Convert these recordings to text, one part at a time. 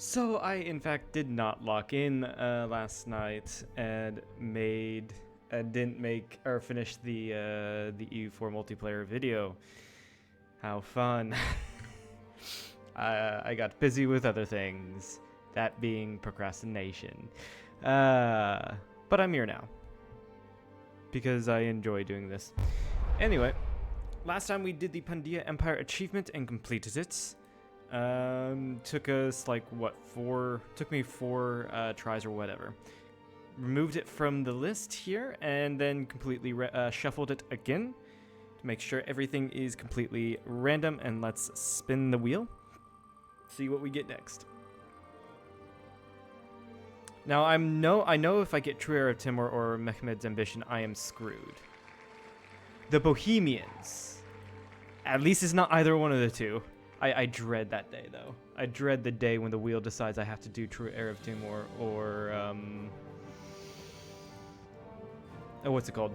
So I, in fact, did not lock in last night and didn't make or finish the EU4 multiplayer video. How fun! I got busy with other things, that being procrastination. But I'm here now because I enjoy doing this. Anyway, last time we did the Pandia Empire achievement and completed it. Took us like took me four tries or whatever. Removed it from the list here and then completely shuffled it again to make sure everything is completely random, and let's spin the wheel. See what we get next. Now I know if I get True Heir of Timur or Mehmed's Ambition, I am screwed. The Bohemians. At least it's not either one of the two. I dread that day, though. I dread the day when the wheel decides I have to do True Heir of Timur or, what's it called?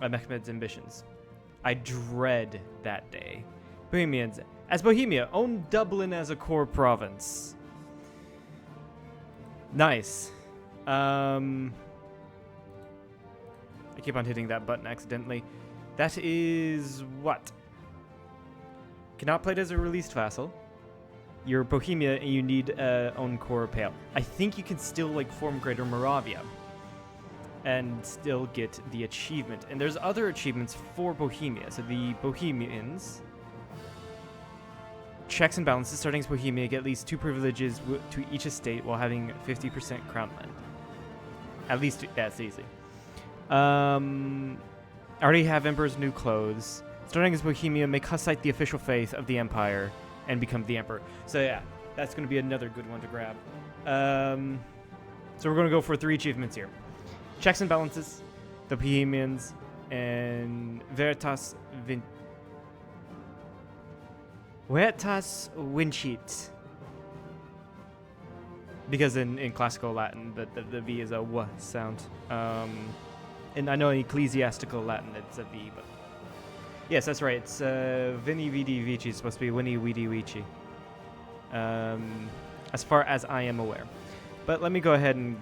Mehmed's Ambitions. I dread that day. Bohemians. As Bohemia, own Dublin as a core province. Nice. I keep on hitting that button accidentally. That is what? Cannot play it as a released vassal. You're Bohemia and you need own core pale. I think you can still like form Greater Moravia and still get the achievement. And there's other achievements for Bohemia. So the Bohemians, checks and balances, starting as Bohemia, get at least 2 privileges to each estate while having 50% crown land. At least that's easy. I already have Emperor's New Clothes. Starting as Bohemia, make Hussite the official faith of the Empire and become the Emperor. So yeah, that's going to be another good one to grab. So we're going to go for 3 achievements here. Checks and balances, the Bohemians, and Veritas Vincit. Because in classical Latin, the V is a W sound. And I know in ecclesiastical Latin it's a V, but... Yes, that's right. It's Vini Vidi Vici. It's supposed to be Winnie Weedy Vici. As far as I am aware. But let me go ahead and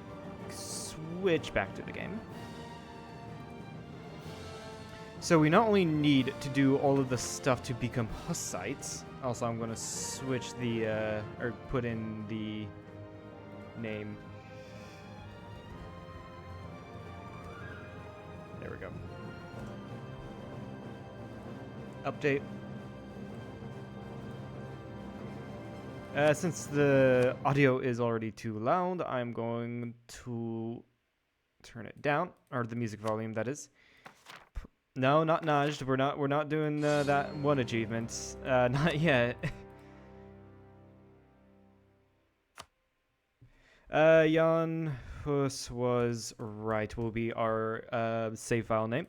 switch back to the game. So we not only need to do all of the stuff to become Hussites. Also, I'm going to switch the, or put in the name. There we go. Update. Since the audio is already too loud, I'm going to turn it down, or the music volume, that is. No, not Najd. We're not doing that one achievement. Not yet. Jan Hus was right. Will be our save file name.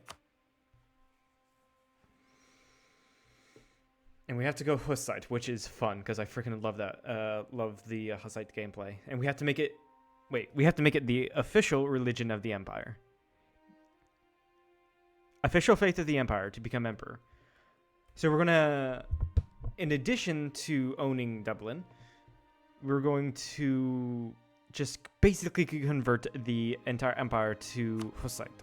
And we have to go Hussite, which is fun because I freaking love that. Love the Hussite gameplay. And we have to make it. Wait, we have to make it the official religion of the Empire. Official faith of the Empire to become Emperor. So we're gonna, in addition to owning Dublin, we're going to just basically convert the entire Empire to Hussite.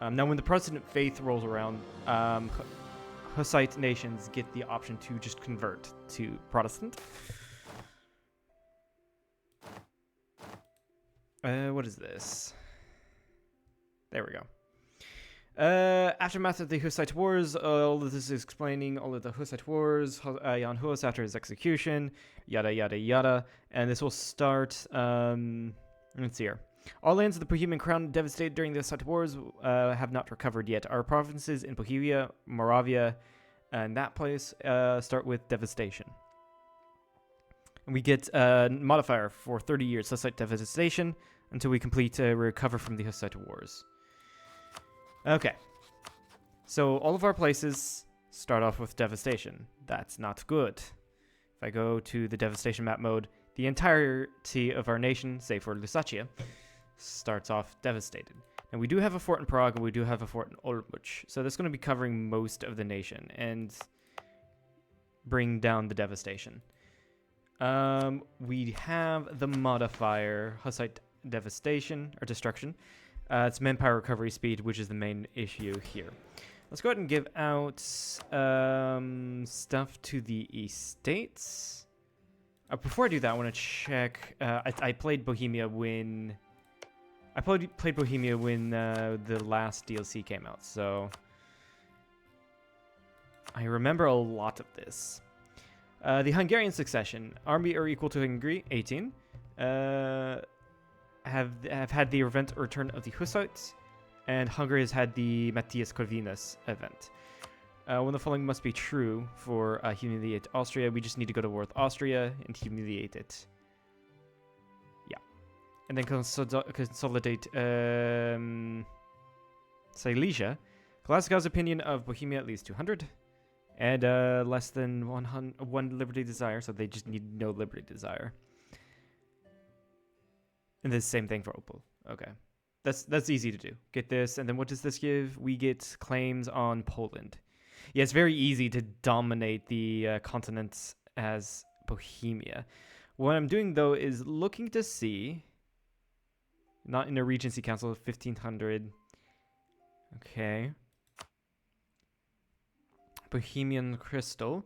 Now, when the Protestant faith rolls around, Hussite nations get the option to just convert to Protestant. What is this? There we go. Aftermath of the Hussite Wars. All of this is explaining all of the Hussite Wars. Jan Hus after his execution. Yada, yada, yada. And this will start... let's see here. All lands of the Bohemian crown devastated during the Hussite Wars have not recovered yet. Our provinces in Bohemia, Moravia, and that place start with devastation. And we get a modifier for 30 years, Hussite devastation, until we complete recover from the Hussite Wars. Okay. So all of our places start off with devastation. That's not good. If I go to the devastation map mode, the entirety of our nation, save for Lusatia, starts off devastated. And we do have a fort in Prague, and we do have a fort in Olmütz. So that's going to be covering most of the nation and bring down the devastation. We have the modifier Hussite devastation or destruction. It's manpower recovery speed, which is the main issue here. Let's go ahead and give out stuff to the estates. Before I do that, I want to check. I played Bohemia when played Bohemia when the last DLC came out, so I remember a lot of this. The Hungarian succession. Army are equal to Hungary, 18. Have had the event return of the Hussites, and Hungary has had the Matthias Corvinus event. When the following must be true for humiliate Austria, we just need to go to war with Austria and humiliate it. Yeah. And then consolidate Silesia. Glasgow's opinion of Bohemia at least 200. And less than 1 liberty desire, so they just need no liberty desire. And the same thing for Opal. Okay. That's easy to do. Get this, and then what does this give? We get claims on Poland. Yeah, it's very easy to dominate the continent as Bohemia. What I'm doing, though, is looking to see... Not in a Regency Council of 1500. Okay. Bohemian Crystal.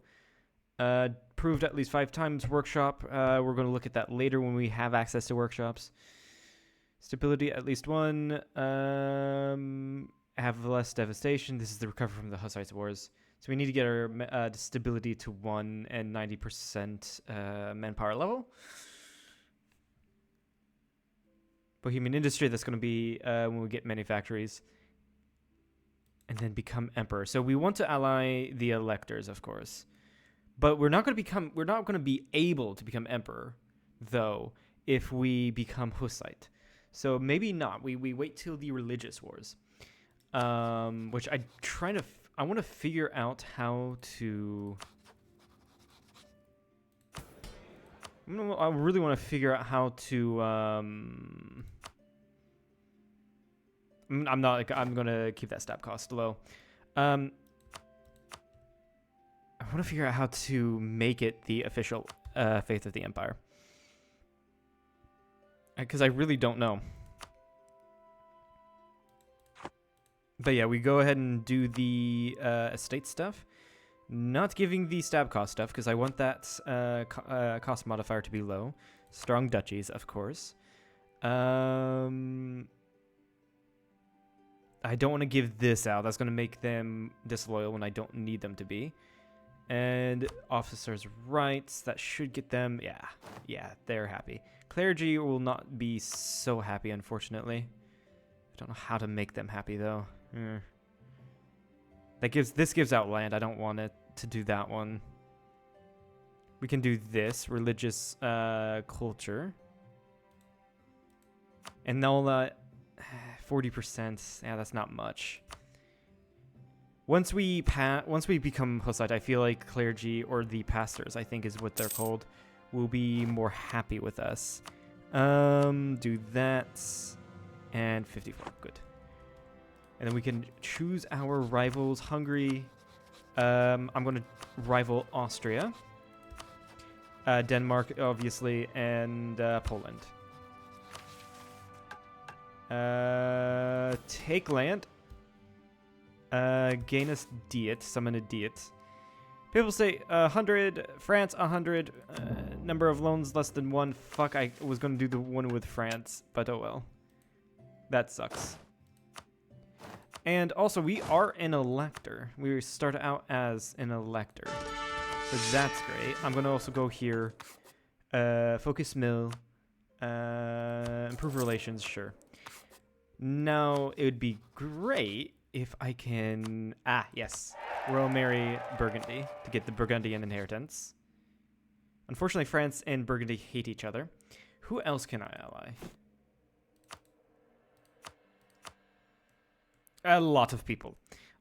Proved at least 5 times workshop. We're going to look at that later when we have access to workshops. Stability at least 1. Have less devastation. This is the recovery from the Hussite Wars. So we need to get our stability to 1 and 90% manpower level. Bohemian industry, that's going to be when we get many factories. And then become emperor. So we want to ally the electors, of course. But we're not going to be able to become emperor, though, if we become Hussite. So maybe not. We wait till the religious wars. Which I want to figure out how to... I really want to figure out how to... I'm gonna keep that stab cost low. I want to figure out how to make it the official faith of the Empire. Because I really don't know. But yeah, we go ahead and do the estate stuff. Not giving the stab cost stuff, because I want that cost modifier to be low. Strong duchies, of course. I don't want to give this out. That's going to make them disloyal when I don't need them to be. And officers' rights, that should get them... Yeah, they're happy. Clergy will not be so happy, unfortunately. I don't know how to make them happy, though. This gives out land. I don't want it to do that one. We can do this. Religious culture. And Nola... 40%. Yeah, that's not much. Once we become Hussite, I feel like clergy, or the pastors, I think is what they're called, will be more happy with us. Do that. And 54. Good. And then we can choose our rivals. Hungary. I'm going to rival Austria. Denmark, obviously, and Poland. Take land. Gain us Diet. Summon a Diet. People say 100. France 100. Number of loans less than 1. Fuck, I was gonna do the one with France, but oh well. That sucks. And also, we are an elector. We start out as an elector, so that's great. I'm gonna also go here. Focus mill. Improve relations. Sure. Now, it would be great if I can... yes. Royal marry Burgundy to get the Burgundian inheritance. Unfortunately, France and Burgundy hate each other. Who else can I ally? A lot of people.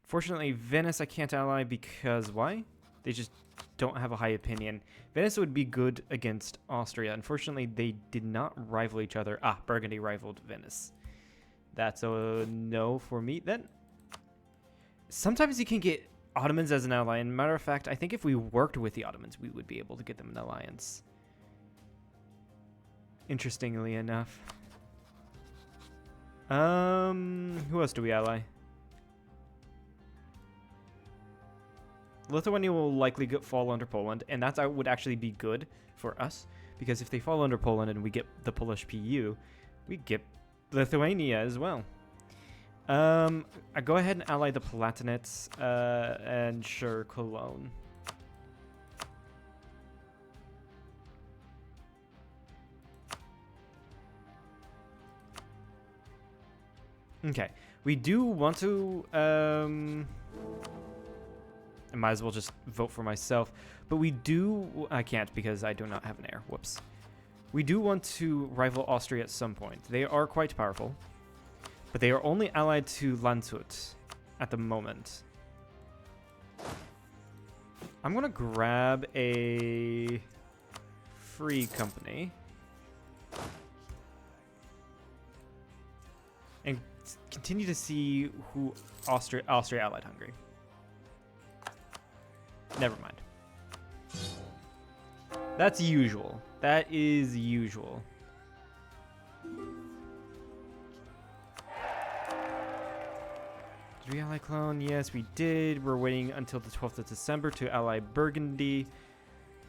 Unfortunately, Venice I can't ally because... Why? They just don't have a high opinion. Venice would be good against Austria. Unfortunately, they did not rival each other. Burgundy rivaled Venice. That's a no for me then. Sometimes you can get Ottomans as an ally. And matter of fact, I think if we worked with the Ottomans, we would be able to get them an alliance. interestingly enough. Who else do we ally? Lithuania will likely fall under Poland, and that would actually be good for us, because if they fall under Poland and we get the Polish PU, we get Lithuania as well. I go ahead and ally the Palatinates, and sure, Cologne. Okay, we do want to, I might as well just vote for myself, but we do, I can't because I do not have an heir, whoops. We do want to rival Austria at some point. They are quite powerful, but they are only allied to Landshut at the moment. I'm gonna grab a free company and continue to see who Austria allied Hungary. Never mind. That's usual. That is usual. Did we ally Cologne? Yes, we did. We're waiting until the 12th of December to ally Burgundy.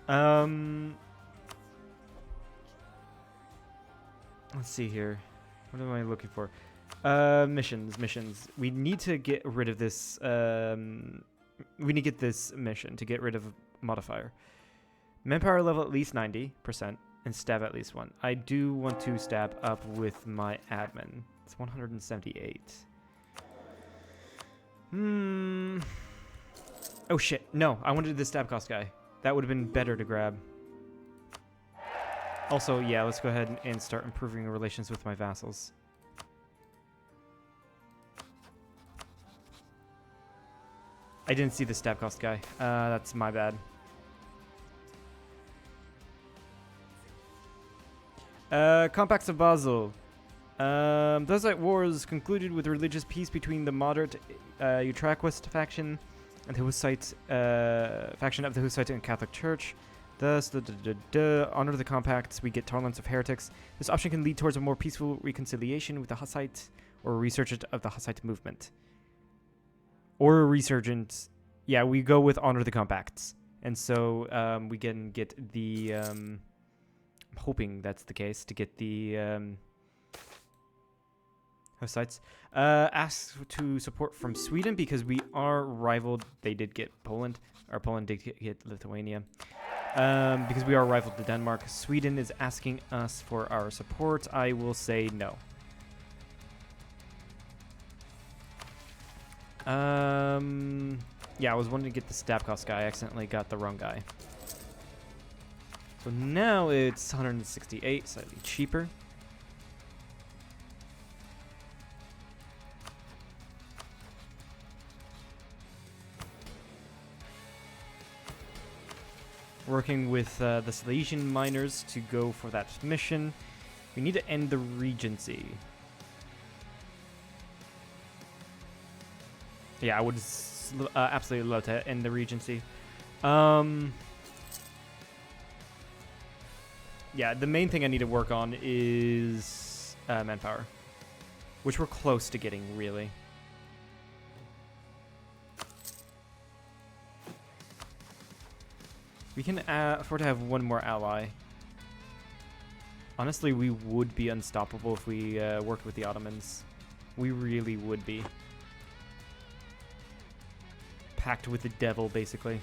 Let's see here. What am I looking for? Missions. We need to get rid of this. We need to get this mission to get rid of modifier. Manpower level at least 90% and stab at least 1. I do want to stab up with my admin. It's 178. Oh shit. No, I wanted the stab cost guy. That would have been better to grab. Also, yeah, let's go ahead and start improving relations with my vassals. I didn't see the stab cost guy. That's my bad. Compacts of Basel. Those wars concluded with religious peace between the moderate Utraquist faction and the Hussite faction of the Hussite and Catholic Church. Thus, honor the compacts, we get tolerance of heretics. This option can lead towards a more peaceful reconciliation with the Hussite or a resurgence of the Hussite movement. Or a resurgence. Yeah, we go with honor the compacts. And so we can get the... I'm hoping that's the case, to get the Hussites. Ask to support from Sweden because we are rivaled. They did get Poland, or Poland did get Lithuania. Because we are rivaled to Denmark. Sweden is asking us for our support. I will say no. Yeah, I was wanting to get the stab cost guy. I accidentally got the wrong guy. So now it's 168, slightly cheaper. Working with the Silesian miners to go for that mission. We need to end the Regency. Yeah, I would absolutely love to end the Regency. Yeah, the main thing I need to work on is manpower, which we're close to getting, really. We can afford to have one more ally. Honestly, we would be unstoppable if we worked with the Ottomans. We really would be. Pact with the devil, basically.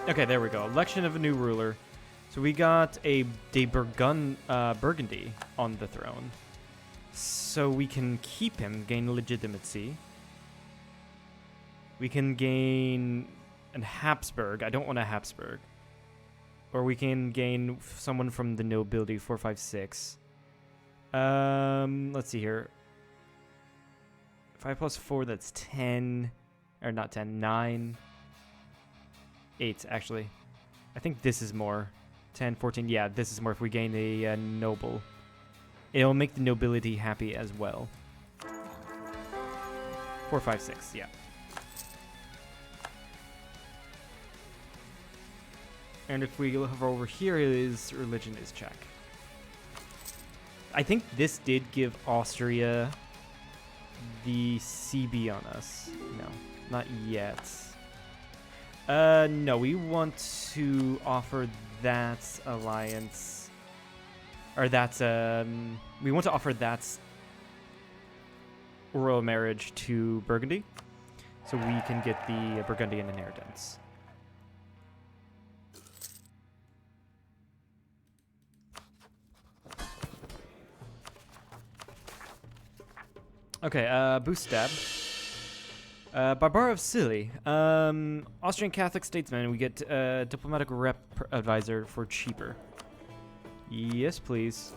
Okay, there we go. Election of a new ruler. So we got a Burgundy on the throne. So we can keep him, gain legitimacy. We can gain a Habsburg. I don't want a Habsburg. Or we can gain someone from the nobility, 456. Let's see here. 5 plus 4, that's 10. Or not 10, 9. 8, actually. I think this is more. 10, 14. Yeah, this is more if we gain a noble. It'll make the nobility happy as well. 4, 5, 6, yeah. And if we hover over here, his religion is Czech. I think this did give Austria the CB on us. No, not yet. No, we want to offer that alliance. Or that's, we want to offer that royal marriage to Burgundy. So we can get the Burgundian inheritance. Okay, boost stab. Barbara of Scilly. Austrian Catholic statesman. We get diplomatic rep advisor for cheaper. Yes, please.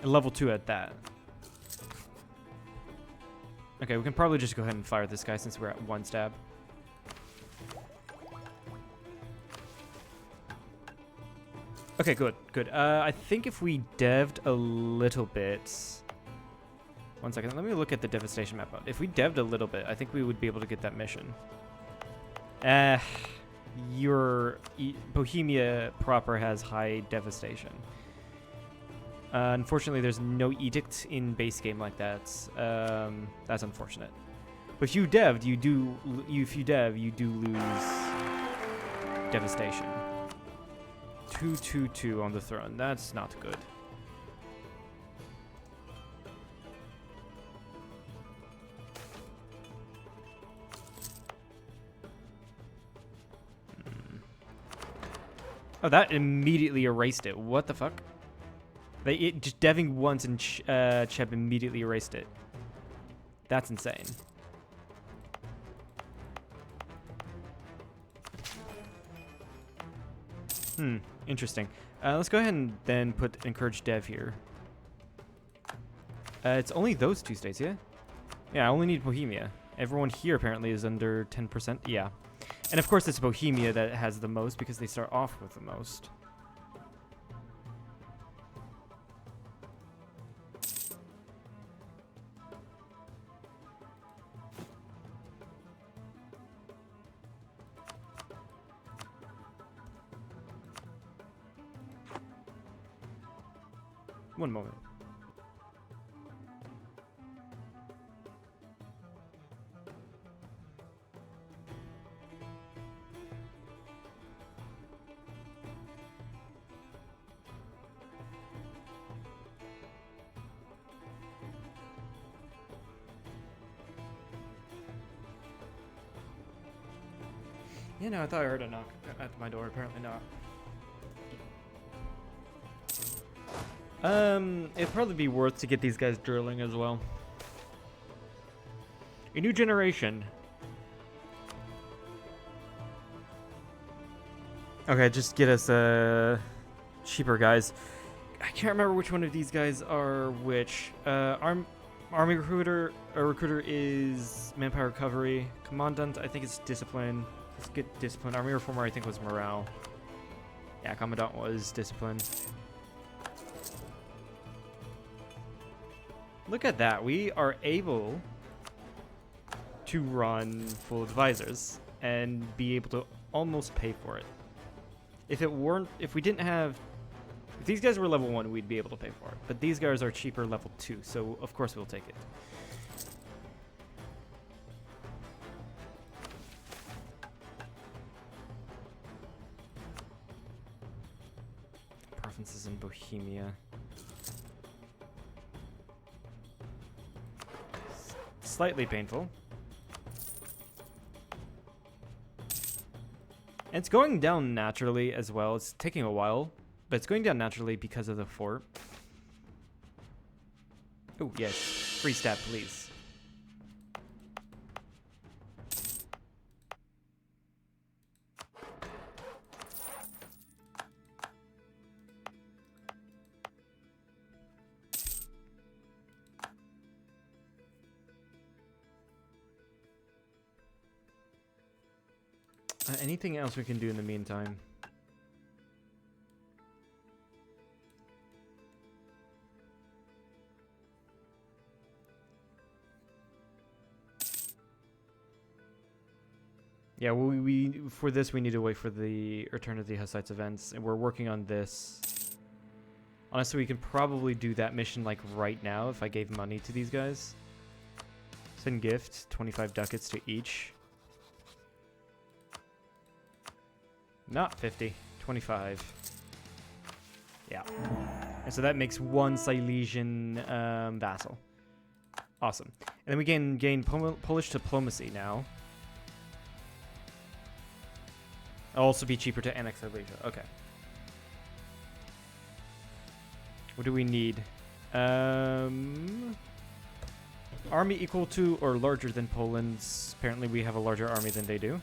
And level 2 at that. Okay, we can probably just go ahead and fire this guy since we're at 1 stab. Okay, good, good. I think if we dev'd a little bit... 1 second, let me look at the devastation map. If we dev'd a little bit, I think we would be able to get that mission. Bohemia proper has high devastation. Unfortunately, there's no edict in base game like that. That's unfortunate. But if you dev'd, you do lose devastation. 2/2/2 on the throne. That's not good. Oh, that immediately erased it. What the fuck? It just deving once and Cheb immediately erased it. That's insane. Interesting. Let's go ahead and then put encourage dev here. It's only those 2 states, yeah? Yeah, I only need Bohemia. Everyone here apparently is under 10%. Yeah. And of course it's Bohemia that has the most because they start off with the most. One moment. Yeah, no, I thought I heard a knock at my door. Apparently not. It'd probably be worth to get these guys drilling as well. A new generation. Okay, just get us cheaper guys. I can't remember which one of these guys are which. Army recruiter. Recruiter is manpower recovery. Commandant, I think it's discipline. Let's get discipline. Army reformer, I think was morale. Yeah, commandant was discipline. Look at that. We are able to run full advisors and be able to almost pay for it. If we didn't have, if these guys were level 1, we'd be able to pay for it. But these guys are cheaper level 2, so of course we'll take it. Provinces in Bohemia. Slightly painful. And it's going down naturally as well. It's taking a while, but it's going down naturally because of the fort. Oh, yes. Free stab, please. Anything else we can do in the meantime? Yeah, we for this we need to wait for the Return of the Hussites events, and we're working on this. Honestly, we can probably do that mission like right now if I gave money to these guys. Send gift, 25 ducats to each. Not 50, 25. Yeah. And so that makes one Silesian vassal. Awesome. And then we gain Polish diplomacy now. It'll also be cheaper to annex Silesia. Okay. What do we need? Army equal to or larger than Poland's. Apparently we have a larger army than they do.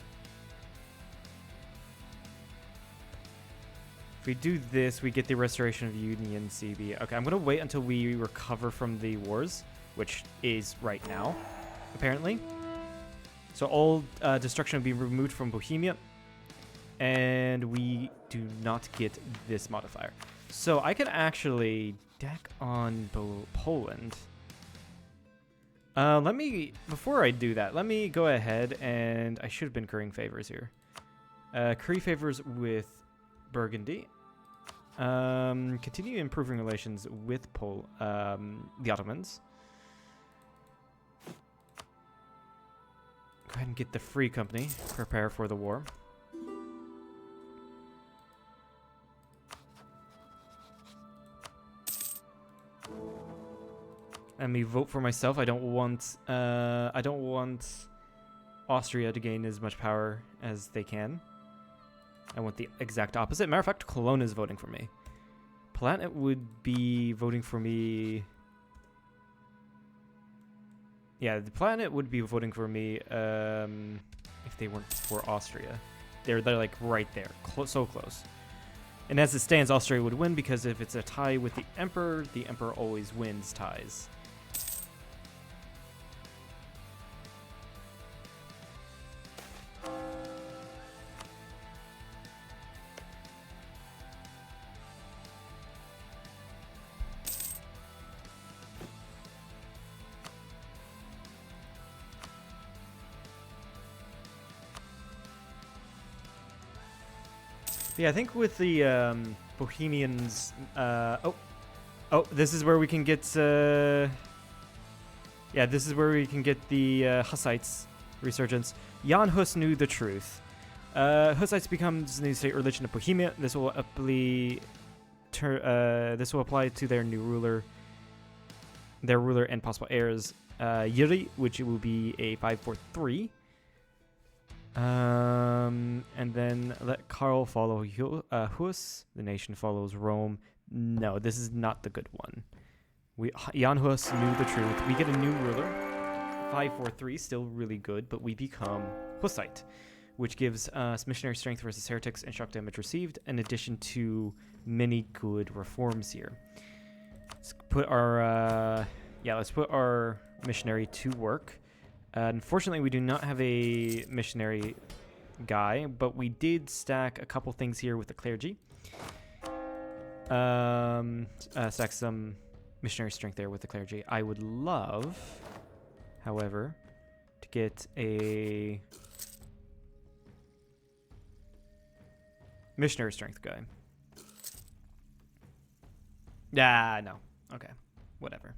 If we do this, we get the Restoration of Union CB. Okay, I'm going to wait until we recover from the wars, which is right now, apparently. So all destruction will be removed from Bohemia, and we do not get this modifier. So I could actually deck on Poland. Before I do that, let me go ahead and I should have been currying favors here. Curry favors with Burgundy. Continue improving relations with the Ottomans. Go ahead and get the Free Company. Prepare for the war. Let me vote for myself. I don't want Austria to gain as much power as they can. I want the exact opposite. Matter of fact, Cologne is voting for me. Palatinate would be voting for me. Yeah, the Palatinate would be voting for me if they weren't for Austria. They're like right there, so close. And as it stands, Austria would win because if it's a tie with the Emperor always wins ties. Yeah, I think with the Bohemians, this is where we can get. Yeah, this is where we can get the Hussites resurgence. Jan Hus knew the truth. Hussites becomes the new state religion of Bohemia. This will apply to their new ruler, and possible heirs. Yuri, which will be a 543. And then let Karl follow Hus. The nation follows Rome. No, this is not the good one. Jan Hus knew the truth. We get a new ruler. 543, still really good, but we become Hussite, which gives us missionary strength versus heretics and shock damage received, in addition to many good reforms here. Let's put our missionary to work. Unfortunately, we do not have a missionary guy, but we did stack a couple things here with the clergy. Stack some missionary strength there with the clergy. I would love, however, to get a missionary strength guy. No. Okay. Whatever.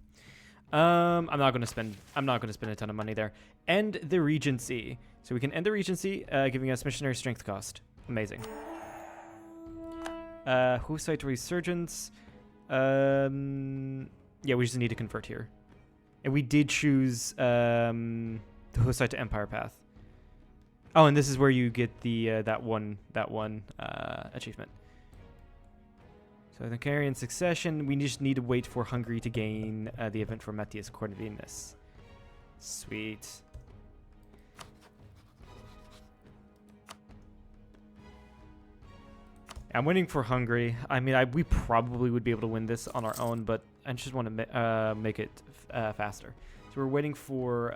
I'm not going to spend a ton of money there. End the Regency. So we can end the Regency, giving us missionary strength cost. Amazing. Hussite resurgence. Yeah, we just need to convert here. And we did choose the Hussite to Empire path. Oh, and this is where you get the that one achievement. So the Hungarian succession, we just need to wait for Hungary to gain the event for Matthias Corvinus. Sweet. I'm waiting for Hungary. I mean, we probably would be able to win this on our own, but I just want to make it faster. So we're waiting for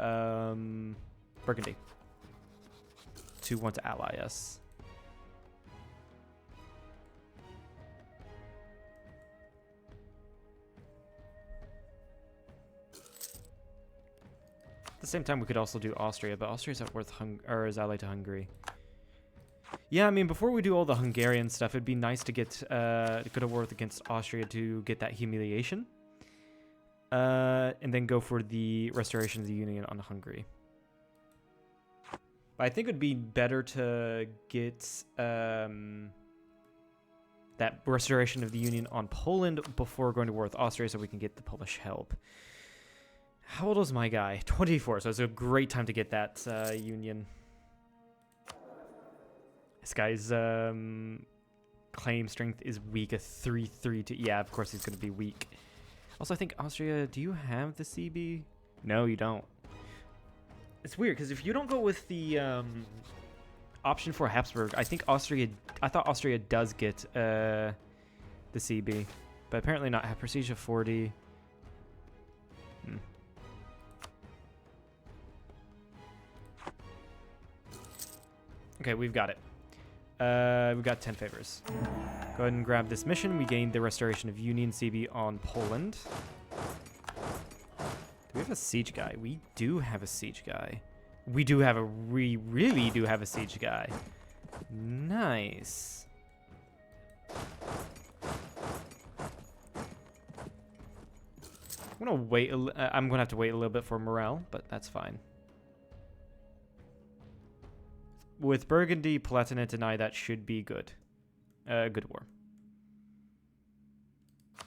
Burgundy to want to ally us. At the same time, we could also do Austria, but Austria's not worth or is allied to Hungary. Yeah, I mean, before we do all the Hungarian stuff, it'd be nice to get go to war against Austria to get that humiliation. And then go for the restoration of the Union on Hungary. But I think it would be better to get that restoration of the Union on Poland before going to war with Austria so we can get the Polish help. How old is my guy? 24, so it's a great time to get that Union. This guy's claim strength is weak, a 3-3. Yeah, of course he's going to be weak. Also, I think Austria, do you have the CB? No, you don't. It's weird, because if you don't go with the option for Habsburg, I thought Austria does get the CB, but apparently not. Have Prestige of 40. Okay, we've got it. We've got 10 favors. Go ahead and grab this mission. We gained the restoration of Union CB on Poland. Do we have a siege guy? We do have a siege guy. We really do have a siege guy. Nice. I'm gonna wait. I'm gonna have to wait a little bit for morale, but that's fine. With Burgundy, Palatinate, and I, that should be good. Good war.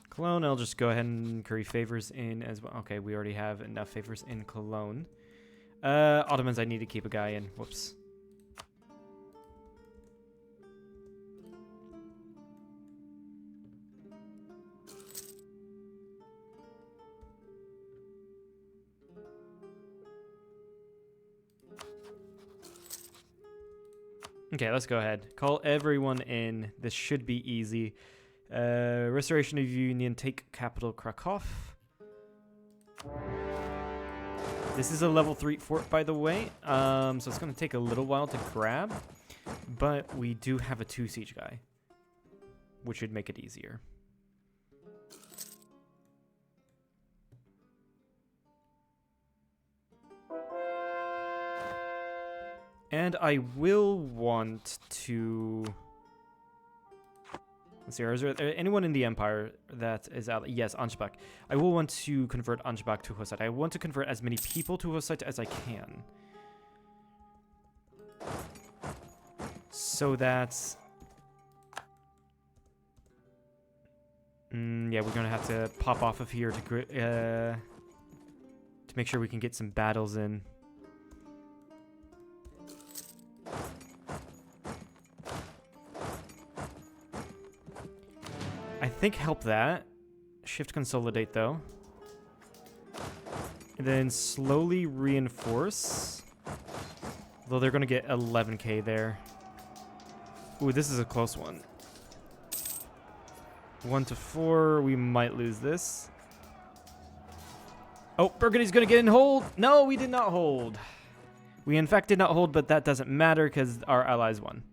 Cologne, I'll just go ahead and curry favors in as well. Okay, we already have enough favors in Cologne. Ottomans, I need to keep a guy in. Whoops. Okay, let's go ahead. Call everyone in. This should be easy. Restoration of Union. Take capital Krakow. This is a level 3 fort, by the way. So it's going to take a little while to grab. But we do have a 2 siege guy, which should make it easier. And I will want to... Let's see, is there anyone in the Empire that is out? Yes, Ansbach. I will want to convert Ansbach to Hussite. I want to convert as many people to Hussite as I can. So that's... yeah, we're going to have to pop off of here to make sure we can get some battles in. I think help that. Shift consolidate though. And then slowly reinforce. Though they're going to get 11k there. Ooh, this is a close one. 1 to 4. We might lose this. Oh, Burgundy's going to get in hold. No, we did not hold. We in fact did not hold, but that doesn't matter because our allies won.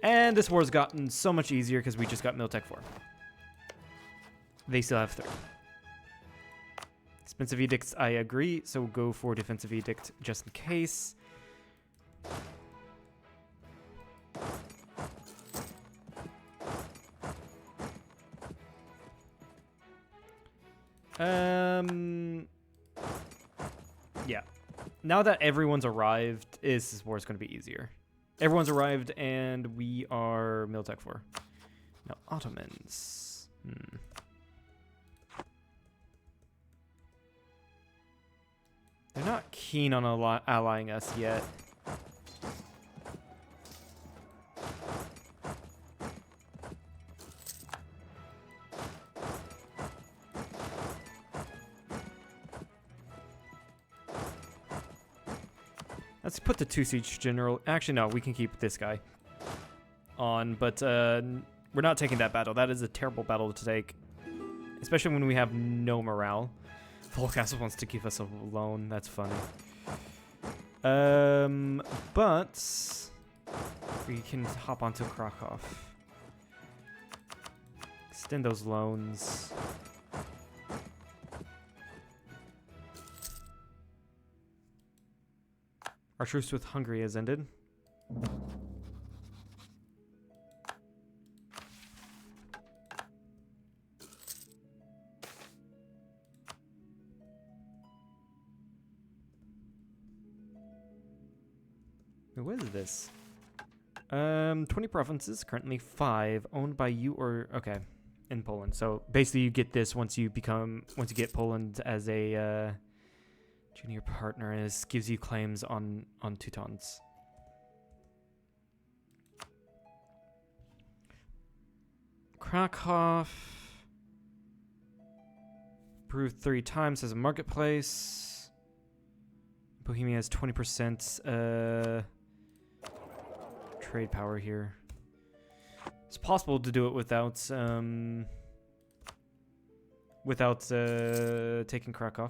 And this war's gotten so much easier because we just got Miltech 4. They still have 3. Defensive edicts, I agree, so we'll go for defensive edict just in case. Yeah. Now that everyone's arrived, this war is going to be easier. Everyone's arrived, and we are Miltech 4. Now, Ottomans. They're not keen on allying us yet. Let's put the 2 siege general. Actually, no, we can keep this guy on, but we're not taking that battle. That is a terrible battle to take, especially when we have no morale. Volcast wants to give us a loan. That's funny. But we can hop onto Krakow. Extend those loans. Our truce with Hungary has ended. What is this? 20 provinces, currently 5, owned by you or okay, in Poland. So basically, you get this once you get Poland as a junior partner, and this gives you claims on Teutons. Krakow approved 3 times as a marketplace. Bohemia has 20% trade power here. It's possible to do it without taking Krakow.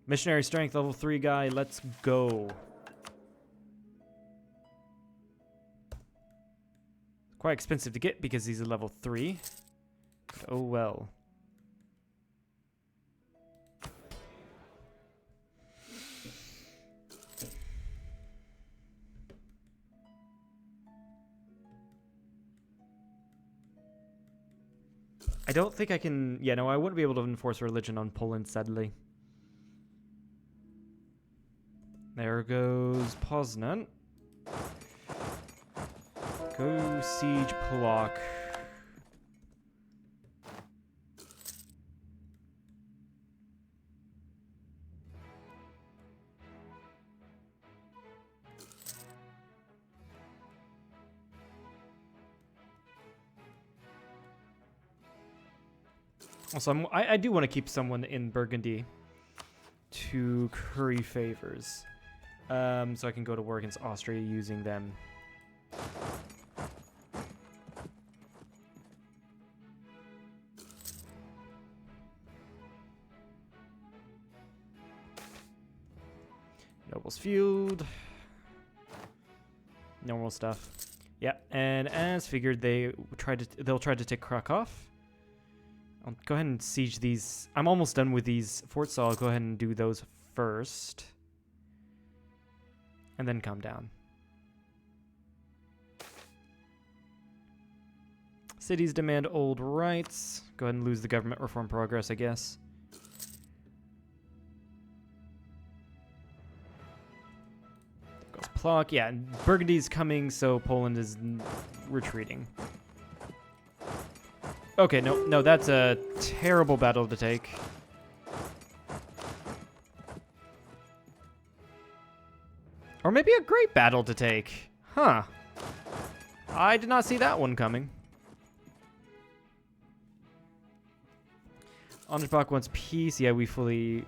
Missionary strength level 3 guy, let's go. Quite expensive to get because he's a level 3. But oh well. I don't think I can... Yeah, no, I wouldn't be able to enforce religion on Poland, sadly. There goes Poznan. Go siege Polak. Also, I do want to keep someone in Burgundy to curry favors. So I can go to war against Austria using them. Nobles Field. Normal stuff. Yeah, and as figured, they'll try to take Krakow. I'll go ahead and siege these. I'm almost done with these forts, so I'll go ahead and do those first. And then come down. Cities demand old rights. Go ahead and lose the government reform progress, I guess. There goes Plock. Yeah, Burgundy's coming, so Poland is retreating. Okay, no, that's a terrible battle to take. Or maybe a great battle to take. Huh. I did not see that one coming. Ansbach wants peace. Yeah, we fully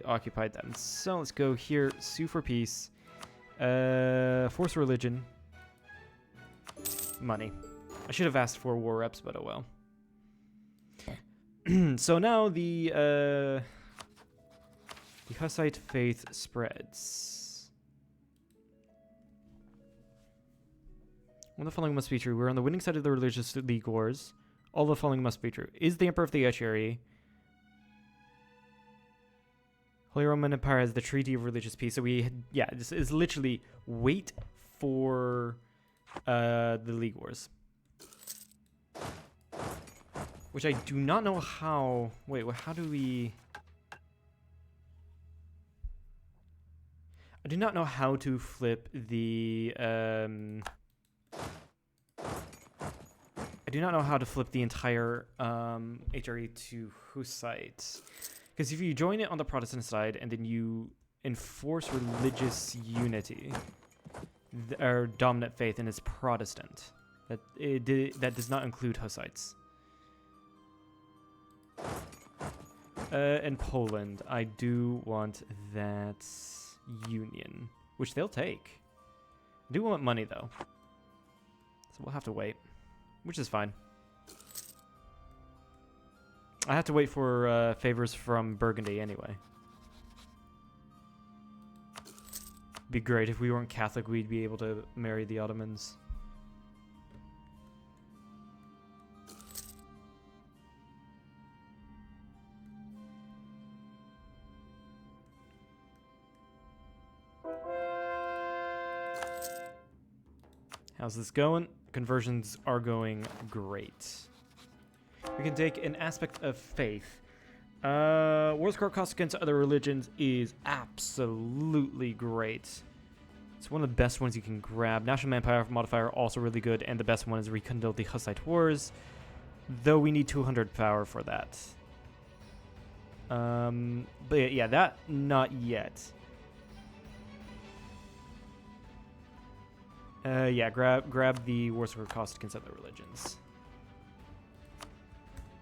occupied them. So let's go here. Sue for peace. Force religion. Money. I should have asked for war reps, but oh well. So now the Hussite faith spreads. One of the following must be true. We're on the winning side of the religious league wars. All the following must be true. Is the Emperor of the Estuary. Holy Roman Empire has the Treaty of Religious Peace. So this is literally wait for the league wars. Which I do not know how... Wait, how do we... I do not know how to flip the... I do not know how to flip the entire HRE to Hussite. Because if you join it on the Protestant side and then you enforce religious unity, or dominant faith, and it's Protestant, that does not include Hussites. And Poland, I do want that union, which they'll take. I do want money though, So we'll have to wait, which is fine. I have to wait for favors from Burgundy anyway. Be great if we weren't Catholic, we'd be able to marry the Ottomans. How's this going? Conversions are going great. We can take an aspect of faith. War score cost against other religions is absolutely great. It's one of the best ones you can grab. National Manpower modifier also really good, and the best one is Rekindle the Hussite Wars, though we need 200 power for that. But yeah, that not yet. Yeah, grab the war score cost against other religions.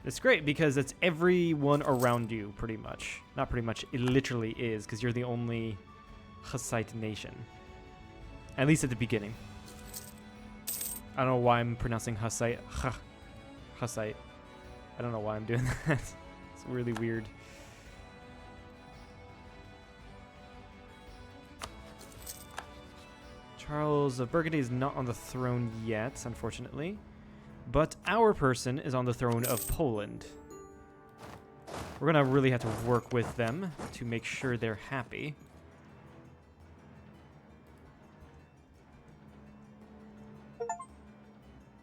It's great because it's everyone around you, pretty much. Not pretty much, it literally is, because you're the only Hussite nation. At least at the beginning. I don't know why I'm pronouncing Hussite. Hussite. I don't know why I'm doing that. It's really weird. Charles of Burgundy is not on the throne yet, unfortunately. But our person is on the throne of Poland. We're going to really have to work with them to make sure they're happy.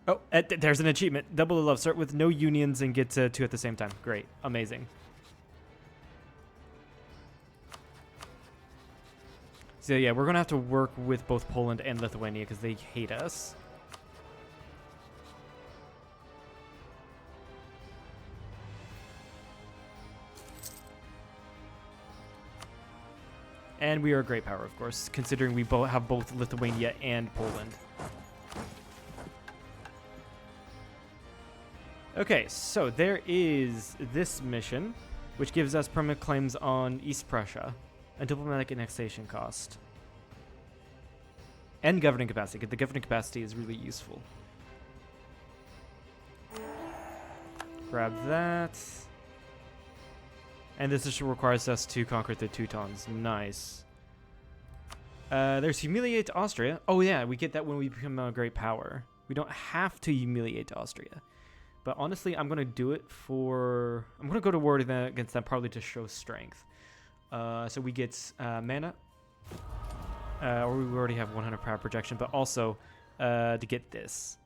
Oh, there's an achievement. Double the love. Start with no unions and get to 2 at the same time. Great. Amazing. So yeah, we're going to have to work with both Poland and Lithuania because they hate us. And we are a great power, of course, considering we have both Lithuania and Poland. Okay, so there is this mission, which gives us permanent claims on East Prussia and diplomatic annexation cost. And governing capacity. The governing capacity is really useful. Grab that. And this just requires us to conquer the Teutons. Nice. There's humiliate Austria. Oh yeah, we get that when we become a great power. We don't have to humiliate Austria. But honestly, I'm going to do it for... I'm going to go to war against them probably to show strength. So we get mana. Or we already have 100 power projection, but also to get this.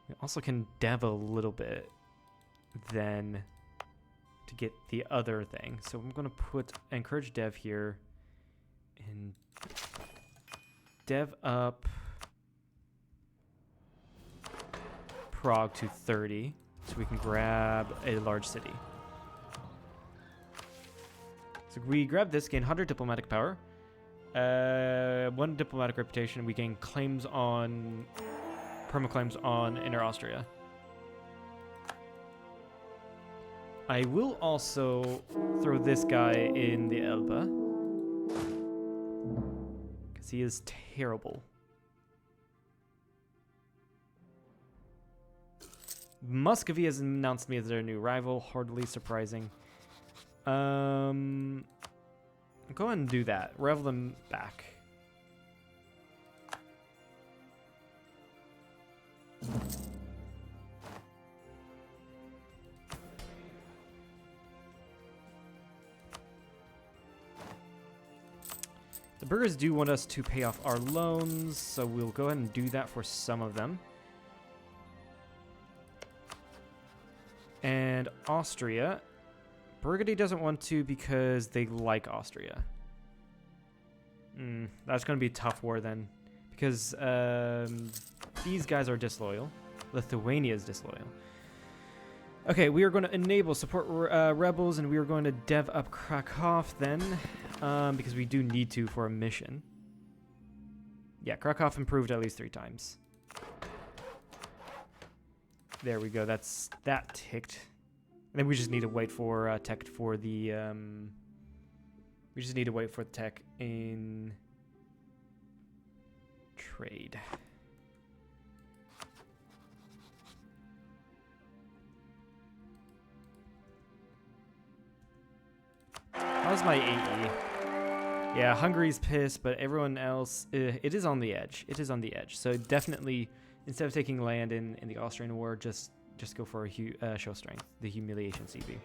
We also can dev a little bit then to get the other thing. So I'm going to put encourage dev here and dev up Prague to 30 so we can grab a large city. So we grab this, gain 100 diplomatic power, 1 diplomatic reputation. We gain claims on permaclaims on Inner Austria. I will also throw this guy in the Elbe because he is terrible. Muscovy has announced me as their new rival, hardly surprising. Go ahead and do that. Revel them back. The burghers do want us to pay off our loans, so we'll go ahead and do that for some of them. And Austria. Burgundy doesn't want to because they like Austria. That's going to be a tough war then. Because these guys are disloyal. Lithuania is disloyal. Okay, we are going to enable support rebels, and we are going to dev up Krakow then. Because we do need to for a mission. Yeah, Krakow improved at least 3 times. There we go. That ticked. And then we just need to wait for tech for the. We just need to wait for the tech in trade. my AE. Yeah, Hungary's pissed, but everyone else, it is on the edge. It is on the edge. So definitely, instead of taking land in the Austrian War, just go for a show strength, the humiliation CB.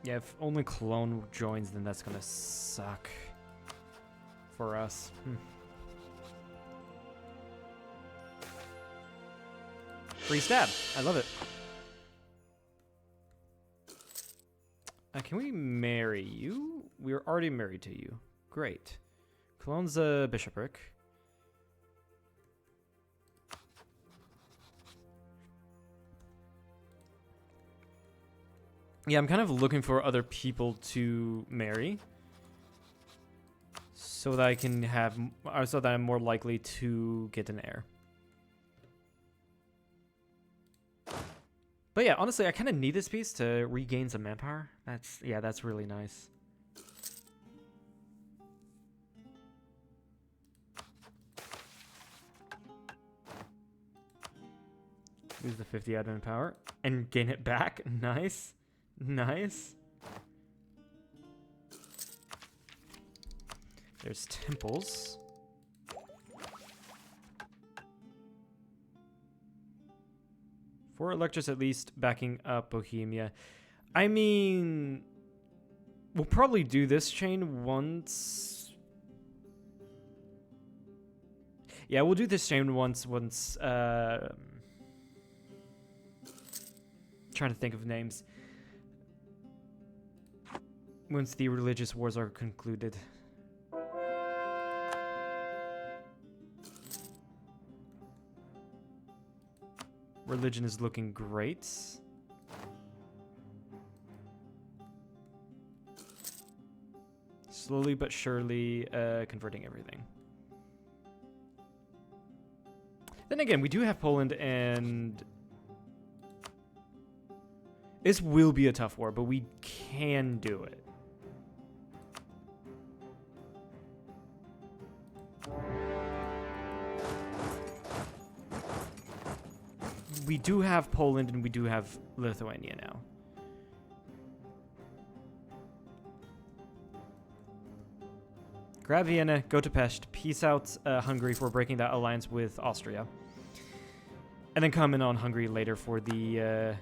Yeah, if only Cologne joins, then that's gonna suck for us. Free stab. I love it. Can we marry you? We're already married to you. Great. Cologne's a bishopric. Yeah, I'm kind of looking for other people to marry, so that I can have, so that I'm more likely to get an heir. But yeah, honestly, I kind of need this piece to regain some manpower. That's really nice. Lose the 50 admin power and gain it back. Nice. Nice. There's temples. Four electors at least backing up Bohemia. I mean, we'll probably do this chain once. Yeah, we'll do this chain once, trying to think of names. Once the religious wars are concluded. Religion is looking great. Slowly but surely converting everything. Then again, we do have Poland, and this will be a tough war, but we can do it. We do have Poland and we do have Lithuania now. Grab Vienna, go to Pest, peace out Hungary for breaking that alliance with Austria. And then come in on Hungary later for the...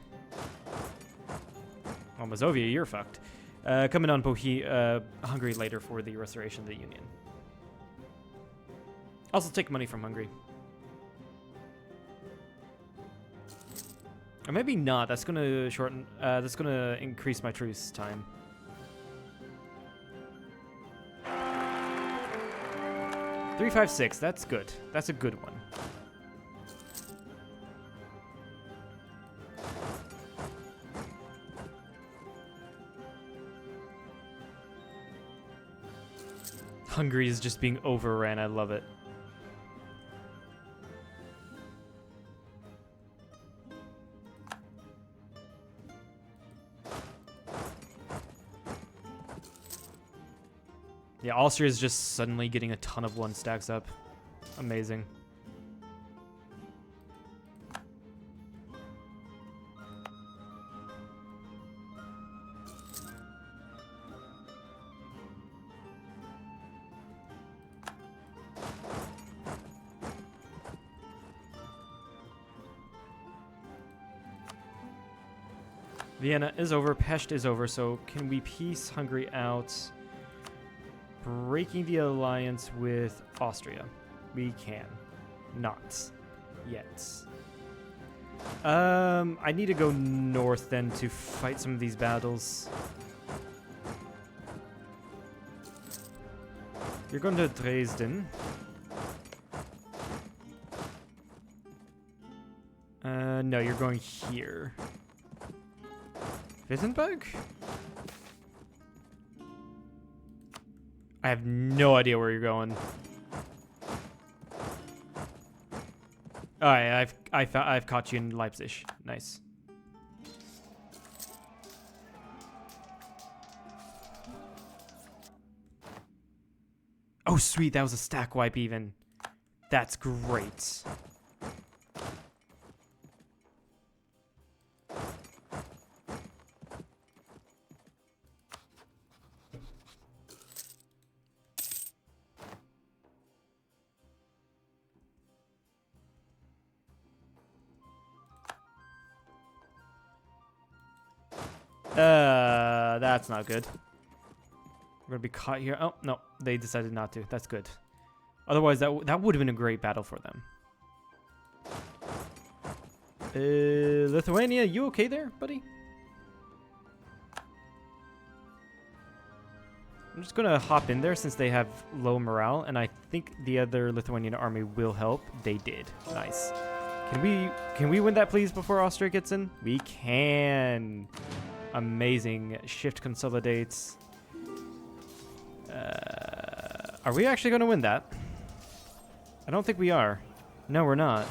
well, Mazovia, you're fucked. Come in on Hungary later for the restoration of the Union. Also take money from Hungary. Or maybe not. That's gonna shorten. That's gonna increase my truce time. Three, 5, 6. That's good. That's a good one. Hungary is just being overran. I love it. Yeah, Austria is just suddenly getting a ton of 1 stacks up. Amazing. Vienna is over, Pest is over, so can we piece Hungary out? Breaking the alliance with Austria. We can. Not yet. I need to go north then to fight some of these battles. You're going to Dresden. No, you're going here. Wittenberg? I have no idea where you're going. All right, I've caught you in Leipzig. Nice. Oh, sweet. That was a stack wipe even. That's great. That's not good. We're gonna be caught here. Oh, no. They decided not to. That's good. Otherwise, that would have been a great battle for them. Lithuania, you okay there, buddy? I'm just gonna hop in there since they have low morale, and I think the other Lithuanian army will help. They did. Nice. Can we win that, please, before Austria gets in? We can. Amazing. Shift consolidates. Are we actually going to win that? I don't think we are. No, we're not.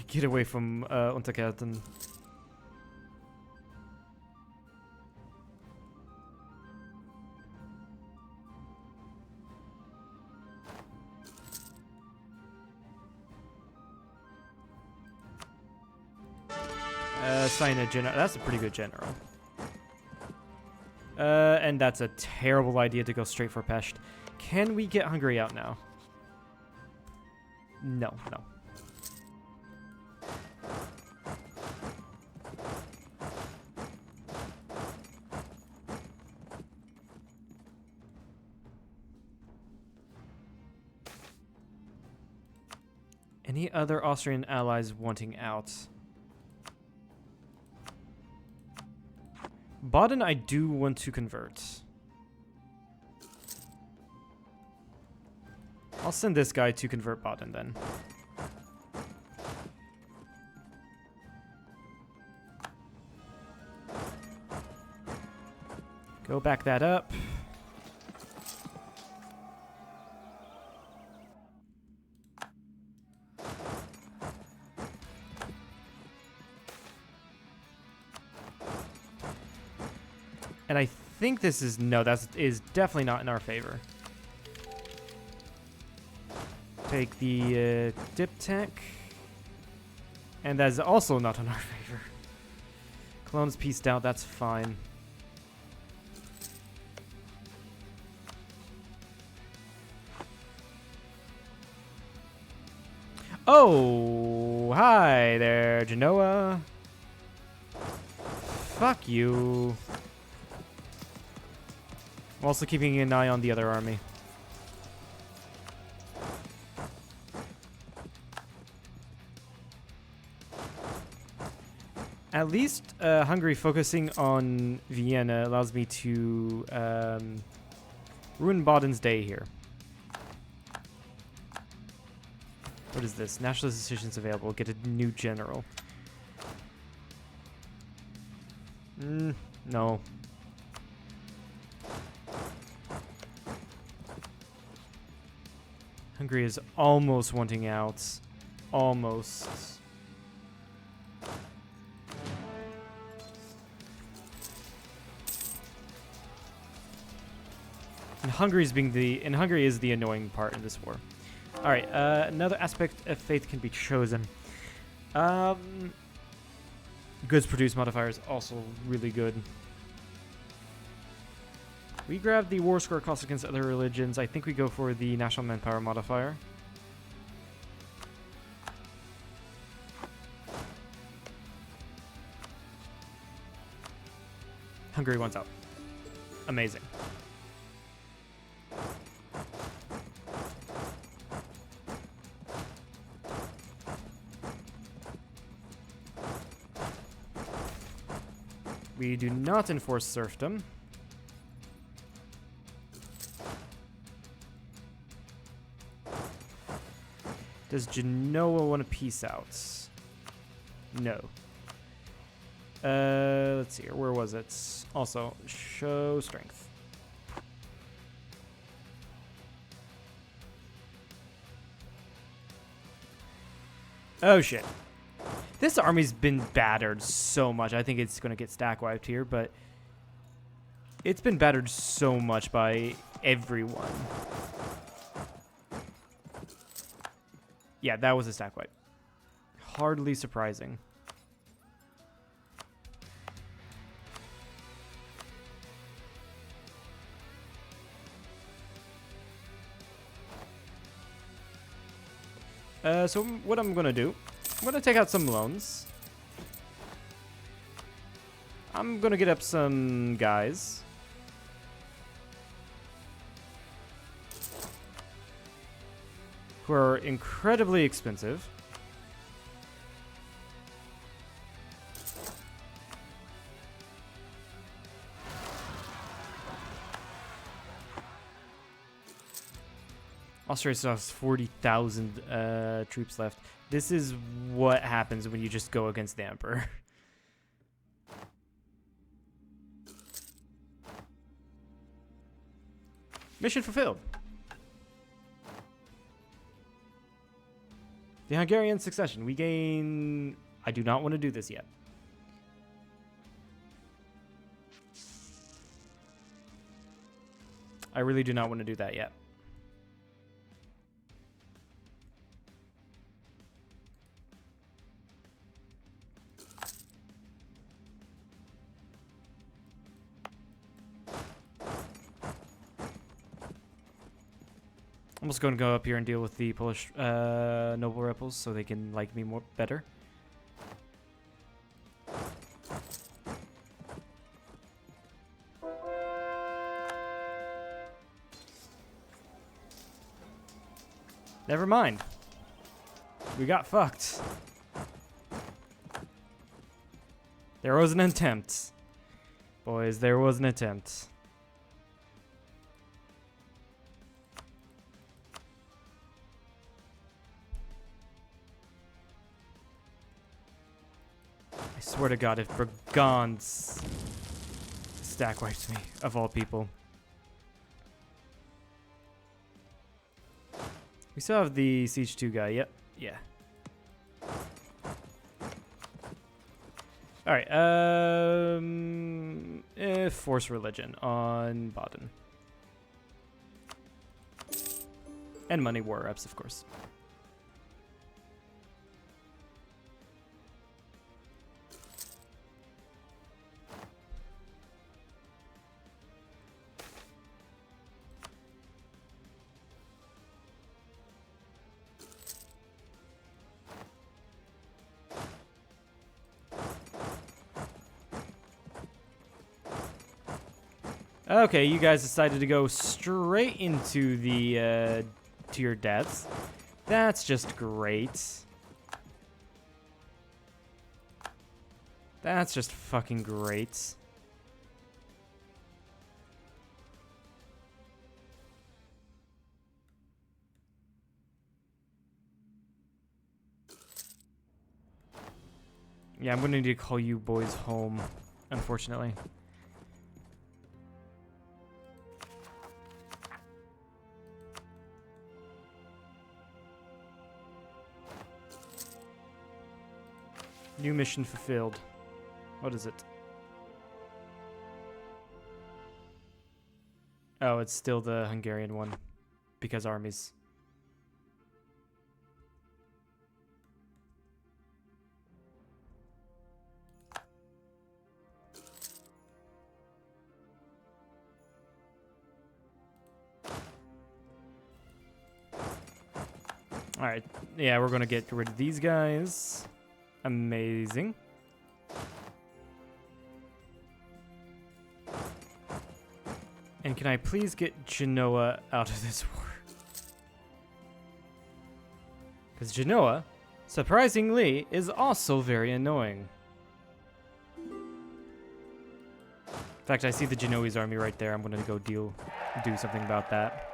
Get away from Unterkerten. Sign a general. That's a pretty good general. And that's a terrible idea to go straight for Pest. Can we get Hungary out now? No, no. Any other Austrian allies wanting out? Baden, I do want to convert. I'll send this guy to convert Baden then. Go back that up. And I think this is, no, that is definitely not in our favor. Take the dip tech. And that is also not in our favor. Cologne's pieced out, that's fine. Oh, hi there, Genoa. Fuck you. I'm also keeping an eye on the other army. At least Hungary focusing on Vienna allows me to ruin Baden's day here. What is this? Nationalist decisions available. Get a new general. No. Hungary is almost wanting out. Almost. And Hungary is the annoying part in this war. All right, another aspect of faith can be chosen. Goods produced modifier is also really good. We grab the war score cost against other religions. I think we go for the national manpower modifier. Hungary wants out. Amazing. We do not enforce serfdom. Does Genoa want to peace out? No. Let's see here. Where was it? Also, show strength. Oh, shit. This army's been battered so much. I think it's going to get stack wiped here, but it's been battered so much by everyone. Yeah, that was a stack wipe. Hardly surprising. So what I'm gonna do, I'm gonna take out some loans. I'm gonna get up some guys. Who are incredibly expensive. Austria still has 40,000 troops left. This is what happens when you just go against the Emperor. Mission fulfilled. The Hungarian succession. We gain... I do not want to do this yet. I really do not want to do that yet. I'm just going to go up here and deal with the Polish noble rebels so they can like me more better. Never mind. We got fucked. There was an attempt. Boys, there was an attempt. I swear to God, if Burgon's stack wipes me, of all people. We still have the Siege 2 guy, yep, yeah. Alright, Force Religion on Baden. And money war reps, of course. Okay, you guys decided to go straight into the to your deaths. That's just great. That's just fucking great. Yeah, I'm gonna need to call you boys home, unfortunately. New mission fulfilled. What is it? Oh, it's still the Hungarian one. Because armies. Alright, yeah, we're gonna get rid of these guys. Amazing. And can I please get Genoa out of this war? Because Genoa, surprisingly, is also very annoying. In fact, I see the Genoese army right there. I'm going to go do something about that.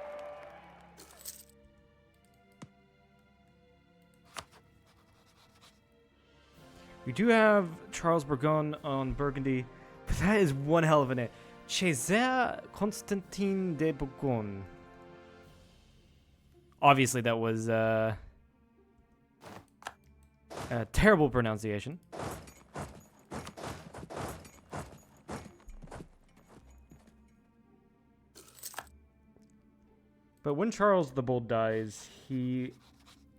We do have Charles Burgon on Burgundy, but that is one hell of a name. César Constantin de Bourgogne. Obviously, that was Terrible pronunciation. But when Charles the Bold dies, we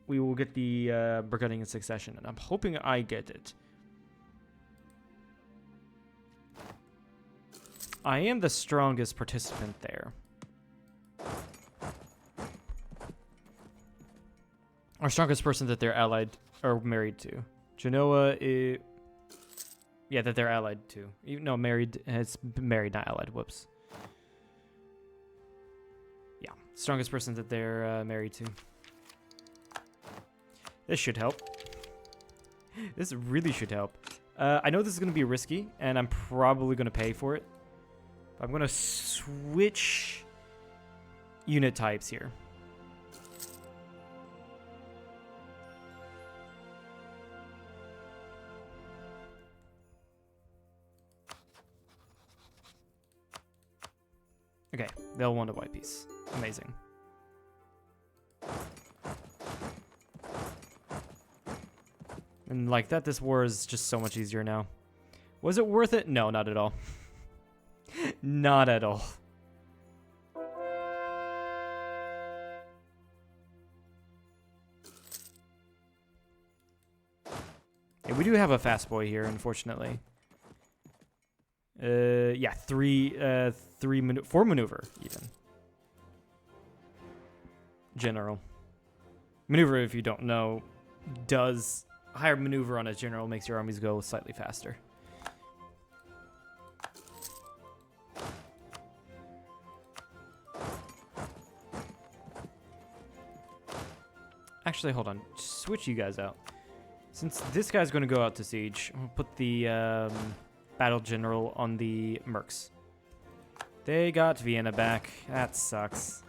will get the Burgundian succession, and I'm hoping I get it. I am the strongest participant there. Our strongest person that they're allied or married to. Genoa is... Yeah, that they're allied to. No, married. It's married, not allied. Whoops. Yeah, strongest person that they're married to. This should help. This really should help. I know this is going to be risky, and I'm probably going to pay for it. I'm going to switch unit types here. Okay, they'll want a white piece. Amazing. And like that, this war is just so much easier now. Was it worth it? No, not at all. Not at all. Yeah, we do have a fast boy here, unfortunately. Yeah, 4 maneuver, even. General. Maneuver, if you don't know, does higher maneuver on a general makes your armies go slightly faster. Actually, hold on. Switch you guys out. Since this guy's going to go out to siege, I'll put the battle general on the mercs. They got Vienna back. That sucks.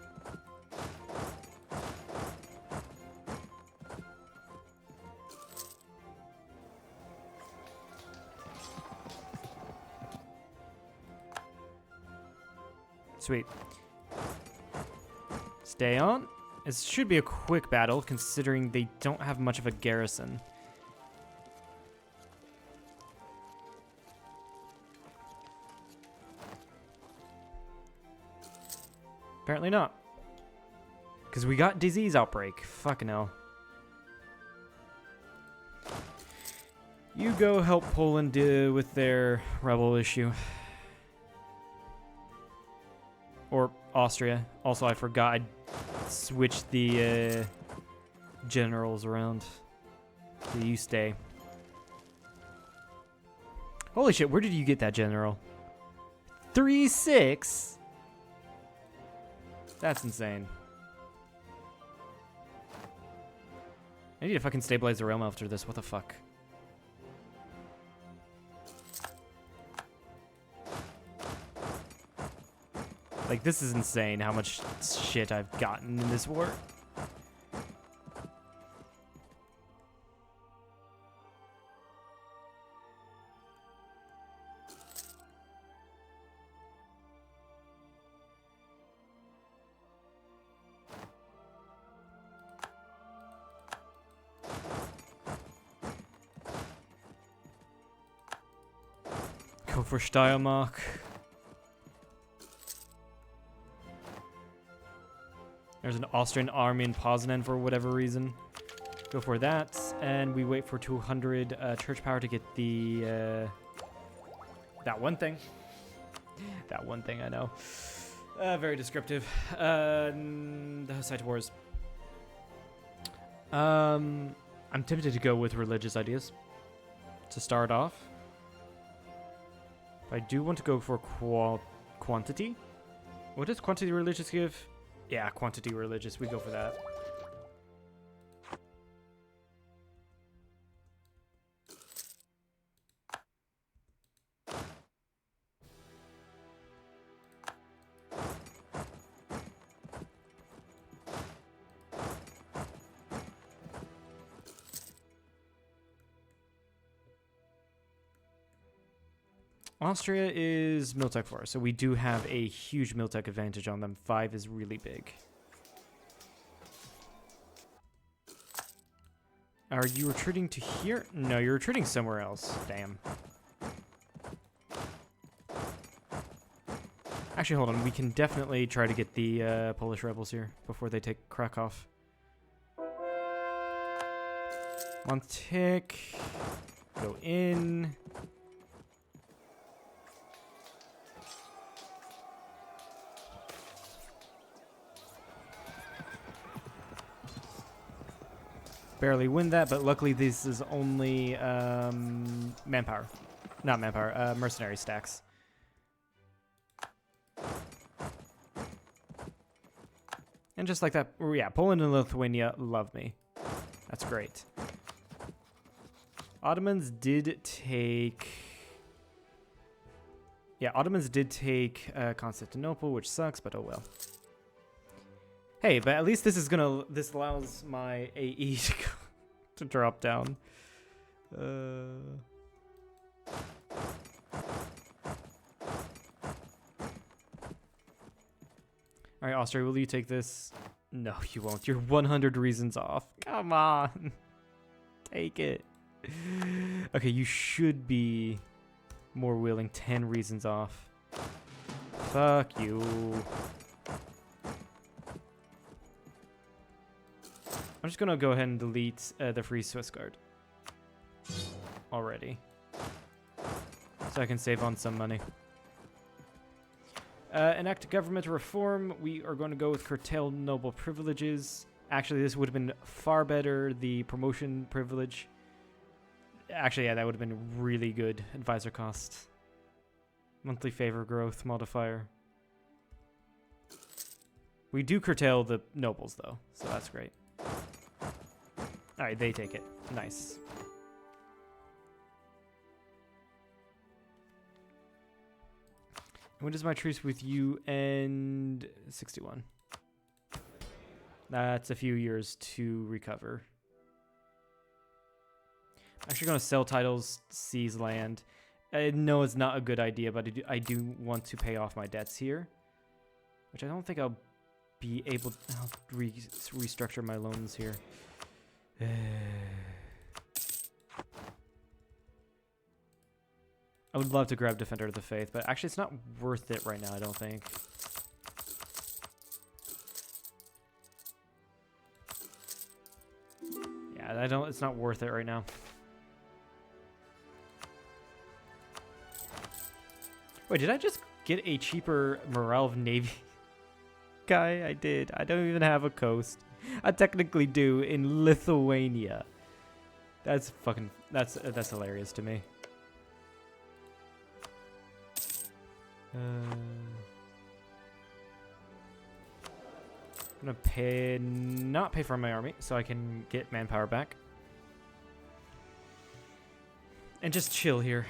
Sweet. Stay on. It should be a quick battle, considering they don't have much of a garrison. Apparently not. Because we got disease outbreak. Fucking hell. You go help Poland deal with their rebel issue. Or Austria. Also, I forgot I switched the generals around. So you stay. Holy shit, where did you get that general? 3-6? That's insane. I need to fucking stabilize the realm after this. What the fuck? Like, this is insane how much shit I've gotten in this war. Go for Steiermark. There's an Austrian army in Poznan for whatever reason. Go for that, and we wait for 200 church power to get the that one thing. That one thing, I know. Very descriptive. The Hussite Wars. I'm tempted to go with religious ideas to start off. I do want to go for quantity. What does quantity religious give? Yeah, quantity religious. We go for that. Austria is Miltech 4, so we do have a huge Miltech advantage on them. 5 is really big. Are you retreating to here? No, you're retreating somewhere else. Damn. Actually, hold on. We can definitely try to get the Polish rebels here before they take Krakow. One tick. Go in. Barely win that, but luckily this is only manpower. Not manpower, mercenary stacks. And just like that, yeah, Poland and Lithuania love me. That's great. Ottomans did take... Yeah, Ottomans did take Constantinople, which sucks, but oh well. Hey, but at least this allows my AE to drop down. Alright, Austria, will you take this? No, you won't. You're 100 reasons off. Come on. Take it. Okay, you should be more willing. 10 reasons off. Fuck you. I'm just gonna go ahead and delete the free Swiss Guard already, so I can save on some money. Enact government reform. We are going to go with curtail noble privileges. Actually, this would have been far better. The promotion privilege. Actually, yeah, that would have been really good. Advisor cost. Monthly favor growth modifier. We do curtail the nobles, though, so that's great. Alright, they take it. Nice. When does my truce with you end? 61. That's a few years to recover. I'm actually going to sell titles, seize land. I know it's not a good idea, but I do want to pay off my debts here. Which I don't think I'll be able to restructure my loans here. I would love to grab Defender of the Faith, but actually it's not worth it right now, I don't think. Yeah, it's not worth it right now. Wait, did I just get a cheaper Morale of Navy guy? I did. I don't even have a coast. I technically do in Lithuania. That's that's hilarious to me. I'm gonna not pay for my army so I can get manpower back. And just chill here.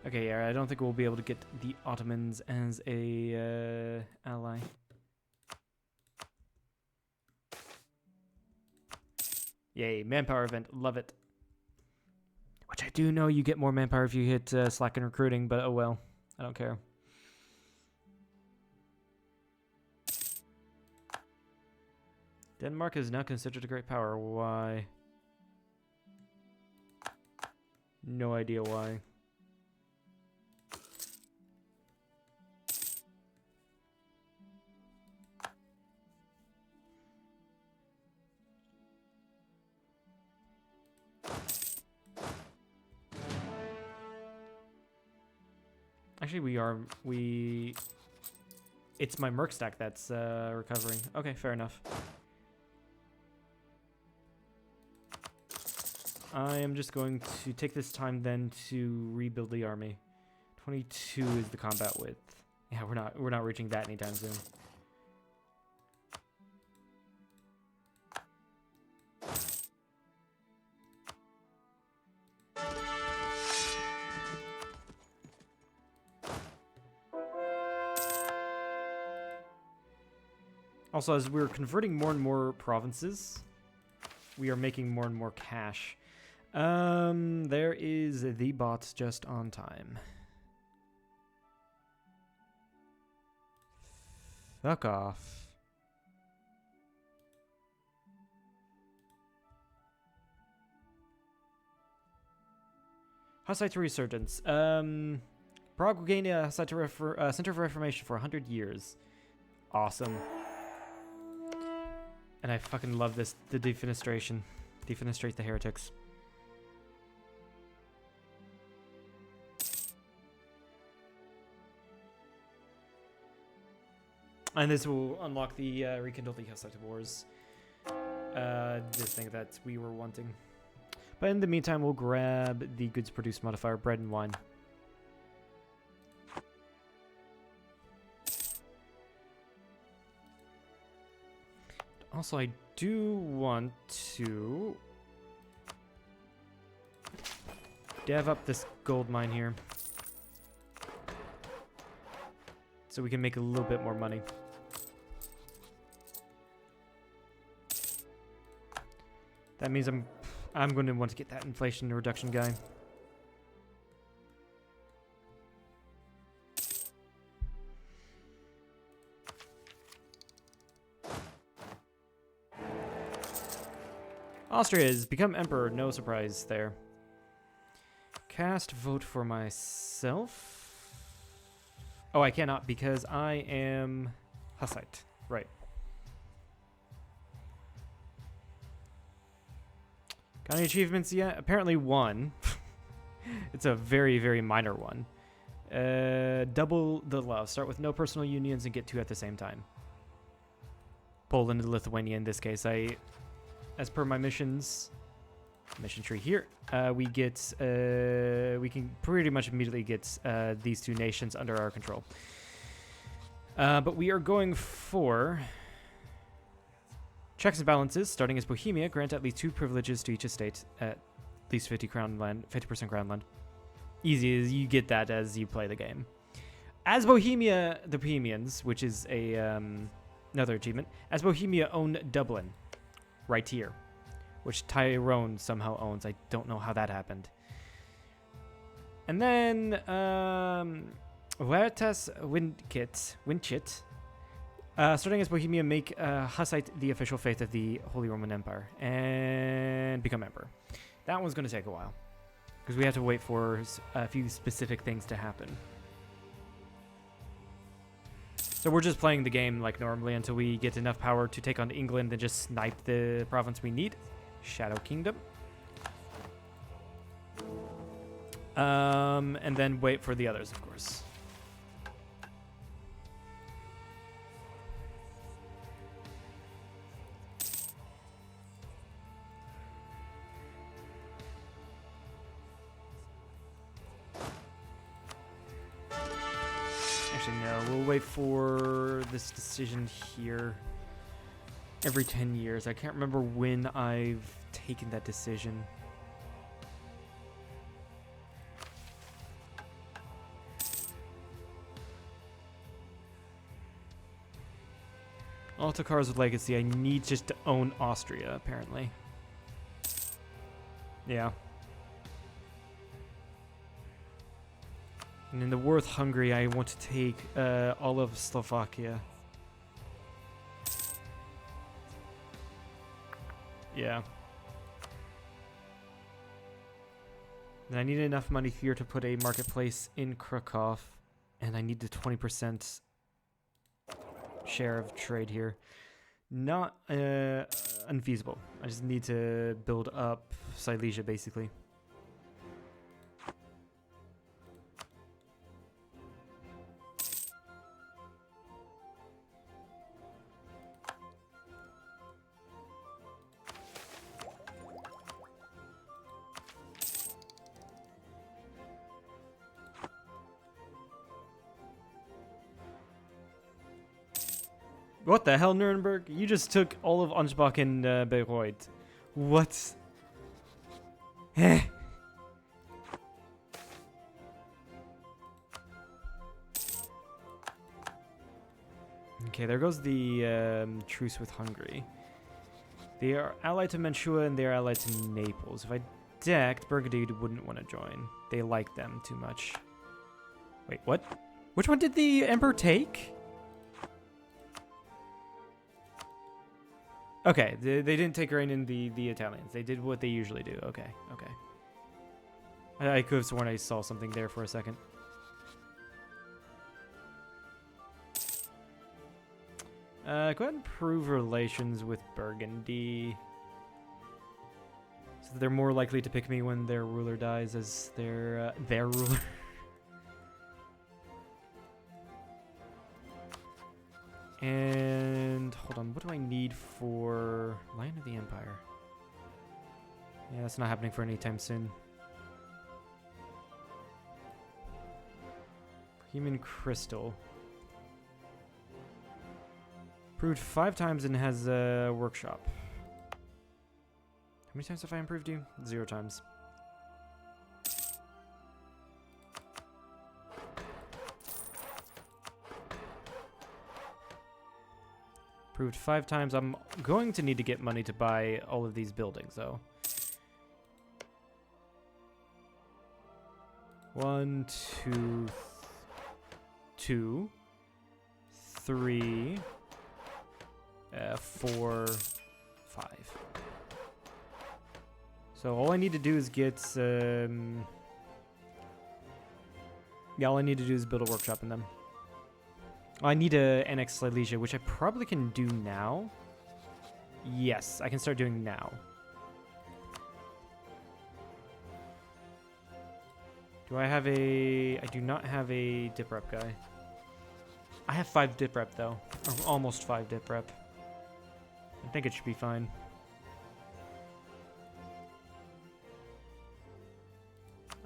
Okay, yeah, I don't think we'll be able to get the Ottomans as a ally. Yay, manpower event, love it. Which I do know you get more manpower if you hit slack in recruiting, but oh well, I don't care. Denmark is now considered a great power. Why? No idea why. Actually, it's my merc stack that's recovering. Okay, fair enough. I am just going to take this time then to rebuild the army. 22 is the combat width. Yeah, we're not reaching that anytime soon. Also, as we're converting more and more provinces, we are making more and more cash. There is the bot just on time. Fuck off. Hussite resurgence. Prague will gain a center of reformation for 100 years. Awesome. And I fucking love this, the defenestration. Defenestrate the heretics. And this will unlock the rekindle the Hussite Wars. This thing that we were wanting. But in the meantime, we'll grab the goods produced modifier, bread and wine. Also, I do want to dev up this gold mine here, so we can make a little bit more money. That means I'm going to want to get that inflation reduction guy. Austria has become emperor, no surprise there. Cast vote for myself. Oh, I cannot because I am Hussite. Right. Got any achievements yet? Apparently one. It's a very, very minor one. Double the love. Start with no personal unions and get 2 at the same time. Poland and Lithuania in this case. As per my missions, mission tree here, we can pretty much immediately get these 2 nations under our control. But we are going for checks and balances. Starting as Bohemia, grant at least 2 privileges to each estate at least 50% crown land. Easy as you get that as you play the game. As Bohemia, the Bohemians, which is a another achievement, as Bohemia own Dublin. Right here, which Tyrone somehow owns. I don't know how that happened. And then Veritas Vincit. Starting as Bohemia, make Hussite the official faith of the Holy Roman Empire and become emperor. That one's going to take a while because we have to wait for a few specific things to happen. So we're just playing the game like normally until we get enough power to take on England and just snipe the province we need. Shadow Kingdom. And then wait for the others, of course. Actually, no. We'll wait for this decision here every 10 years. I can't remember when I've taken that decision. Autocars with Legacy. I need just to own Austria, apparently. Yeah. And in the War with Hungary, I want to take all of Slovakia. Yeah. And I need enough money here to put a marketplace in Krakow. And I need the 20% share of trade here. Not unfeasible. I just need to build up Silesia, basically. What the hell, Nuremberg? You just took all of Ansbach and Bayreuth. What? Eh. Okay, there goes the truce with Hungary. They are allied to Mantua and they are allied to Naples. If I decked, Burgundy wouldn't want to join. They like them too much. Wait, what? Which one did the Emperor take? Okay, they didn't take reign in the Italians. They did what they usually do. Okay, okay. I could have sworn I saw something there for a second. Go ahead and improve relations with Burgundy. So that they're more likely to pick me when their ruler dies as their ruler. And hold on, what do I need for Lion of the Empire? Yeah, that's not happening for any time soon. Bohemian Crystal. Improved 5 times and has a workshop. How many times have I improved you? 0 times. Improved 5 times. I'm going to need to get money to buy all of these buildings, though. 1, 2, 3, 4, 5. So all I need to do is get yeah, all I need to do is build a workshop in them. I need to annex Silesia, which I probably can do now. Yes, I can start doing now. Do I have a... I do not have a dip rep guy. I have 5 dip rep, though. Or almost 5 dip rep. I think it should be fine.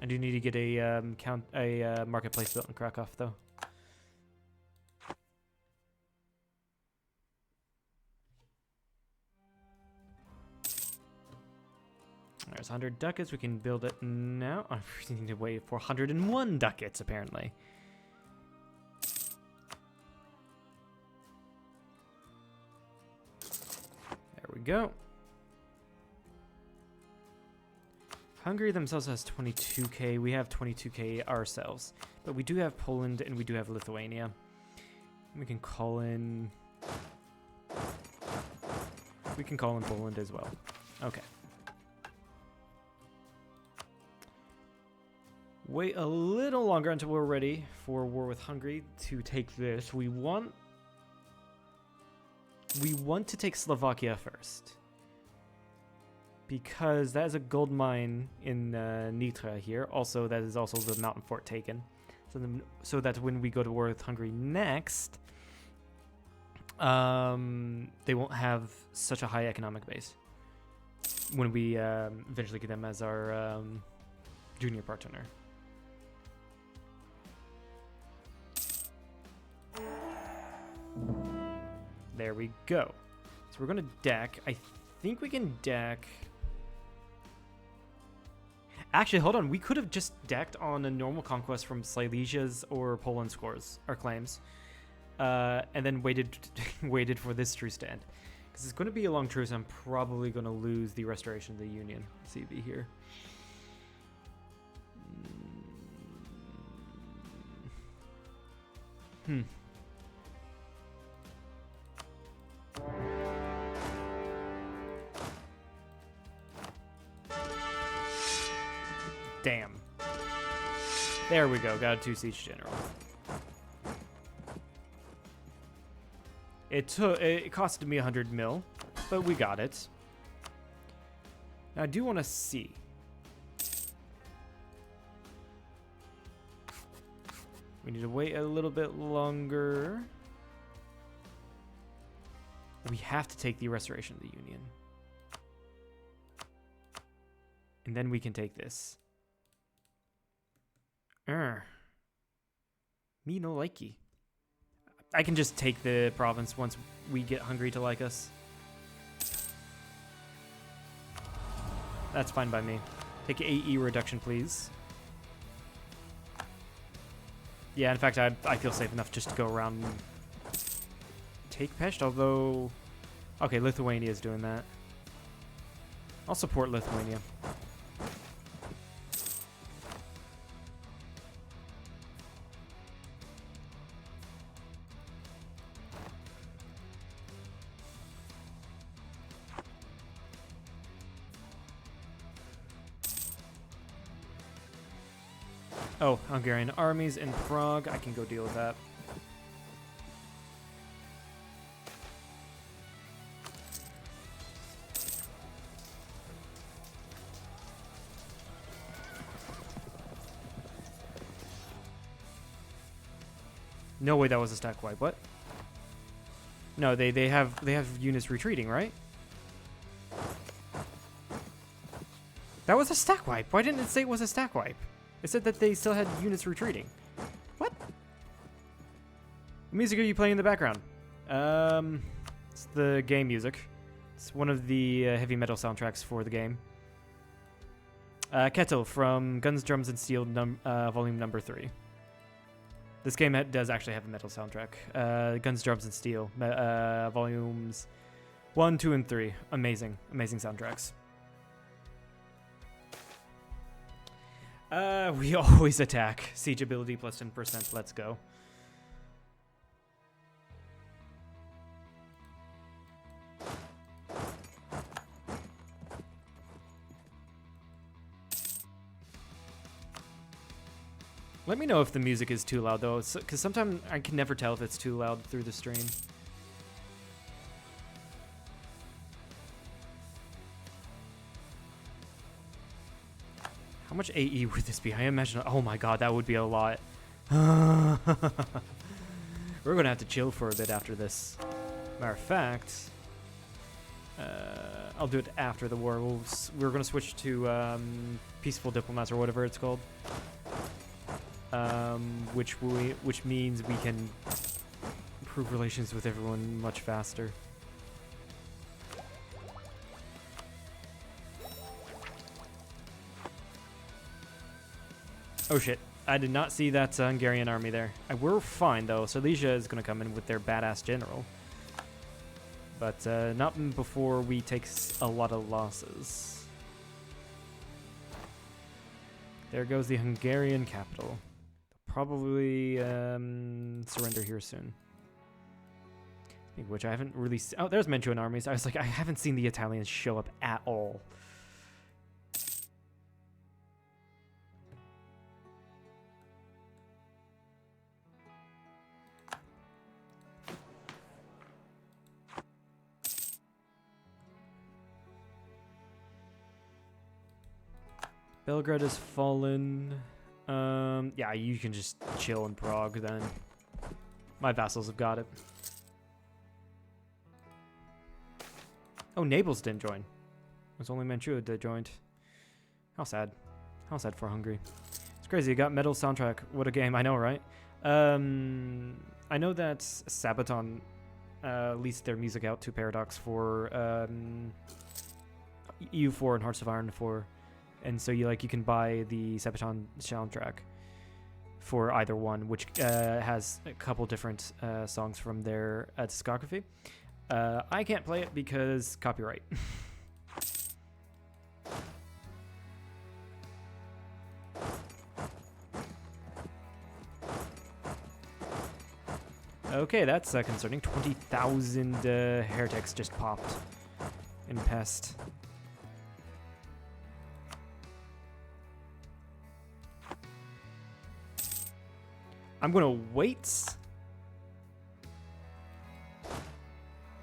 I do need to get a marketplace built in Krakow, though. There's 100 ducats. We can build it now. Oh, we need to wait for 101 ducats, apparently. There we go. Hungary themselves has 22k. We have 22k ourselves. But we do have Poland and we do have Lithuania. We can call in... We can call in Poland as well. Okay. Wait a little longer until we're ready for war with Hungary to take this. We want to take Slovakia first. Because that is a gold mine in Nitra here. Also, that is also the mountain fort taken. So that when we go to war with Hungary next, they won't have such a high economic base. When we eventually get them as our junior partner. There we go. So we're going to deck. I think we can deck... Actually, hold on. We could have just decked on a normal conquest from Silesia's or Poland scores, or claims. And then waited for this truce to end. Because it's going to be a long truce. I'm probably going to lose the restoration of the Union. CB here. Damn. There we go. Got a 2 siege general. It costed me 100 mil, but we got it. Now I do want to see. We need to wait a little bit longer. We have to take the restoration of the Union. And then we can take this. Me no likey. I can just take the province once we get Hungary to like us. That's fine by me. Take AE reduction, please. Yeah, in fact, I feel safe enough just to go around take Pest, although... Okay, Lithuania is doing that. I'll support Lithuania. Oh, Hungarian armies in Prague. I can go deal with that. No way that was a stack wipe. What? No, they have units retreating, right? That was a stack wipe. Why didn't it say it was a stack wipe? It said that they still had units retreating. What? What music are you playing in the background? It's the game music. It's one of the heavy metal soundtracks for the game. Kettle from Guns, Drums, and Steel Volume Number 3. This game does actually have a metal soundtrack. Guns, Drums, and Steel Volumes 1, 2, and 3. Amazing. Amazing soundtracks. We always attack. Siege ability plus 10%. Let's go. Let me know if the music is too loud, though, because sometimes I can never tell if it's too loud through the stream. How much AE would this be? I imagine... Oh my god, that would be a lot. We're going to have to chill for a bit after this. Matter of fact... I'll do it after the war. We're going to switch to Peaceful Diplomats or whatever it's called. Which means we can improve relations with everyone much faster. Oh shit, I did not see that Hungarian army there. We're fine though. Silesia is going to come in with their badass general. But not before we take a lot of losses. There goes the Hungarian capital. Probably surrender here soon. Speaking of which, I haven't really... Oh, there's Manchuan armies. I was like, I haven't seen the Italians show up at all. Belgrade has fallen. Yeah, you can just chill in Prague then. My vassals have got it. Oh, Naples didn't join. It was only Manchuria that joined. How sad. How sad for Hungary. It's crazy. You got metal soundtrack. What a game. I know, right? I know that Sabaton leased their music out to Paradox for EU4 and Hearts of Iron 4. And so you can buy the Sabaton soundtrack for either one, which has a couple different songs from their discography. I can't play it because copyright. Okay, that's concerning. 20,000 heretics just popped in Pest. I'm going to wait.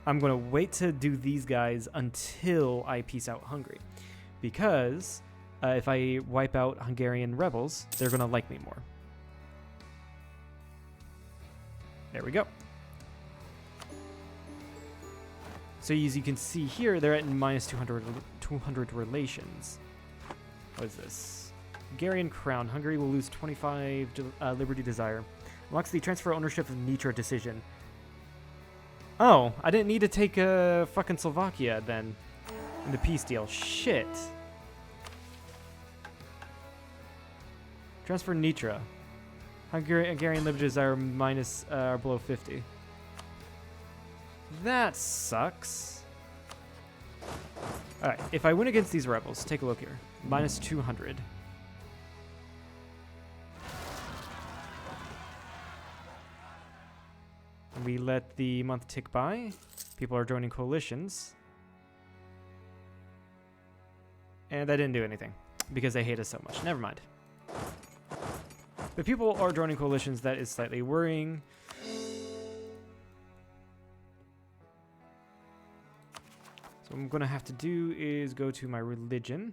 I'm going to wait to do these guys until I peace out Hungary. Because if I wipe out Hungarian rebels, they're going to like me more. There we go. So as you can see here, they're at minus 200 relations. What is this? Hungarian crown. Hungary will lose 25 liberty desire. Unlocks the transfer ownership of Nitra decision. Oh, I didn't need to take fucking Slovakia then in the peace deal. Shit. Transfer Nitra. Hungarian liberty desire minus below 50. That sucks. Alright, if I win against these rebels, take a look here. Minus 200. We let the month tick by. People are joining coalitions. And that didn't do anything because they hate us so much. Never mind. But people are joining coalitions. That is slightly worrying. So what I'm going to have to do is go to my religion.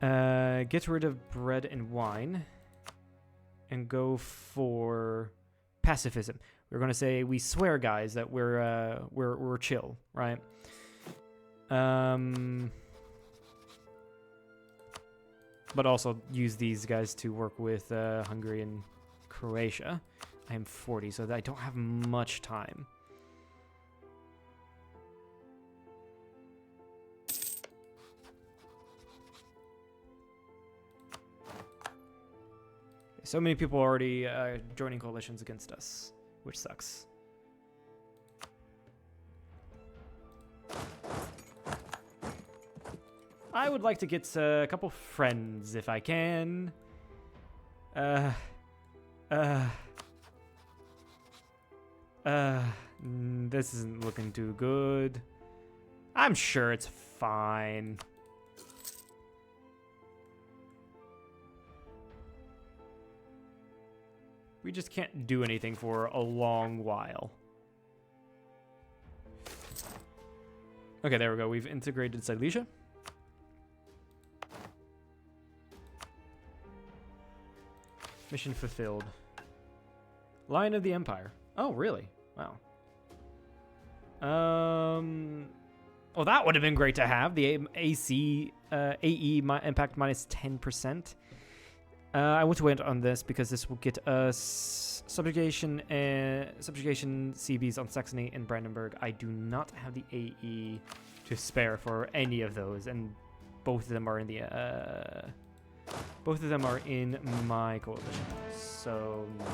Get rid of bread and wine. And go for pacifism. We're going to say, we swear, guys, that we're chill, right? But also use these guys to work with Hungary and Croatia. I am 40, so I don't have much time. So many people are already joining coalitions against us, which sucks. I would like to get a couple friends if I can. This isn't looking too good. I'm sure it's fine. We just can't do anything for a long while. Okay, there we go. We've integrated Silesia. Mission fulfilled. Lion of the Empire. Oh, really? Wow. Well, that would have been great to have. The AE impact minus 10%. I want to wait on this because this will get us subjugation CBs on Saxony and Brandenburg. I do not have the AE to spare for any of those, and both of them are in the my coalition. So no.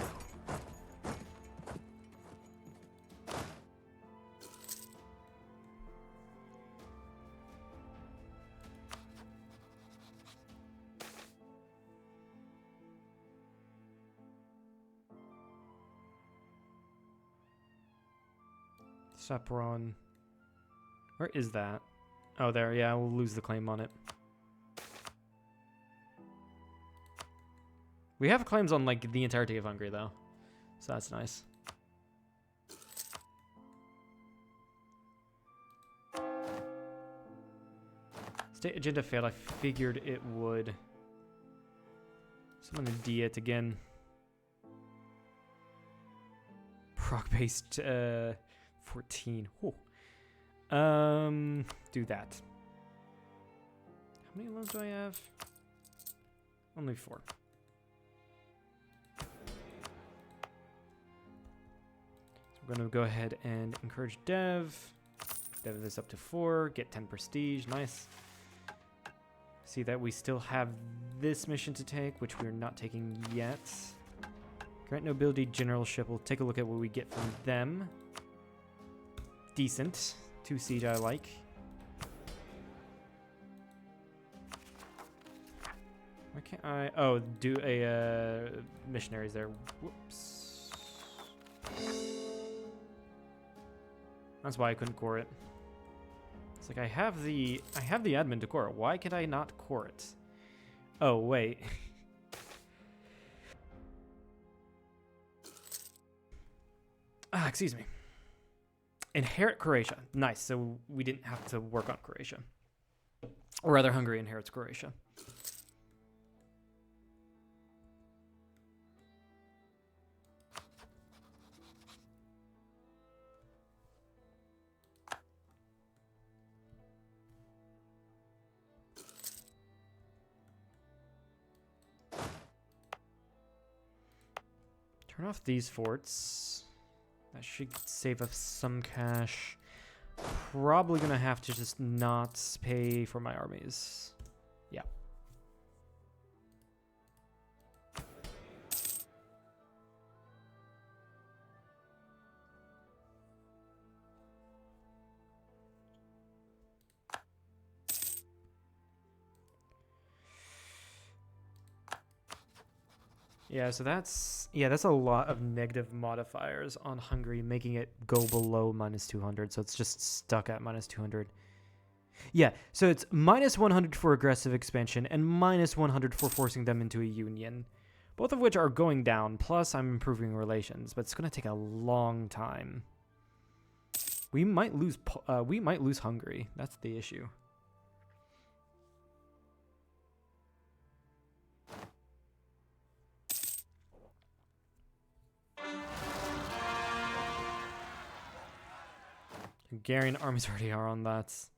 Sapron. Where is that? Oh, there. Yeah, we'll lose the claim on it. We have claims on, like, the entirety of Hungary, though. So that's nice. State agenda failed. I figured it would. So I'm gonna D it again. Proc-based, 14. Whew. Do that. How many loans do I have? Only 4. So we're going to go ahead and encourage dev. Dev this up to 4. Get 10 prestige. Nice. See that we still have this mission to take, which we're not taking yet. Grant nobility generalship. We'll take a look at what we get from them. Decent. 2 siege I like. Why can't I? Oh, do a missionaries there. Whoops. That's why I couldn't core it. It's like I have the admin to core it. Why could I not core it? Oh wait. Excuse me. Inherit Croatia. Nice. So we didn't have to work on Croatia. Or rather, Hungary inherits Croatia. Turn off these forts. That should save us some cash. Probably gonna have to just not pay for my armies. Yeah. Yeah, so that's a lot of negative modifiers on Hungary, making it go below -200. So it's just stuck at -200. Yeah, so it's -100 for aggressive expansion and -100 for forcing them into a union, both of which are going down. Plus, I'm improving relations, but it's going to take a long time. We might lose Hungary. That's the issue. Hungarian armies already are on that.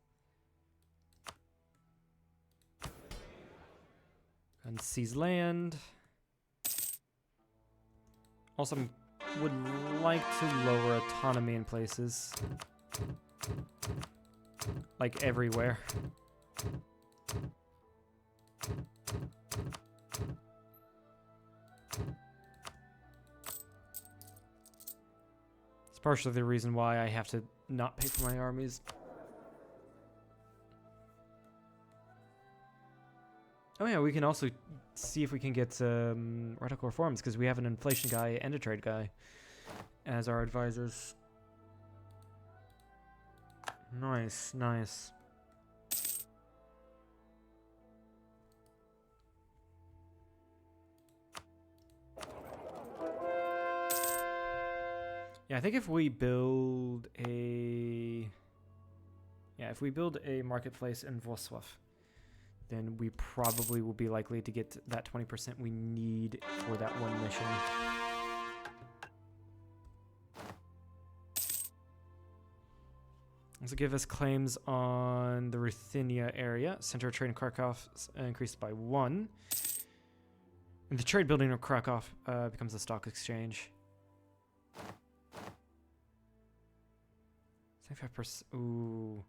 And seize land. Also, would like to lower autonomy in places. Like everywhere. It's partially the reason why I have to not pay for my armies. Oh yeah, we can also see if we can get radical reforms, because we have an inflation guy and a trade guy as our advisors. Nice, nice. Yeah, I think if we build a marketplace in Wrocław, then we probably will be likely to get that 20% we need for that one mission. Also give us claims on the Ruthenia area. Center of trade in Krakow increased by 1. And the trade building of Krakow becomes a stock exchange. 75%. Ooh.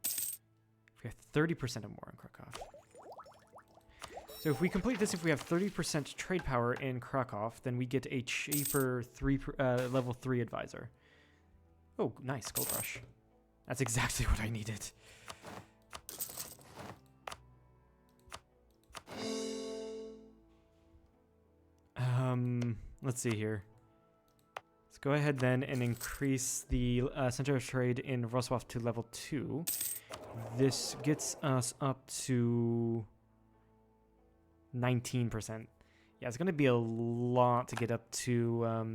We have 30% or more in Krakow. So if we complete this, if we have 30% trade power in Krakow, then we get a cheaper level 3 advisor. Oh, nice, Gold Rush. That's exactly what I needed. Let's see here. Let's go ahead then and increase the center of trade in Wrocław to level 2. This gets us up to 19%. Yeah, it's going to be a lot to get up to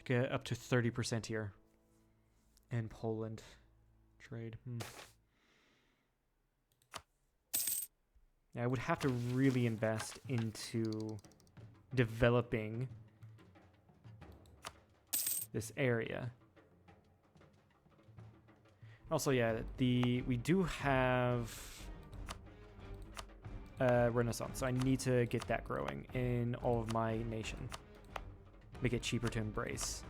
30% here in Poland trade. Yeah, I would have to really invest into developing this area. Also, yeah, we do have Renaissance, so I need to get that growing in all of my nation. Make it cheaper to embrace.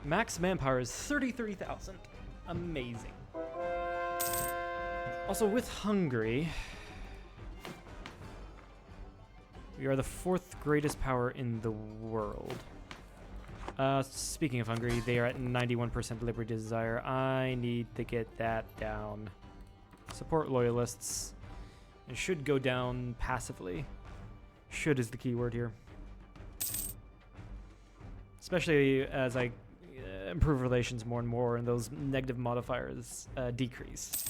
Max manpower is 33,000. Amazing. Also, with Hungary, we are the 4th greatest power in the world. Speaking of Hungary, they are at 91% liberty desire. I need to get that down. Support loyalists. It should go down passively. Should is the key word here. Especially as I improve relations more and more and those negative modifiers decrease.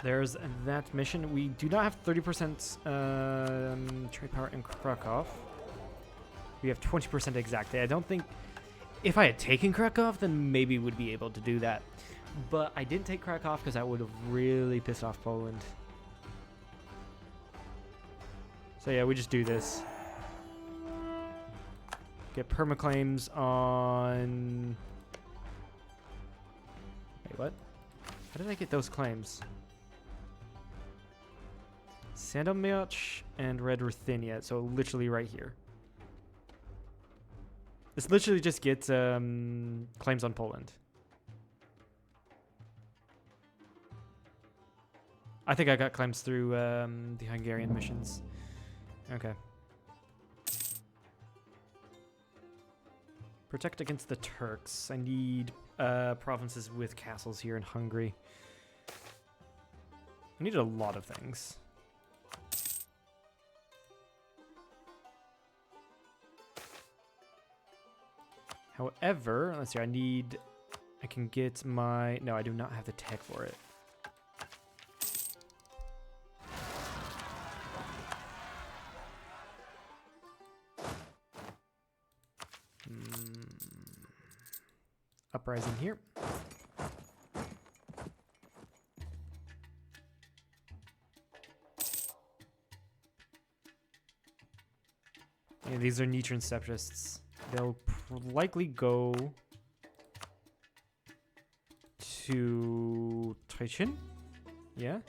There's that mission. We do not have 30% trade power in Krakow. We have 20% exactly. I don't think... If I had taken Krakow, then maybe we'd be able to do that. but I didn't take Krakow because that would have really pissed off Poland. So yeah, we just do this. Get permaclaims on... Wait, what? How did I get those claims? Sandomierz and Red Ruthenia, so literally right here. This literally just gets claims on Poland. I think I got claims through the Hungarian missions. Okay. Protect against the Turks. I need provinces with castles here in Hungary. I need a lot of things. However, let's see, I can get my, no, I do not have the tech for it. Uprising here. Yeah, these are Nitran separatists. They'll likely go to Trechin. Yeah.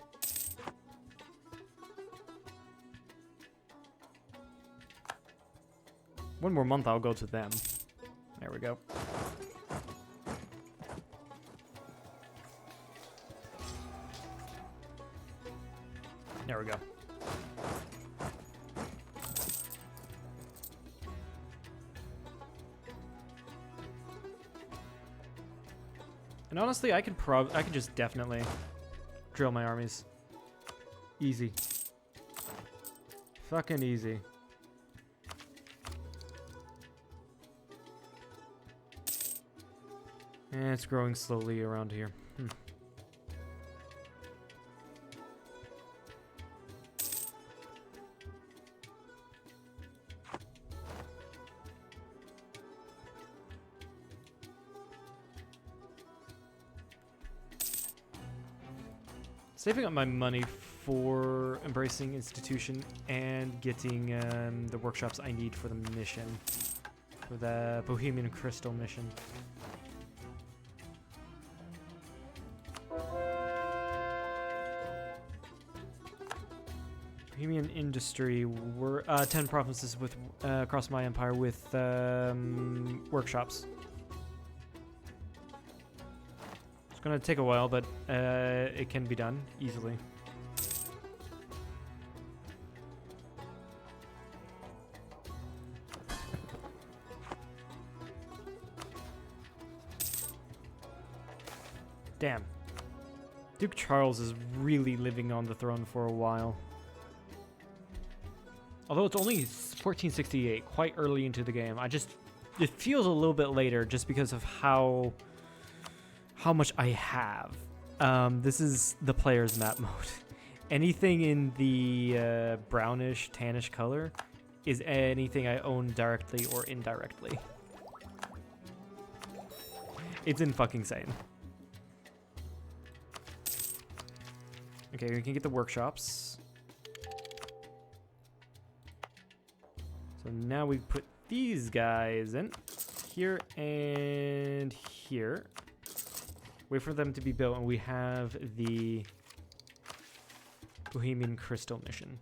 One more month, I'll go to them. There we go. There we go. And honestly, I could just definitely drill my armies. Easy. Fucking easy. And it's growing slowly around here. Saving up my money for embracing institution and getting the workshops I need for the mission. For the Bohemian Crystal mission. Bohemian industry were 10 provinces with across my empire with workshops. It's gonna take a while, but it can be done easily. Damn. Duke Charles is really living on the throne for a while. Although it's only 1468, quite early into the game. It feels a little bit later just because of how much I have. This is the player's map mode. Anything in the brownish, tannish color is anything I own directly or indirectly. It's fucking-sane. Okay, we can get the workshops. So now we put these guys in here and here. Wait for them to be built, and we have the Bohemian Crystal mission.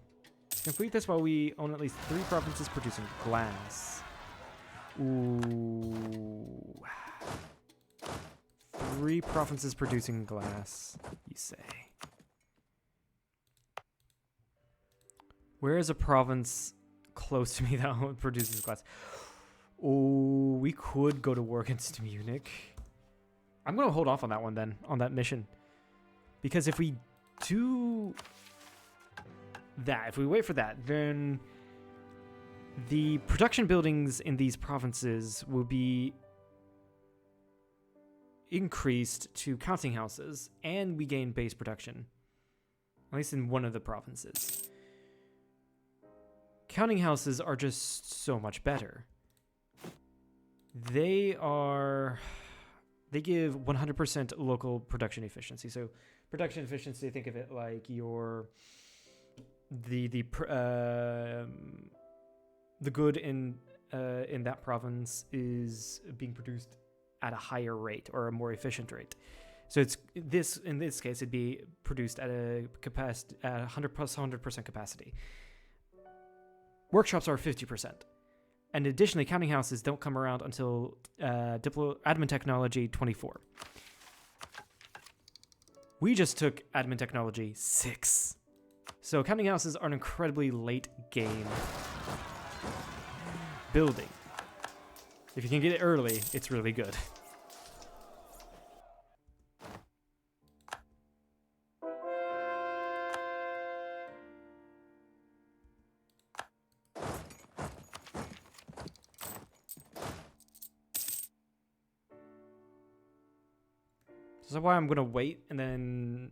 Complete this while we own at least 3 provinces producing glass. Ooh. 3 provinces producing glass, you say. Where is a province close to me that produces glass? Oh, we could go to war against Munich. I'm going to hold off on that one then, on that mission. Because if we do that, if we wait for that, then the production buildings in these provinces will be increased to counting houses, and we gain base production. At least in one of the provinces. Counting houses are just so much better. They are they give 100% local production efficiency. So production efficiency, think of it like your the good in that province is being produced at a higher rate or a more efficient rate. So it's this in this case it'd be produced at a capacity at 100% capacity. Workshops are 50%. And additionally, counting houses don't come around until admin technology 24. We just took admin technology 6. So counting houses are an incredibly late game building. If you can get it early, it's really good. So that's why I'm gonna wait, and then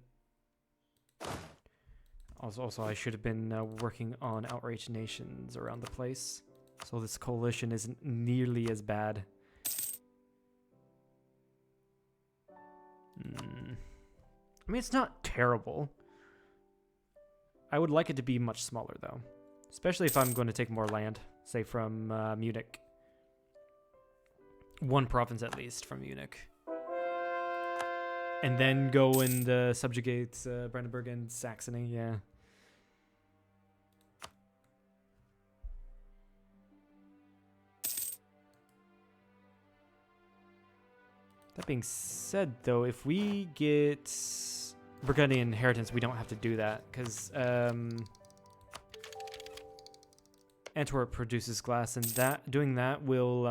also I should have been working on outrage nations around the place, so this coalition isn't nearly as bad. I mean, it's not terrible. I would like it to be much smaller though, especially if I'm going to take more land, say from Munich. One province at least from Munich. And then go and subjugate Brandenburg and Saxony, yeah. That being said, though, if we get Burgundian inheritance, we don't have to do that, because Antwerp produces glass, and doing that will...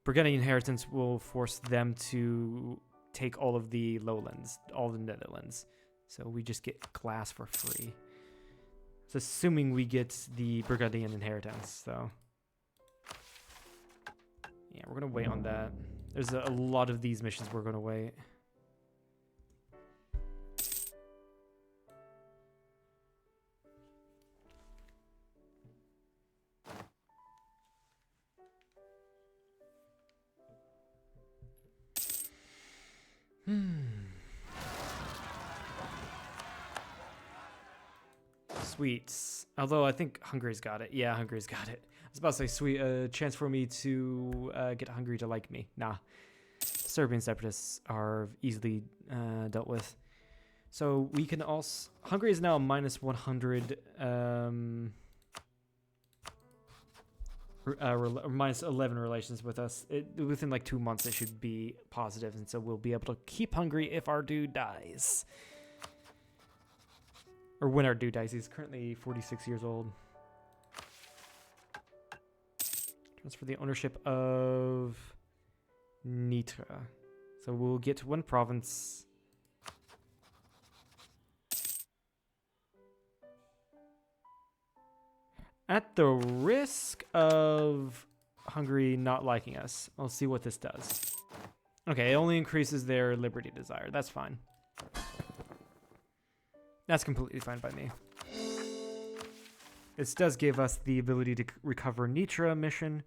Burgundian inheritance will force them to take all of the lowlands, all the Netherlands. So we just get glass for free. It's assuming we get the Burgundian inheritance, though. Yeah, we're going to wait on that. There's a lot of these missions we're going to wait. Sweets. Although I think Hungary's got it. Yeah, Hungary's got it. I was about to say, sweet, chance for me to get Hungary to like me. Nah. Serbian separatists are easily dealt with. So we can also... Hungary is now minus 100... minus 11 relations with us. Within like 2 months it should be positive, and so we'll be able to keep Hungary if our dude dies. Or when our dude dies. He's currently 46 years old. Transfer the ownership of Nitra. So we'll get one province. At the risk of Hungary not liking us, I'll see what this does. Okay, it only increases their liberty desire. That's fine. That's completely fine by me. This does give us the ability to recover Nitra mission,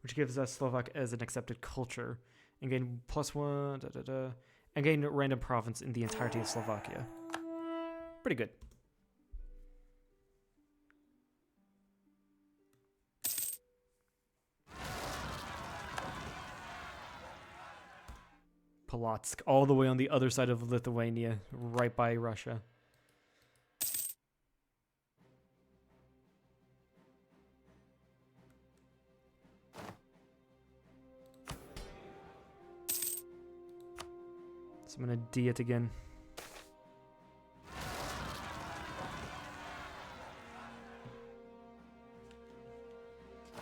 which gives us Slovak as an accepted culture, and gain +1, and gain a random province in the entirety of Slovakia. Pretty good. Polotsk, all the way on the other side of Lithuania, right by Russia. So I'm gonna D it again.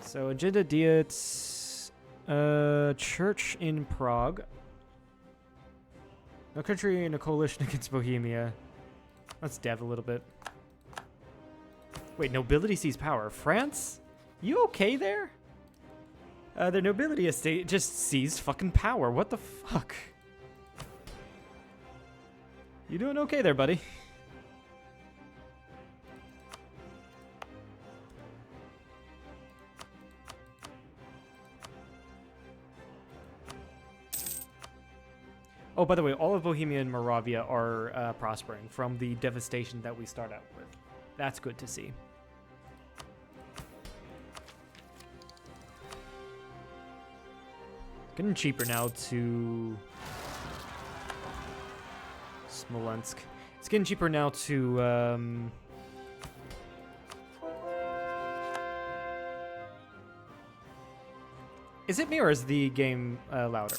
So agenda Diet, church in Prague. No country in a coalition against Bohemia. Let's dev a little bit. Wait, nobility sees power. France? You okay there? Their nobility estate just seized fucking power. What the fuck? You doing okay there, buddy? Oh, by the way, all of Bohemia and Moravia are prospering from the devastation that we start out with. That's good to see. Getting cheaper now to Smolensk. It's getting cheaper now to Is it me or is the game louder?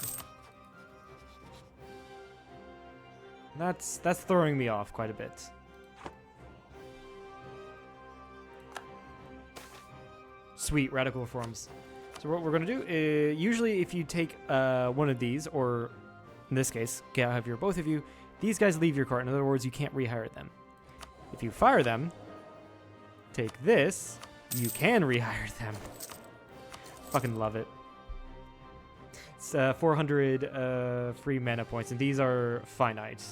That's throwing me off quite a bit. Sweet, radical reforms. So what we're gonna do is, usually if you take one of these, or in this case, have your both of you, these guys leave your cart. In other words, you can't rehire them. If you fire them, take this, you can rehire them. Fucking love it. It's 400 free mana points, and these are finite.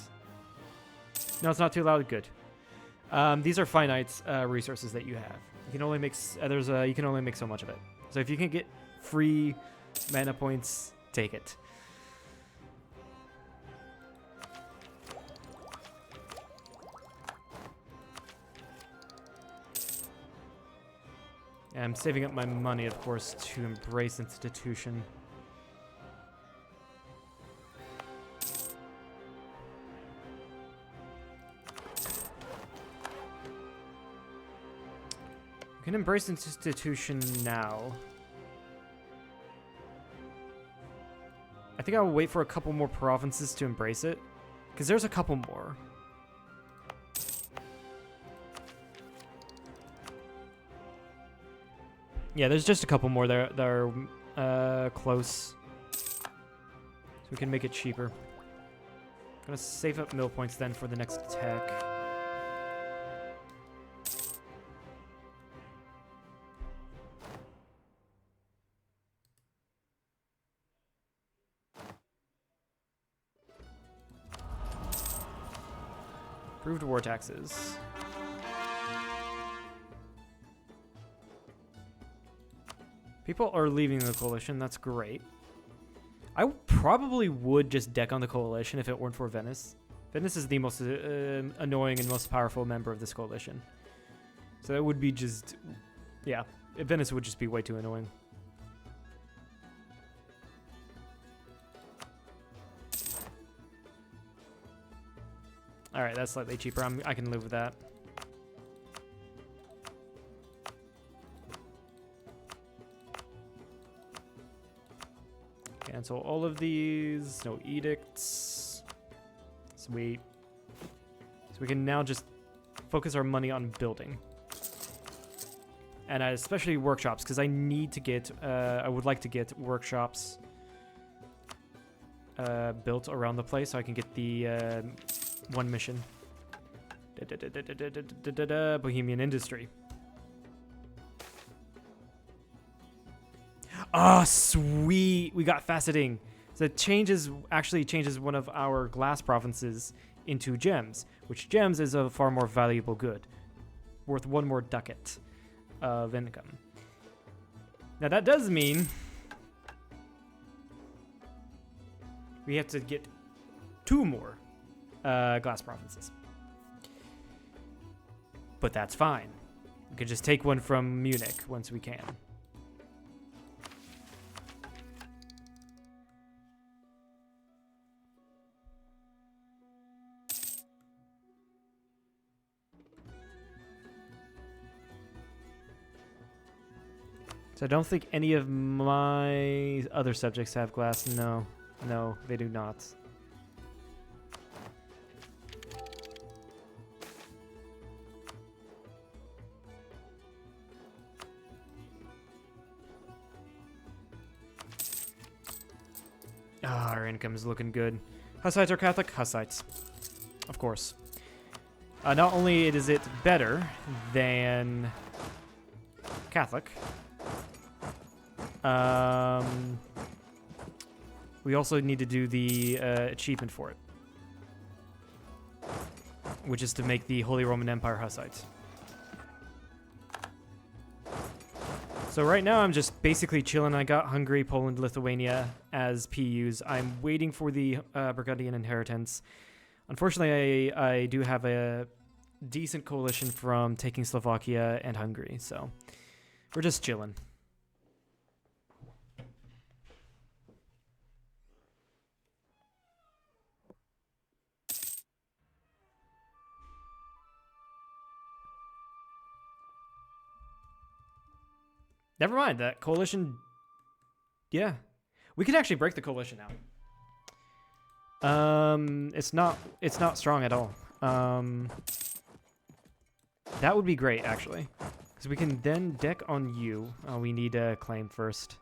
No, it's not too loud. Good. These are finite resources that you have. You can only make you can only make so much of it. So if you can get free mana points, take it. And I'm saving up my money, of course, to embrace institution. You can embrace institution now. I think I'll wait for a couple more provinces to embrace it, because there's a couple more. Yeah, there's just a couple more that are close, so we can make it cheaper. I'm gonna save up mill points then for the next attack. Approved war taxes. People are leaving the coalition. That's great. I probably would just deck on the coalition if it weren't for Venice. Venice is the most annoying and most powerful member of this coalition. So that would be just... Yeah, Venice would just be way too annoying. Alright, that's slightly cheaper. I can live with that. Cancel all of these. No edicts. Sweet. So we can now just focus our money on building. And especially workshops, because I need to get... I would like to get workshops built around the place so I can get the... one mission. Bohemian industry. Oh, sweet! We got faceting. So it actually changes one of our glass provinces into gems, which gems is a far more valuable good, worth one more ducat of income. Now that does mean we have to get 2 more glass provinces. But that's fine. We could just take one from Munich once we can. So I don't think any of my other subjects have glass. No, they do not. Our income is looking good. Hussites are Catholic? Hussites. Of course. Not only is it better than Catholic, we also need to do the achievement for it, which is to make the Holy Roman Empire Hussites. So right now I'm just basically chilling. I got Hungary, Poland, Lithuania as PUs. I'm waiting for the Burgundian inheritance. Unfortunately, I do have a decent coalition from taking Slovakia and Hungary, so we're just chilling. Never mind, that coalition... Yeah. We could actually break the coalition now. It's not strong at all. That would be great, actually. Because we can then deck on you. Oh, we need a claim first.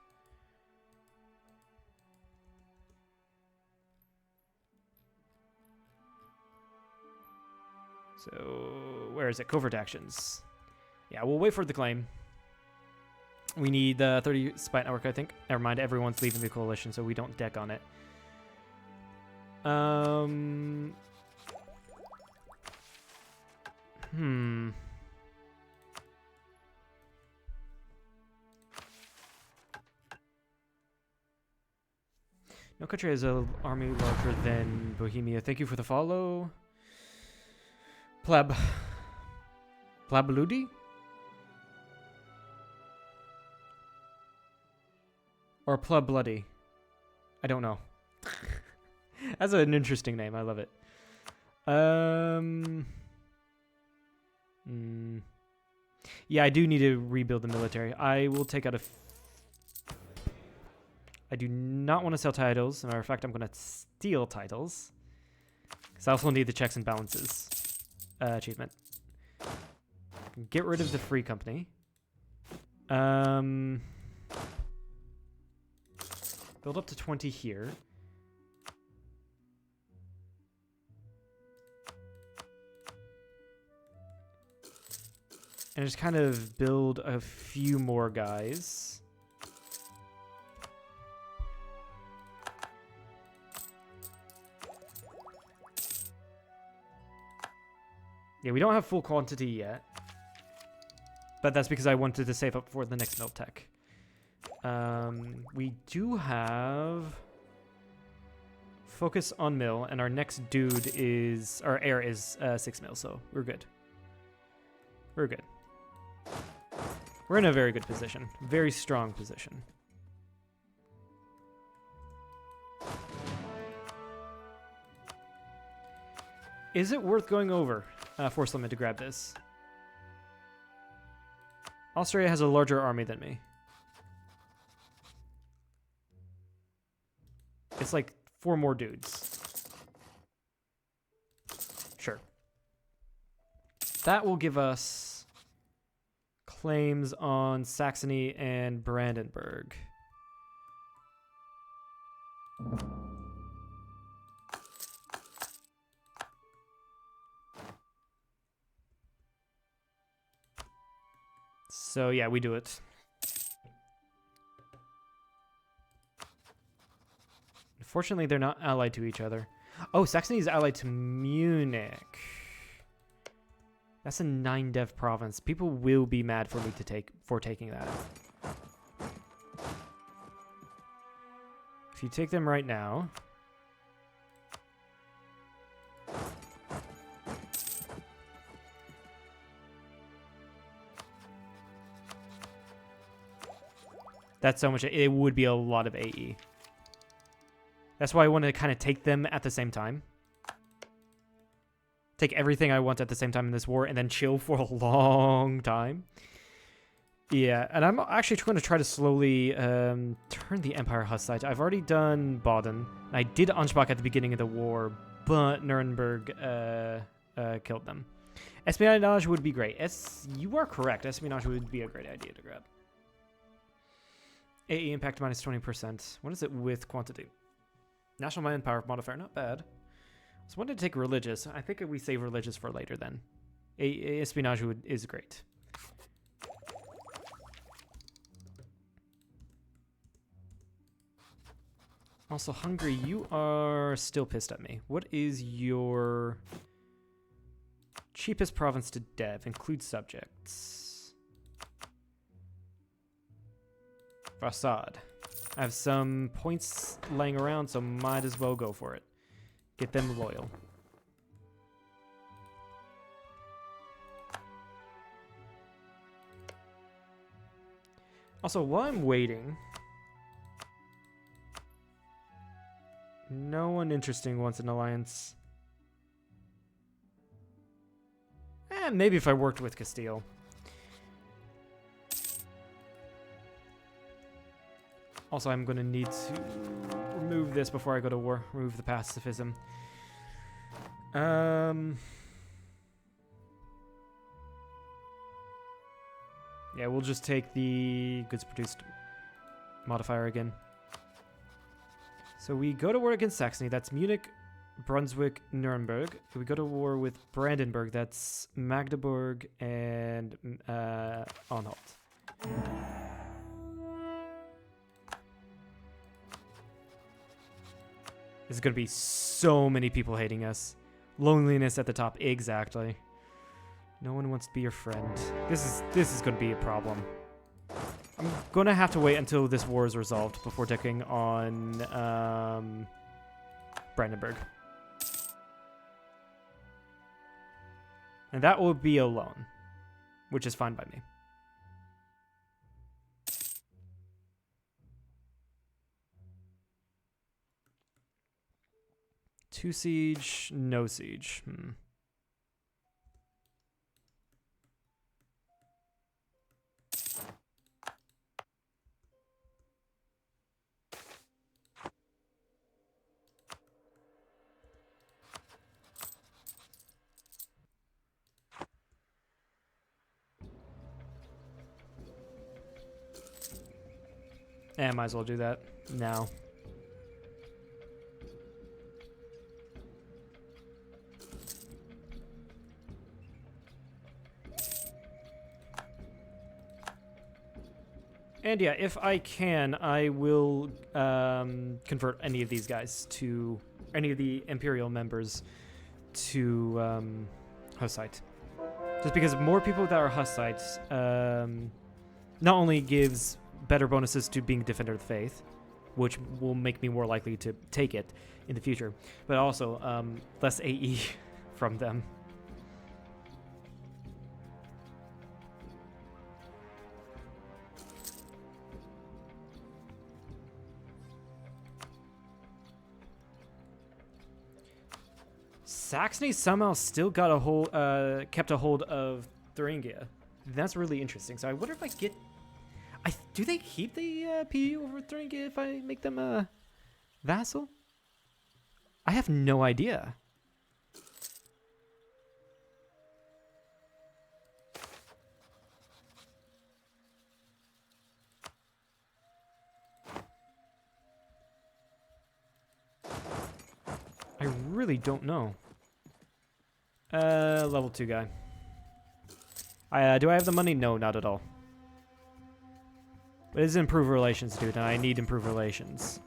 So, where is it? Covert actions. Yeah, we'll wait for the claim. We need 30 spy network, I think. Never mind, everyone's leaving the coalition, so we don't deck on it. No country has an army larger than Bohemia. Thank you for the follow. Plabaludi? Or Plub Bloody? I don't know. That's an interesting name. I love it. Yeah, I do need to rebuild the military. I will take out I do not want to sell titles. As a matter of fact, I'm going to steal titles. Because I also need the checks and balances achievement. Get rid of the free company. Build up to 20 here. And just kind of build a few more guys. Yeah, we don't have full quantity yet. But that's because I wanted to save up for the next mill tech. We do have focus on mill, and our next dude is, our heir is 6 mil, so we're good. We're good. We're in a very good position. Very strong position. Is it worth going over Force Limit to grab this? Austria has a larger army than me. It's like 4 more dudes. Sure. That will give us claims on Saxony and Brandenburg. So yeah, we do it. Unfortunately, they're not allied to each other. Oh, Saxony is allied to Munich. That's a 9 dev province. People will be mad for me for taking that. If you take them right now. That's so much. It would be a lot of AE. That's why I want to kind of take them at the same time. Take everything I want at the same time in this war and then chill for a long time. Yeah, and I'm actually going to try to slowly turn the Empire Hussite. I've already done Baden. I did Ansbach at the beginning of the war, but Nuremberg killed them. Espionage would be great. You are correct. Espionage would be a great idea to grab. AE impact minus 20%. What is it with quantity? National manpower modifier, not bad. So I wanted to take religious. I think we save religious for later then. Espionage is great. Also, Hungary, you are still pissed at me. What is your cheapest province to dev? Include subjects. Facade. I have some points laying around, so might as well go for it. Get them loyal. Also, while I'm waiting, no one interesting wants an alliance. Maybe if I worked with Castile. Also, I'm going to need to remove this before I go to war. Remove the pacifism. Yeah, we'll just take the goods produced modifier again. So we go to war against Saxony. That's Munich, Brunswick, Nuremberg. We go to war with Brandenburg. That's Magdeburg and Anhalt. There's going to be so many people hating us. Loneliness at the top, exactly. No one wants to be your friend. This is going to be a problem. I'm going to have to wait until this war is resolved before taking on Brandenburg. And that will be a loan, which is fine by me. Two siege, no siege. Might as well do that now. And yeah, if I can, I will convert any of these guys to, any of the Imperial members to Hussite. Just because more people that are Hussites not only gives better bonuses to being Defender of the Faith, which will make me more likely to take it in the future, but also less AE from them. Saxony somehow still got a hold, kept a hold of Thuringia. That's really interesting. So I wonder if I get, do they keep the PU over Thuringia if I make them a vassal? I have no idea. I really don't know. Level 2 guy. Do I have the money? No, not at all. But it's improve relations, dude, and I need improve relations.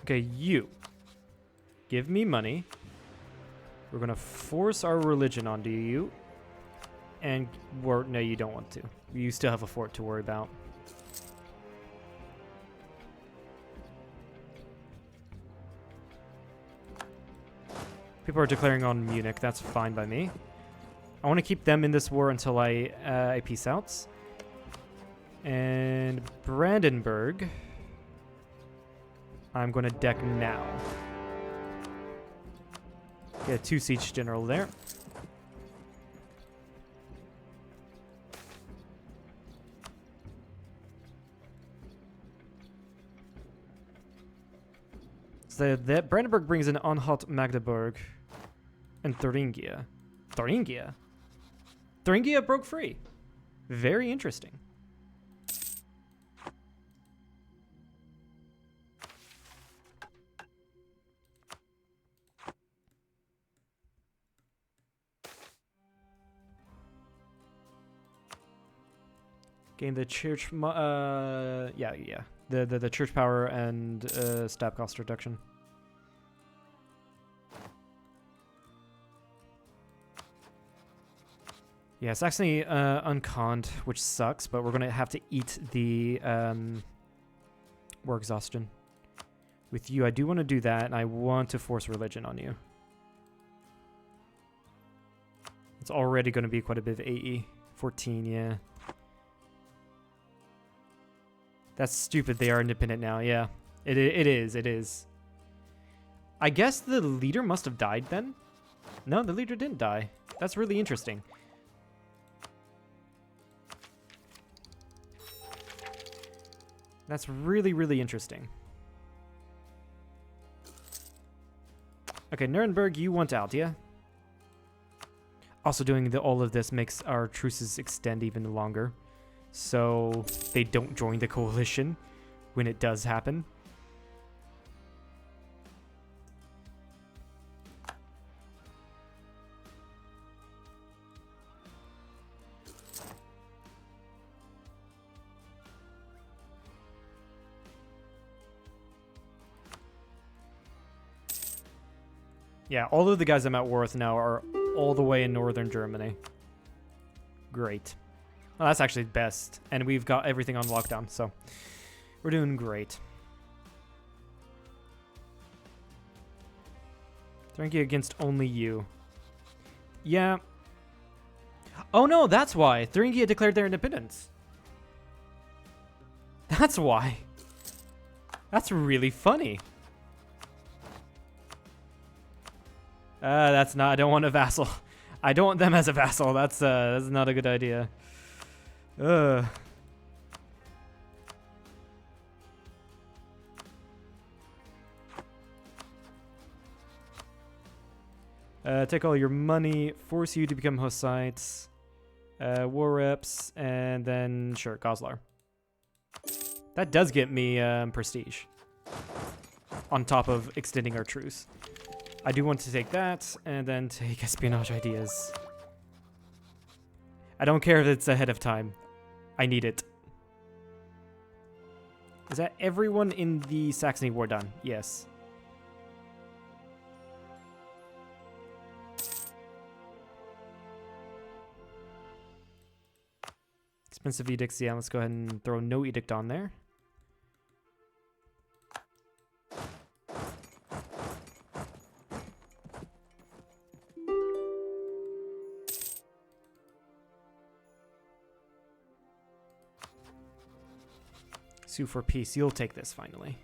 Okay, you. Give me money. We're gonna force our religion onto you. And no, you don't want to. You still have a fort to worry about. People are declaring on Munich. That's fine by me. I want to keep them in this war until I peace out. And Brandenburg, I'm going to deck now. Get a 2 siege general there. So that Brandenburg brings in Anhalt, Magdeburg, and Thuringia. Thuringia? Thuringia broke free. Very interesting. Gain the church. Yeah. The church power and stab cost reduction. Yeah, Saxony unconned, which sucks, but we're gonna have to eat the war exhaustion. With you, I do want to do that, and I want to force religion on you. It's already going to be quite a bit of AE. 14, yeah. That's stupid. They are independent now, yeah. It is. I guess the leader must have died then? No, the leader didn't die. That's really interesting. That's really, really interesting. Okay, Nuremberg, you want out, yeah? Also doing all of this makes our truces extend even longer. So they don't join the coalition when it does happen. Yeah, all of the guys I'm at war with now are all the way in northern Germany. Great. Well, that's actually best. And we've got everything on lockdown, so we're doing great. Thuringia against only you. Yeah. Oh no, that's why. Thuringia declared their independence. That's why. That's really funny. That's not. I don't want a vassal. I don't want them as a vassal. That's not a good idea. Take all your money. Force you to become Hussites. War reps, and then sure, Goslar. That does get me prestige. On top of extending our truce. I do want to take that, and then take espionage ideas. I don't care if it's ahead of time. I need it. Is that everyone in the Saxony war done? Yes. Expensive edicts, yeah, let's go ahead and throw no edict on there. Sue for peace. You'll take this finally.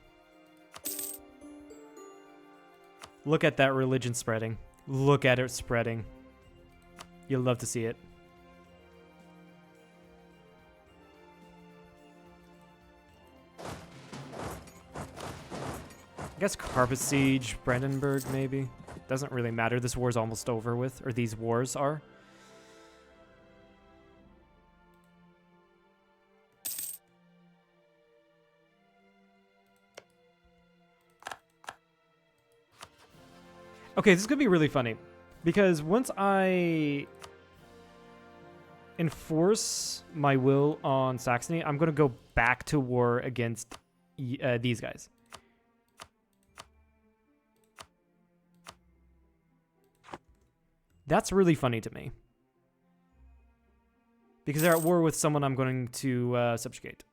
Look at that religion spreading. Look at it spreading. You'll love to see it. I guess Carpet Siege, Brandenburg, maybe. Doesn't really matter. This war's almost over with, or these wars are. Okay, this is going to be really funny, because once I enforce my will on Saxony, I'm going to go back to war against these guys. That's really funny to me, because they're at war with someone I'm going to subjugate.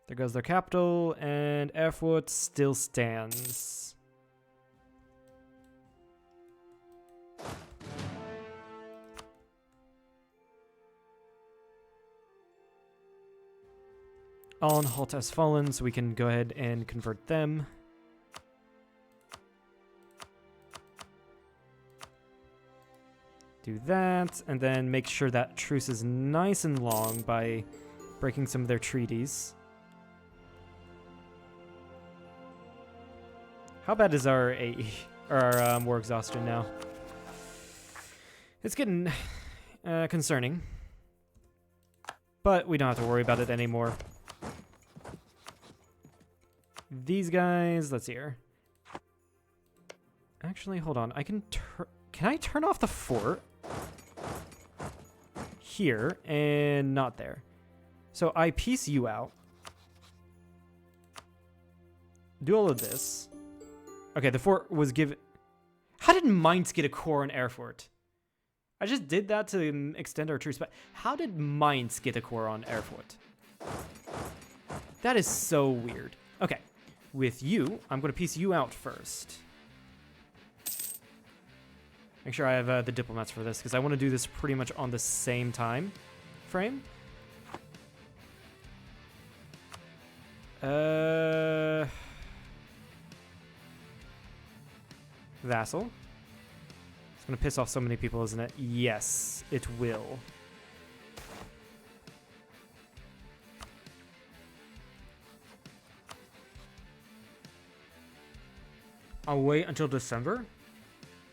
There goes their capital, and Erfurt still stands. Allenholt has fallen, so we can go ahead and convert them. Do that, and then make sure that truce is nice and long by breaking some of their treaties. How bad is our AE, or our war exhaustion now? It's getting concerning, but we don't have to worry about it anymore. these guys. Let's see here. Actually, hold on. Can I turn off the fort? Here and not there. So I piece you out. Do all of this. Okay, the fort was given... How did Mainz get a core and air fort? I just did that to extend our truce, but how did Mainz get a core on air fort? That is so weird. Okay, with you, I'm going to piece you out first. Make sure I have the diplomats for this, because I want to do this pretty much on the same time frame. Vassal. It's going to piss off so many people, isn't it? Yes, it will. I'll wait until December.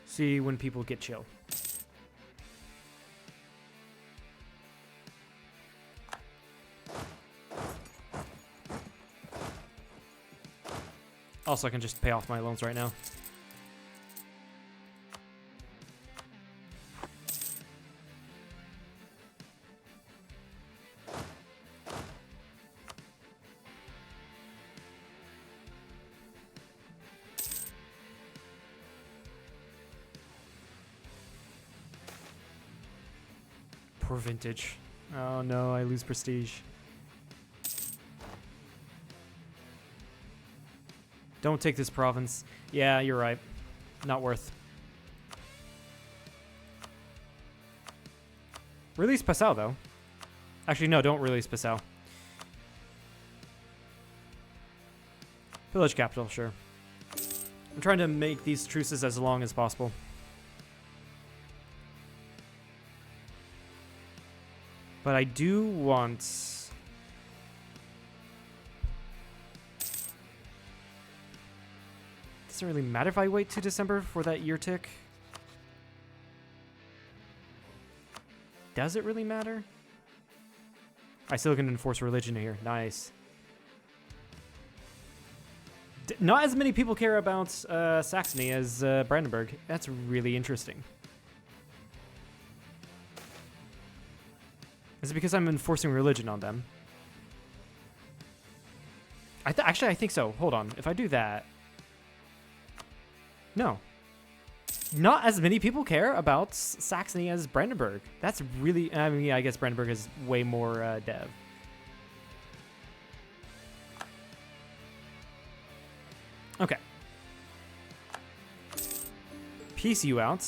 See when people get chill. Also, I can just pay off my loans right now. Poor vintage. Oh no, I lose prestige. Don't take this province. Yeah, you're right. Not worth. Release Passau, though. Actually, no, don't release Passau. Village capital, sure. I'm trying to make these truces as long as possible. But I do want... Doesn't really matter if I wait to December for that year tick. Does it really matter? I still can enforce religion here. Nice. Not as many people care about Saxony as Brandenburg. That's really interesting. Is it because I'm enforcing religion on them? Actually, I think so. Hold on. If I do that... No. Not as many people care about Saxony as Brandenburg. That's really... I mean, I guess Brandenburg is way more dev. Okay. Piece you out.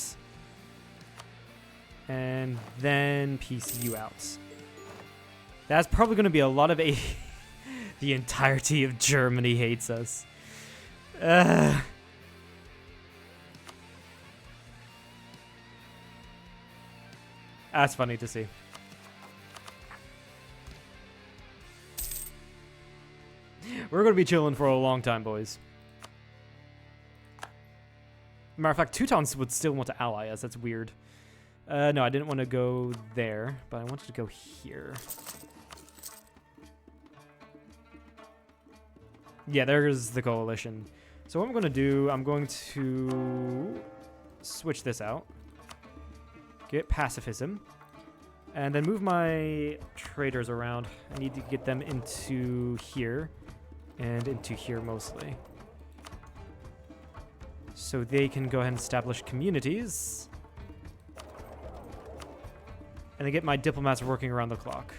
And then piece you out. That's probably going to be a lot of... The entirety of Germany hates us. That's funny to see. We're going to be chilling for a long time, boys. Matter of fact, Teutons would still want to ally us. That's weird. No, I didn't want to go there, but I wanted to go here. Yeah, there's the coalition. So what I'm going to do, I'm going to switch this out. Get pacifism. And then move my traders around. I need to get them into here. And into here mostly. So they can go ahead and establish communities. And then get my diplomats working around the clock.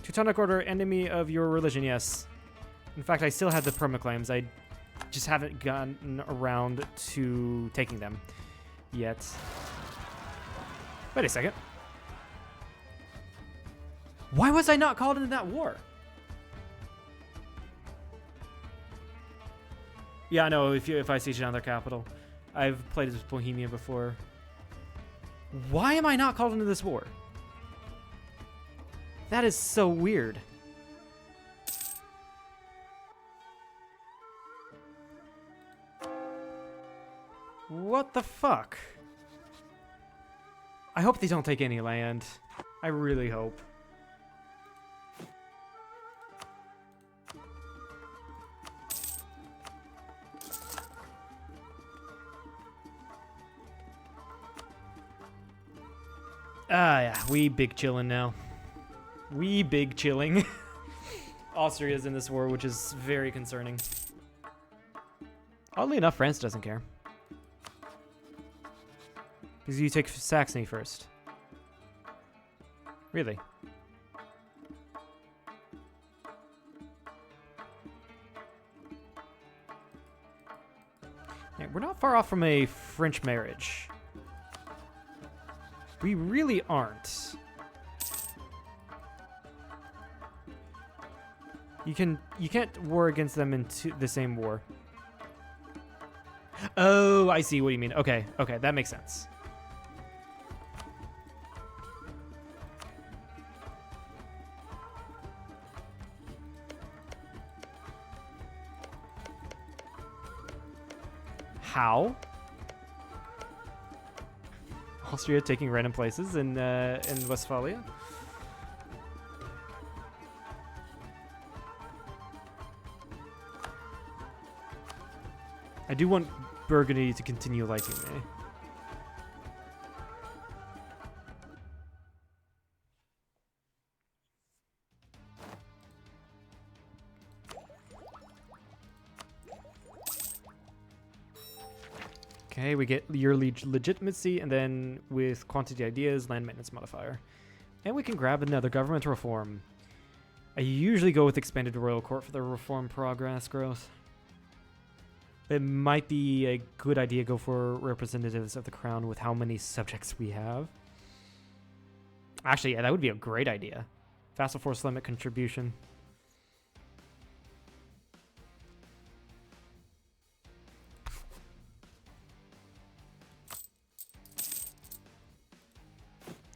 Teutonic Order, enemy of your religion, yes. In fact, I still have the permaclaims. I just haven't gotten around to taking them yet. Wait a second. Why was I not called into that war? Yeah, I know, if I siege down their capital. I've played as Bohemia before. Why am I not called into this war? That is so weird. What the fuck? I hope they don't take any land. I really hope. Yeah, we big chillin' now. We big chilling. Austria's in this war, which is very concerning. Oddly enough, France doesn't care. Because you take Saxony first. Really? Yeah, we're not far off from a French marriage. We really aren't. You can't war against them in the same war. Oh, I see what you mean. Okay, that makes sense. How? Austria taking random places in Westphalia? I do want Burgundy to continue liking me. Okay, we get yearly legitimacy, and then with quantity ideas, land maintenance modifier. And we can grab another government reform. I usually go with expanded royal court for the reform progress growth. It might be a good idea to go for representatives of the crown with how many subjects we have. Actually, yeah, that would be a great idea. Vassal force limit contribution.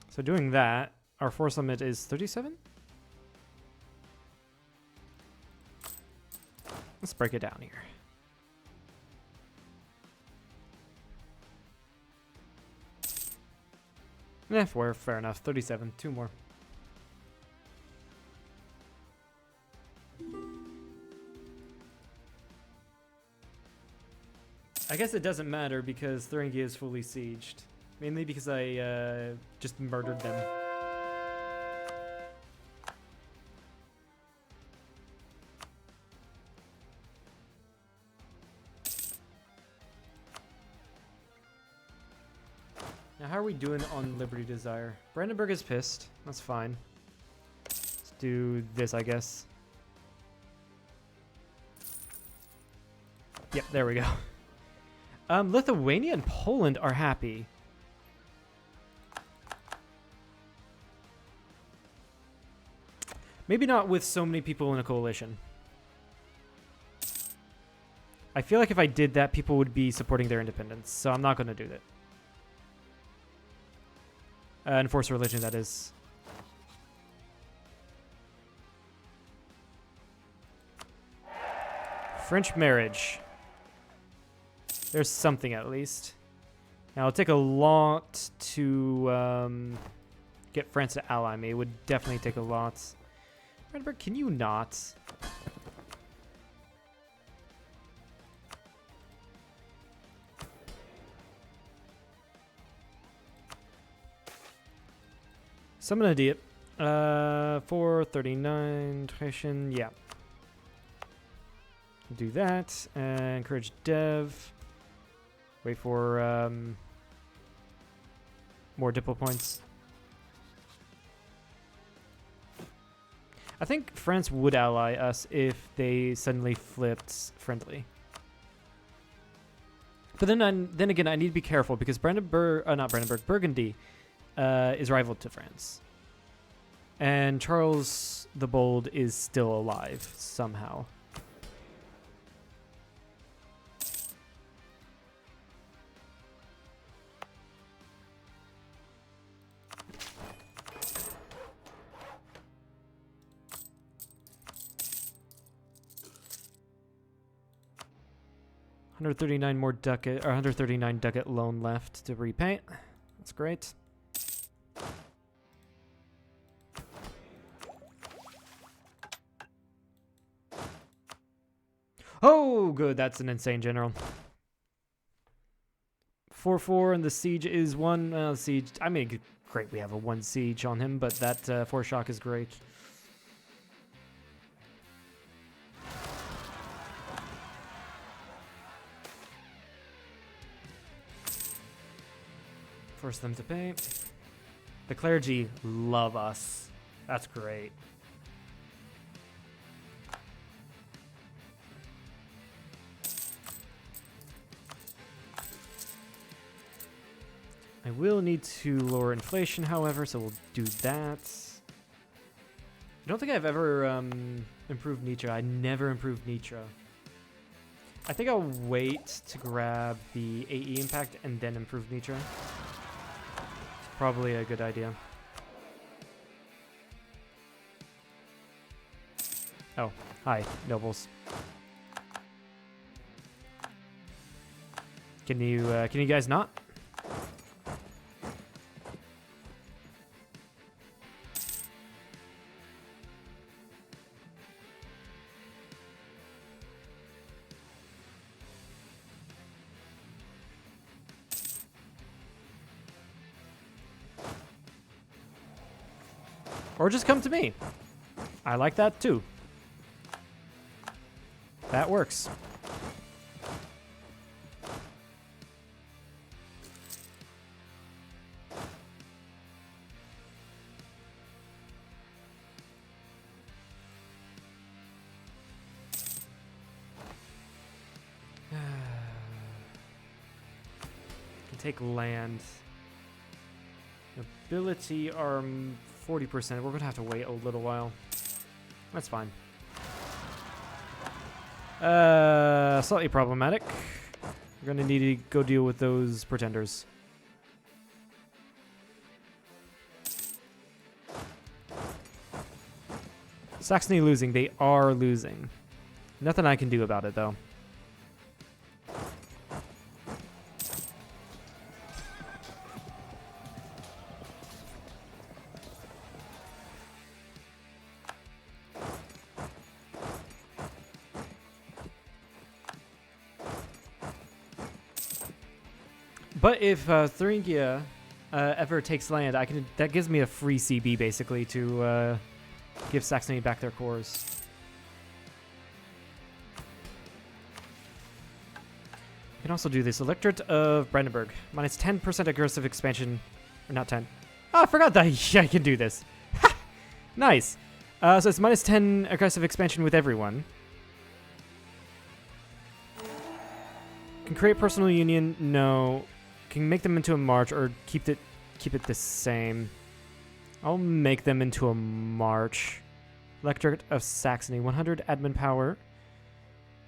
So doing that, our force limit is 37? Let's break it down here. Yeah, fair enough. 37. 2 more. I guess it doesn't matter because Thuringia is fully sieged. Mainly because I just murdered them. Now, how are we doing on Liberty Desire? Brandenburg is pissed. That's fine. Let's do this, I guess. Yep, there we go. Lithuania and Poland are happy. Maybe not with so many people in a coalition. I feel like if I did that, people would be supporting their independence, so I'm not going to do that. Enforce religion, that is. French marriage. There's something at least. Now, it'll take a lot to get France to ally me. It would definitely take a lot. Brandenburg, can you not? Summon an idiot. 439 tradition. Yeah. Do that. Encourage dev. Wait for more diplo points. I think France would ally us if they suddenly flipped friendly. But then again, I need to be careful because Burgundy is rival to France. And Charles the Bold is still alive somehow. $139 more ducat, or 139 ducat loan left to repay. That's great. Oh, good. That's an insane general. 4-4, and the siege is 1. Siege. I mean, Great, we have a 1 siege on him, but that 4 shock is great. Force them to pay. The clergy love us. That's great. I will need to lower inflation, however, so we'll do that. I don't think I've ever improved Nitra. I never improved Nitra. I think I'll wait to grab the AE impact and then improve Nitra. It's probably a good idea. Oh, hi, nobles. Can you guys not? Or just come to me. I like that too. That works. Can take land. Ability are 40%. We're gonna have to wait a little while. That's fine. Slightly problematic. We're gonna need to go deal with those pretenders. Saxony losing. They are losing. Nothing I can do about it, though. But if Thuringia ever takes land, that gives me a free CB basically to give Saxony back their cores. I can also do this Electorate of Brandenburg. Minus 10% aggressive expansion. Or not 10. Oh, I forgot that I can do this. Nice. So it's minus 10 aggressive expansion with everyone. Can create personal union? No. Can make them into a march or keep it the same. I'll make them into a march. Electorate of Saxony, 100 admin power.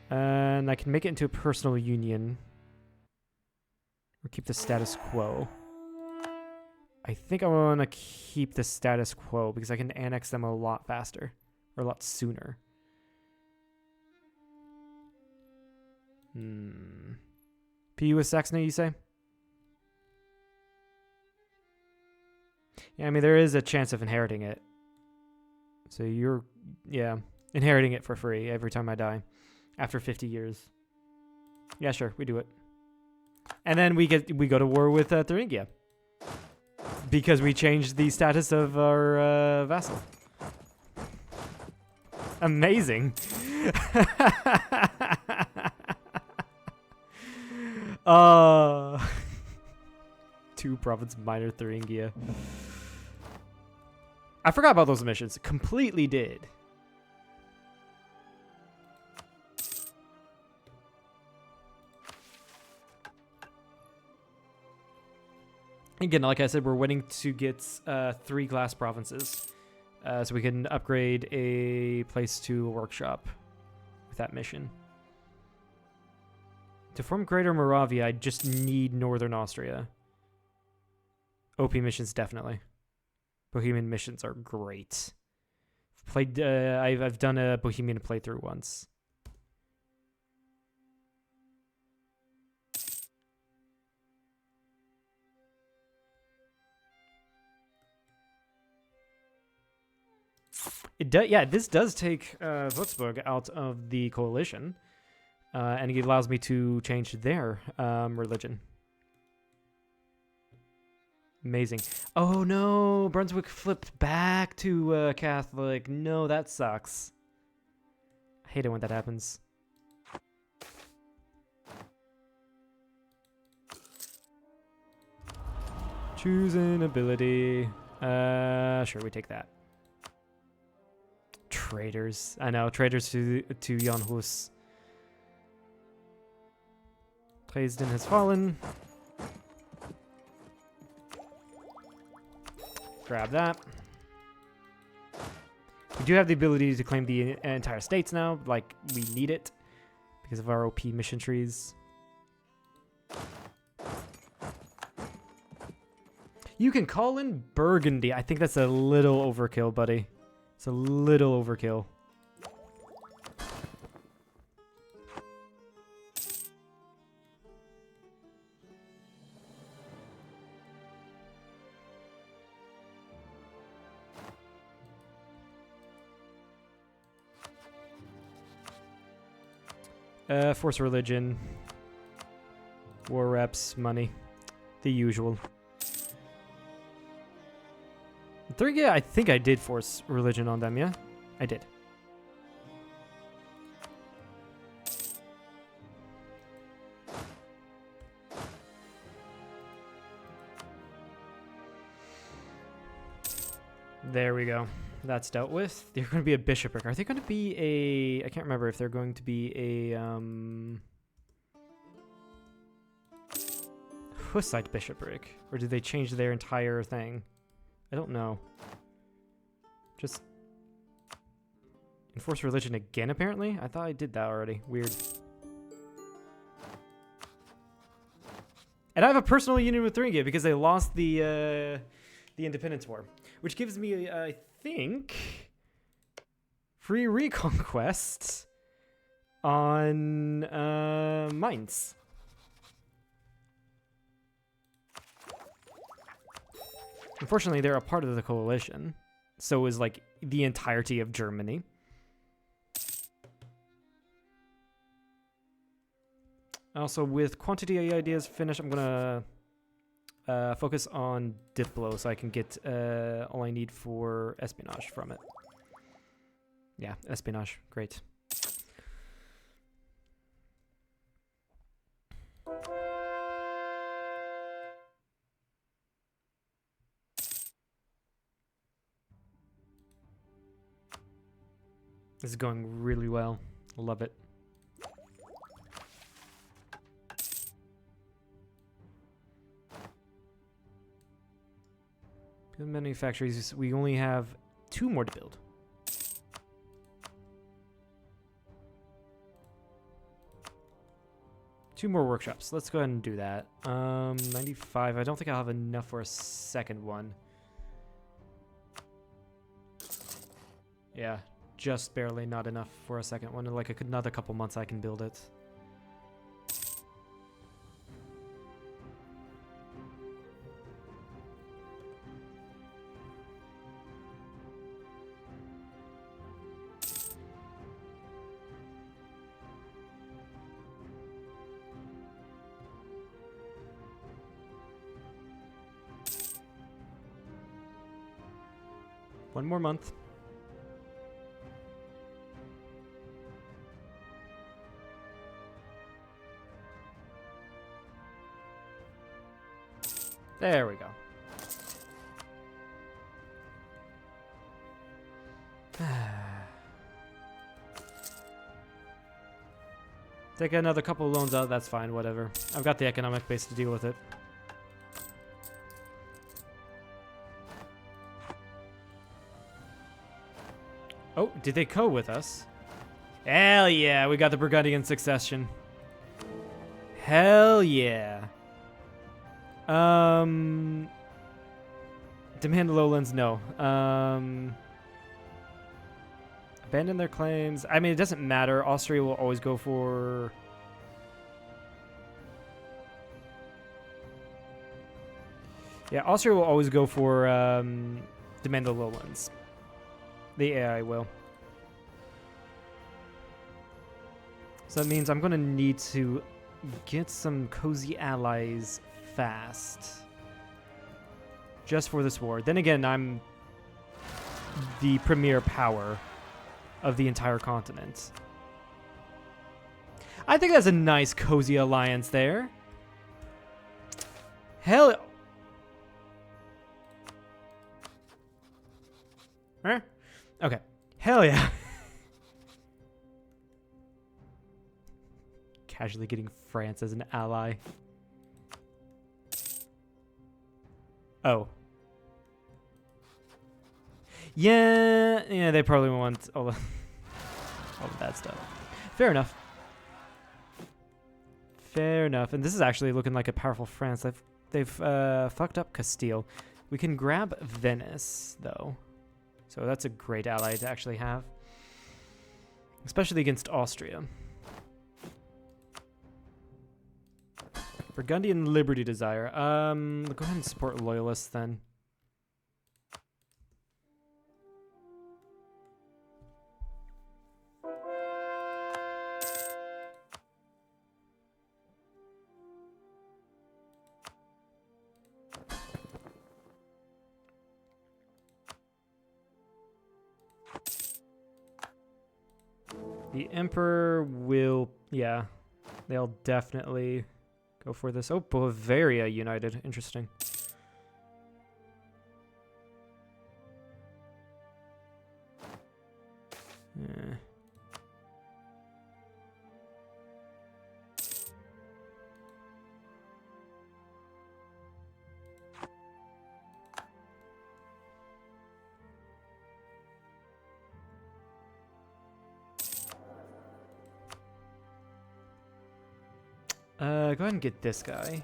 And I can make it into a personal union. Or keep the status quo. I think I want to keep the status quo because I can annex them a lot faster. Or a lot sooner. PU with Saxony, you say? Yeah, I mean, there is a chance of inheriting it. So you're, yeah, inheriting it for free every time I die. After 50 years. Yeah, sure, we do it. And then we go to war with Thuringia. Because we changed the status of our vassal. Amazing. Two province minor Thuringia. I forgot about those missions. Completely did. Again, like I said, we're waiting to get 3 glass provinces. So we can upgrade a place to a workshop with that mission. To form Greater Moravia, I just need Northern Austria. OP missions, definitely. Bohemian missions are great. Played. I've done a Bohemian playthrough once. It does. Yeah, this does take Würzburg out of the coalition, and it allows me to change their religion. Amazing. Oh no, Brunswick flipped back to Catholic. No, that sucks. I hate it when that happens. Choose an ability. Sure, we take that. Traitors. I know, traitors to Jan Hus. Dresden has fallen. Grab that. We do have the ability to claim the entire states now, like we need it because of our OP mission trees. You can call in Burgundy. I think that's a little overkill, buddy. It's a little overkill. Force religion. War reps, money. The usual. Thuringia, I think I did force religion on them, yeah? I did. There we go. That's dealt with. They're going to be a bishopric. Are they going to be a... I can't remember if they're going to be a... Hussite bishopric. Or did they change their entire thing? I don't know. Just... Enforce religion again, apparently? I thought I did that already. Weird. And I have a personal union with Thuringia because they lost the Independence War. Which gives me, I think, free reconquest on Mainz. Unfortunately, they're a part of the coalition. So is, like, the entirety of Germany. Also, with quantity ideas finished, I'm going to focus on Diplo so I can get all I need for espionage from it. Yeah, espionage. Great. This is going really well. Love it. Many factories, we only have 2 more to build. Two more workshops. Let's go ahead and do that. 95. I don't think I'll have enough for a second one. Yeah, just barely not enough for a second one. In like another couple months I can build it. One more month. There we go. Take another couple of loans out, that's fine, whatever. I've got the economic base to deal with it. Oh, did they co with us? Hell yeah, we got the Burgundian succession. Hell yeah. Demand the lowlands, no. Abandon their claims. I mean, it doesn't matter. Austria will always go for... Yeah, Austria will always go for demand the lowlands. The AI will. So that means I'm going to need to get some cozy allies fast. just for this war. Then again, I'm the premier power of the entire continent. I think that's a nice, cozy alliance there. Hell... Huh? Okay. Hell yeah. Casually getting France as an ally. Oh. Yeah, they probably want all of that stuff. Fair enough. Fair enough. And this is actually looking like a powerful France. They've fucked up Castile. We can grab Venice, though. So that's a great ally to actually have. Especially against Austria. Burgundian Liberty Desire. Go ahead and support Loyalists then. The Emperor will, yeah, they'll definitely go for this. Oh, Bavaria united. Interesting. Yeah. Go ahead and get this guy,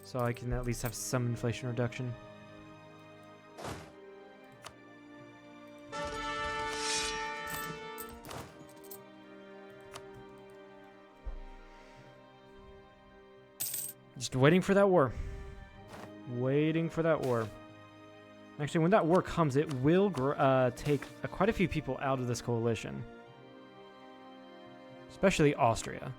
so I can at least have some inflation reduction. Just waiting for that war. Waiting for that war. Actually, when that war comes, it will take quite a few people out of this coalition. Especially Austria.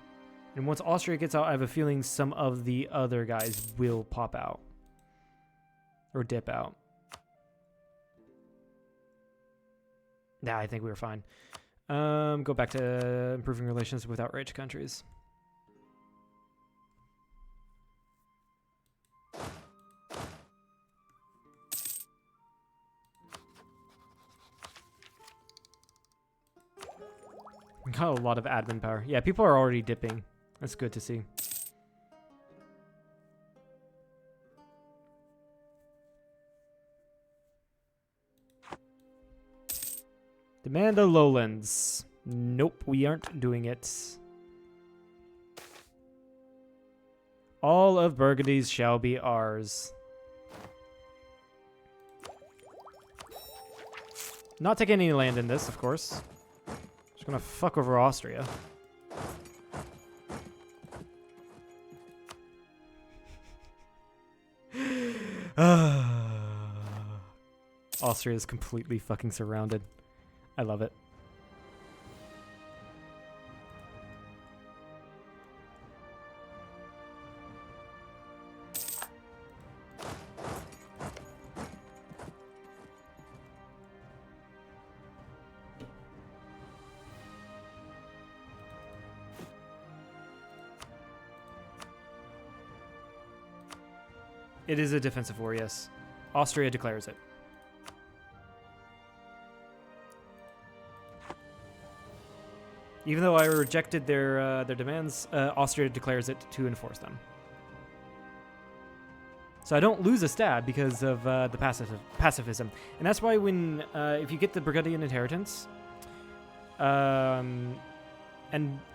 And once Austria gets out, I have a feeling some of the other guys will pop out. Or dip out. Nah, I think we were fine. Go back to improving relations with outraged countries. Got a lot of admin power. Yeah, people are already dipping. That's good to see. Demand the lowlands. Nope, we aren't doing it. All of Burgundy's shall be ours. Not taking any land in this, of course. Just gonna fuck over Austria. Austria is completely fucking surrounded. I love it. It is a defensive war, yes. Austria declares it. Even though I rejected their demands, Austria declares it to enforce them. So I don't lose a stab because of the pacifism. And that's why when, if you get the Burgundian inheritance, and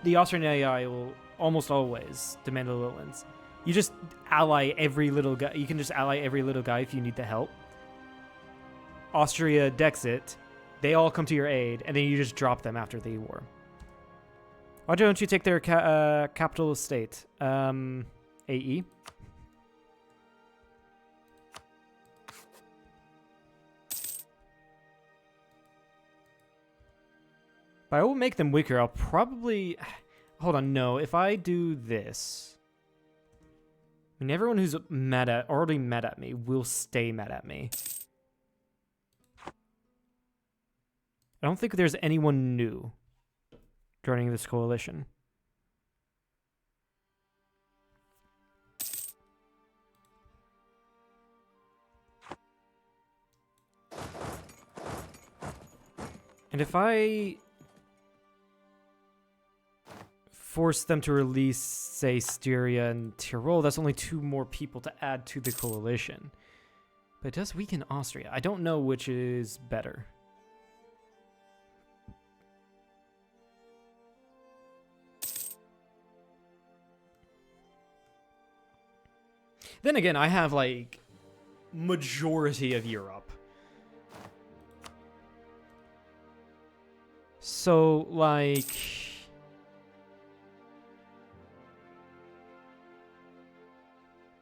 the Austrian AI will almost always demand the lowlands. You just ally every little guy. You can just ally every little guy if you need the help. Austria decks it. They all come to your aid, and then you just drop them after the war. Why don't you take their capital state? AE? But I will make them weaker. I'll probably... Hold on, no. If I do this... I mean, everyone who's already mad at me will stay mad at me. I don't think there's anyone new joining this coalition. And if I force them to release, say, Styria and Tyrol, that's only 2 more people to add to the coalition. But it does weaken Austria. I don't know which is better. Then again, I have, like, majority of Europe. So, like...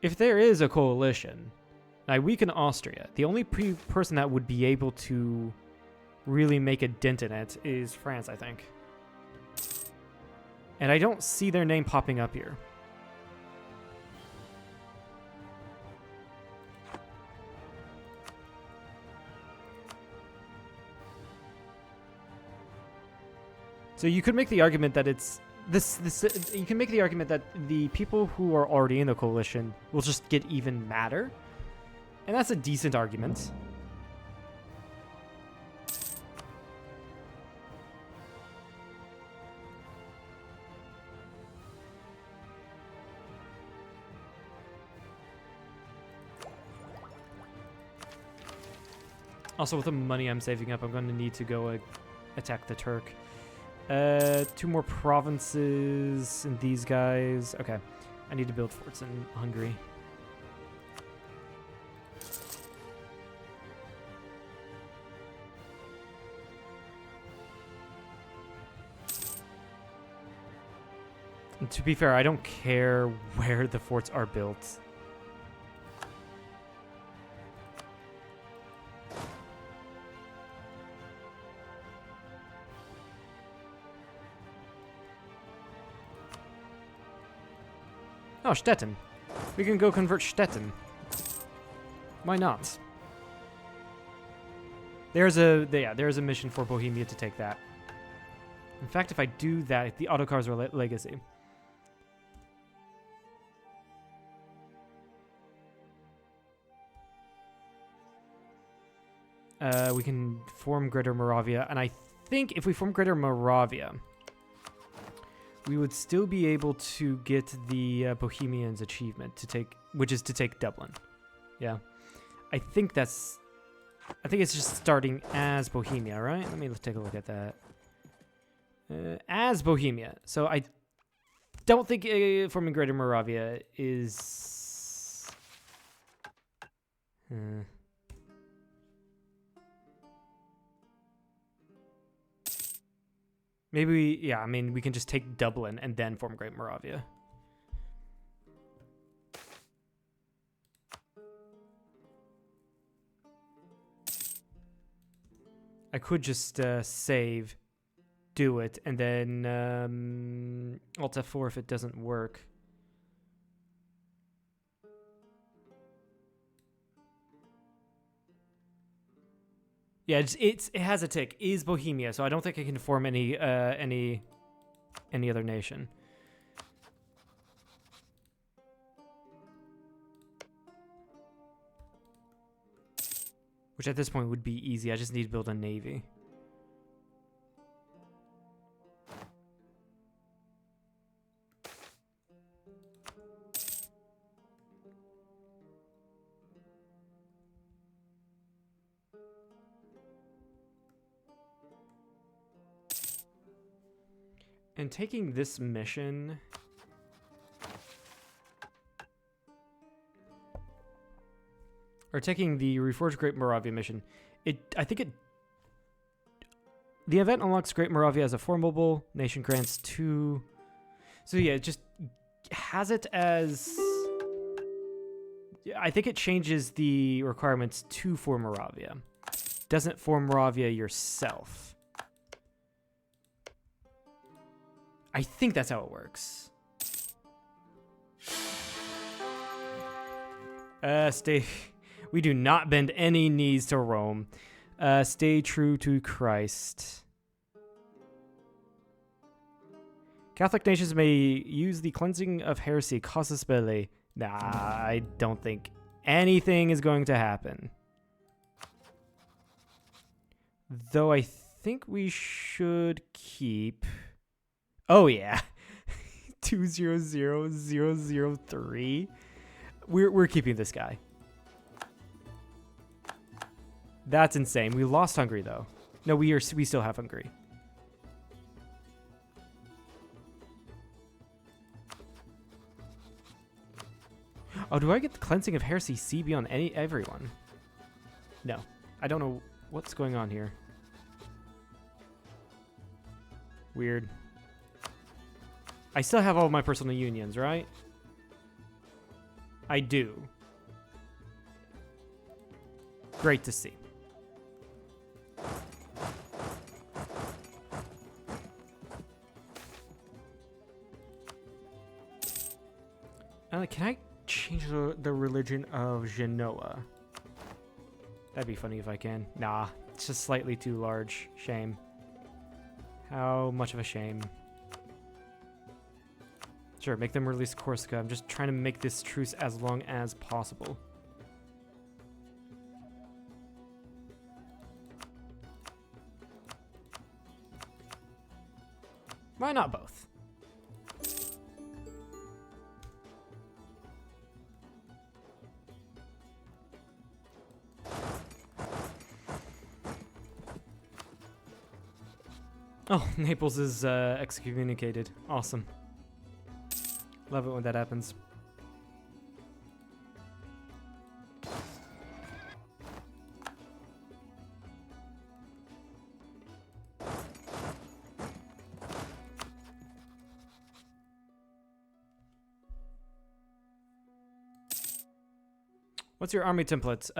if there is a coalition, and I weaken Austria, the only person that would be able to really make a dent in it is France, I think. And I don't see their name popping up here. So you could make the argument that it's you can make the argument that the people who are already in the coalition will just get even madder. And that's a decent argument. Also, with the money I'm saving up, I'm going to need to go attack the Turk. 2 more provinces and these guys. Okay. I need to build forts in Hungary. And to be fair, I don't care where the forts are built. Oh, Stettin. We can go convert Stettin. Why not? There's a mission for Bohemia to take that. In fact, if I do that, the Autocars are legacy. We can form Greater Moravia, and I think if we form Greater Moravia, we would still be able to get the Bohemians achievement to take, which is to take Dublin. Yeah, I think it's just starting as Bohemia, right? Let me take a look at that. As Bohemia, so I don't think forming Greater Moravia is. Maybe, yeah, I mean, we can just take Dublin and then form Great Moravia. I could just save, do it, and then Alt F4 if it doesn't work. Yeah, it has a tick. Is Bohemia, so I don't think I can form any other nation. Which at this point would be easy. I just need to build a navy. And taking this mission... or taking the Reforge Great Moravia mission, the event unlocks Great Moravia as a formable nation, grants 2... So yeah, it just has it as... I think it changes the requirements to form Moravia. Doesn't form Moravia yourself. I think that's how it works. Stay. We do not bend any knees to Rome. Stay true to Christ. Catholic nations may use the cleansing of heresy casus belli. Nah, I don't think anything is going to happen. Though I think we should keep... Oh, yeah. 200003. We're keeping this guy. That's insane. We lost Hungary, though. No, we still have Hungary. Oh, do I get the cleansing of heresy CB on everyone? No. I don't know what's going on here. Weird. I still have all my personal unions, right? I do. Great to see. Can I change the religion of Genoa? That'd be funny if I can. Nah, it's just slightly too large. Shame. How much of a shame? Sure, make them release Corsica. I'm just trying to make this truce as long as possible. Why not both? Oh, Naples is excommunicated. Awesome. Love it when that happens. What's your army template?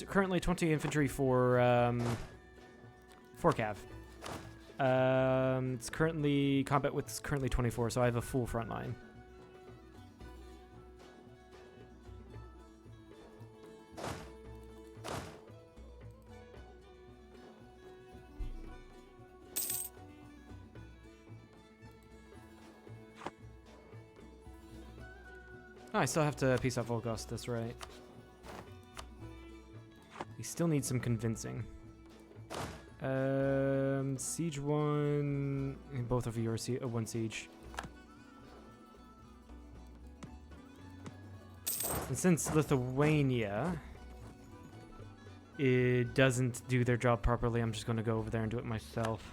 Currently 20 infantry for 4 cav. It's currently combat width currently 24, so I have a full front line. Oh, I still have to peace out Volgast, that's right. We still need some convincing. Siege 1... Both of you are 1 siege. And since Lithuania... it doesn't do their job properly, I'm just going to go over there and do it myself.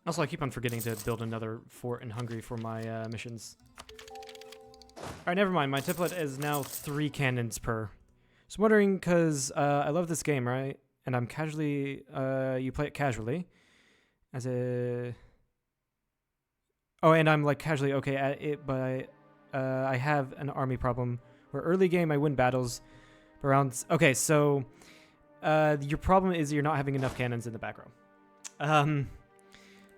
Also, I keep on forgetting to build another fort in Hungary for my missions. Alright, never mind. My template is now 3 cannons per. Just wondering, because I love this game, right? And I'm casually... you play it casually. As a... Oh, and I'm like casually okay at it, but I have an army problem. Where early game I win battles. Around... Okay, so... your problem is you're not having enough cannons in the back row.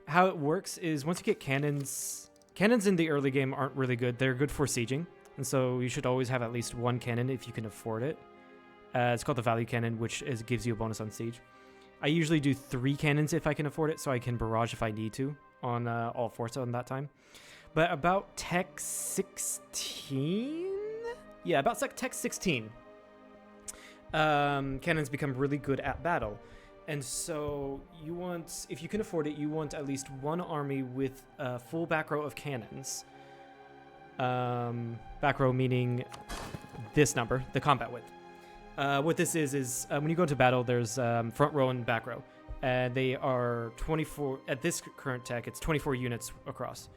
How it works is once you get cannons... Cannons in the early game aren't really good. They're good for sieging. And so you should always have at least 1 cannon if you can afford it. It's called the value cannon, which gives you a bonus on siege. I usually do 3 cannons if I can afford it, so I can barrage if I need to on all forts on that time. But about Tech 16? Yeah, about Tech 16. Cannons become really good at battle. And so you want, if you can afford it, you want at least 1 army with a full back row of cannons. Back row meaning this number, the combat width. What this is when you go into battle, there's front row and back row. And they are 24, at this current tech, it's 24 units across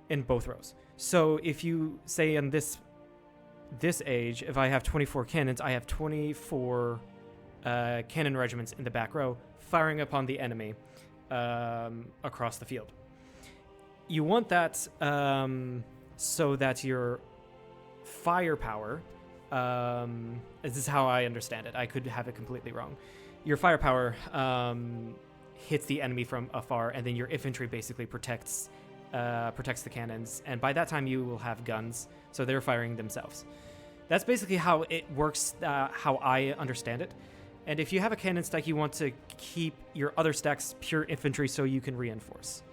in both rows. So if you say in this age, if I have 24 cannons, I have 24... cannon regiments in the back row firing upon the enemy across the field. You want that so that your firepower, this is how I understand it, I could have it completely wrong. Your firepower hits the enemy from afar, and then your infantry basically protects protects the cannons, and by that time you will have guns, so they're firing themselves. That's basically how it works, how I understand it. And if you have a cannon stack, you want to keep your other stacks pure infantry so you can reinforce.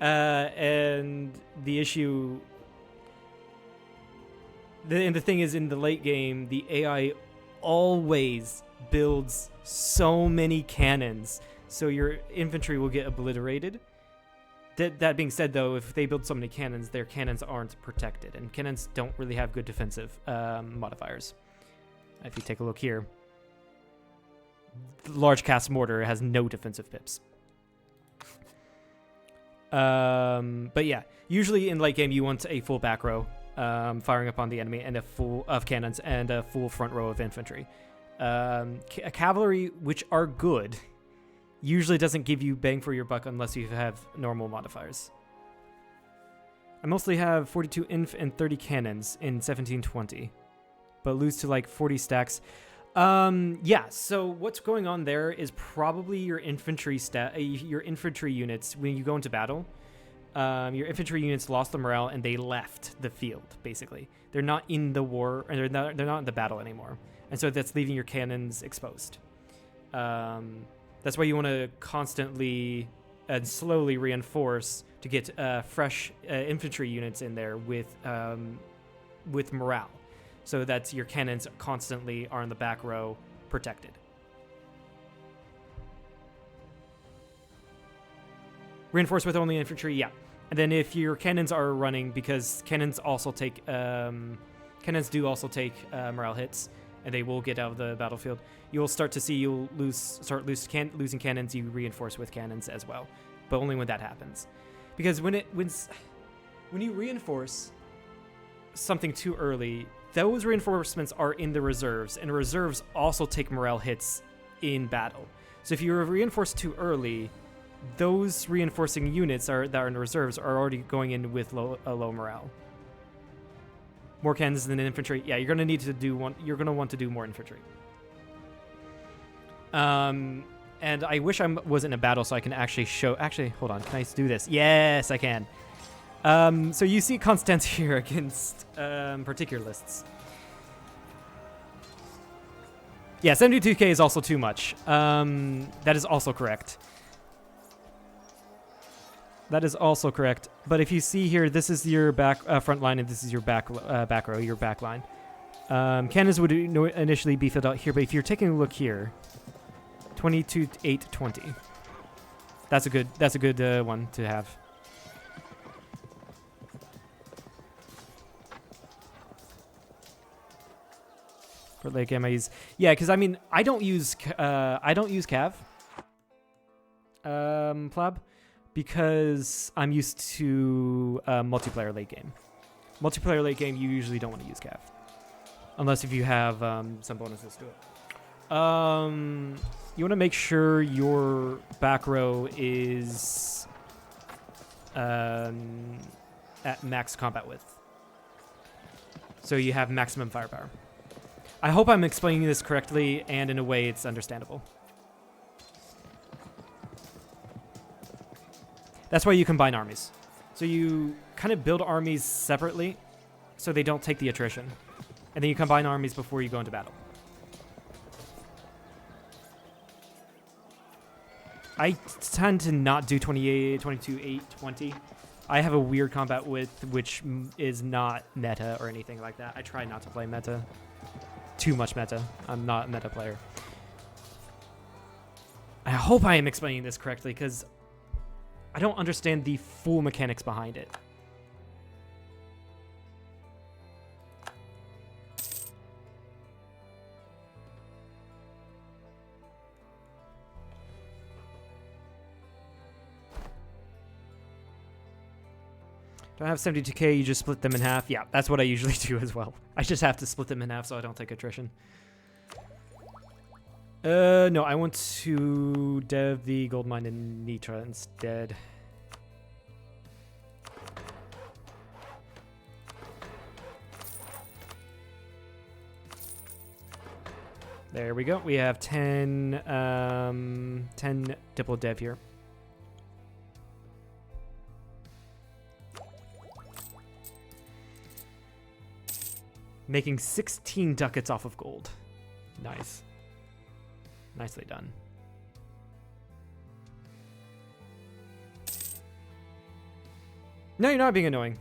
And the issue... And the thing is, in the late game, the AI always builds so many cannons, so your infantry will get obliterated. That being said, though, if they build so many cannons, their cannons aren't protected, and cannons don't really have good defensive modifiers. If you take a look here, the large cast mortar has no defensive pips. But yeah, usually in late game, you want a full back row firing upon the enemy, and a full of cannons and a full front row of infantry. Cavalry, which are good, usually doesn't give you bang for your buck unless you have normal modifiers. I mostly have 42 inf and 30 cannons in 1720, but lose to like 40 stacks. Yeah, so what's going on there is probably your infantry your infantry units when you go into battle. Your infantry units lost the morale and they left the field. Basically, they're not in the war, or they're not in the battle anymore, and so that's leaving your cannons exposed. That's why you want to constantly and slowly reinforce to get fresh infantry units in there with morale, so that your cannons constantly are in the back row protected. Reinforce with only infantry, yeah. And then if your cannons are running, because cannons also take morale hits, and they will get out of the battlefield, you'll start to see losing cannons. You reinforce with cannons as well, but only when that happens. Because when you reinforce something too early, those reinforcements are in the reserves, and reserves also take morale hits in battle. So if you reinforce too early, those reinforcing units that are in the reserves are already going in with low morale. More cannons than infantry. Yeah, you're gonna need to do one. You're gonna want to do more infantry. And I wish I was in a battle so I can actually show. Actually, hold on. Can I do this? Yes, I can. So you see Constance here against particularists. Yeah, 72k is also too much. That is also correct. That is also correct. But if you see here, this is your front line, and this is your back row, your back line. Cannons would initially be filled out here, but if you're taking a look here, 22, 8, 20. That's a good one to have. For late game, I use because I mean I don't use Cav, Plab, because I'm used to multiplayer late game. Multiplayer late game, you usually don't want to use Cav, unless if you have some bonuses to it. You want to make sure your back row is at max combat width, so you have maximum firepower. I hope I'm explaining this correctly and in a way it's understandable. That's why you combine armies. So you kind of build armies separately so they don't take the attrition. And then you combine armies before you go into battle. I tend to not do 28, 22, 8, 20. I have a weird combat width, which is not meta or anything like that. I try not to play meta. Too much meta. I'm not a meta player. I hope I am explaining this correctly, because I don't understand the full mechanics behind it. Don't have 72k, you just split them in half. Yeah, that's what I usually do as well. I just have to split them in half so I don't take attrition. No, I want to dev the gold mine in Nitra instead. There we go. We have 10 diplo dev here. making 16 ducats off of gold. Nice. Nicely done. No, you're not being annoying.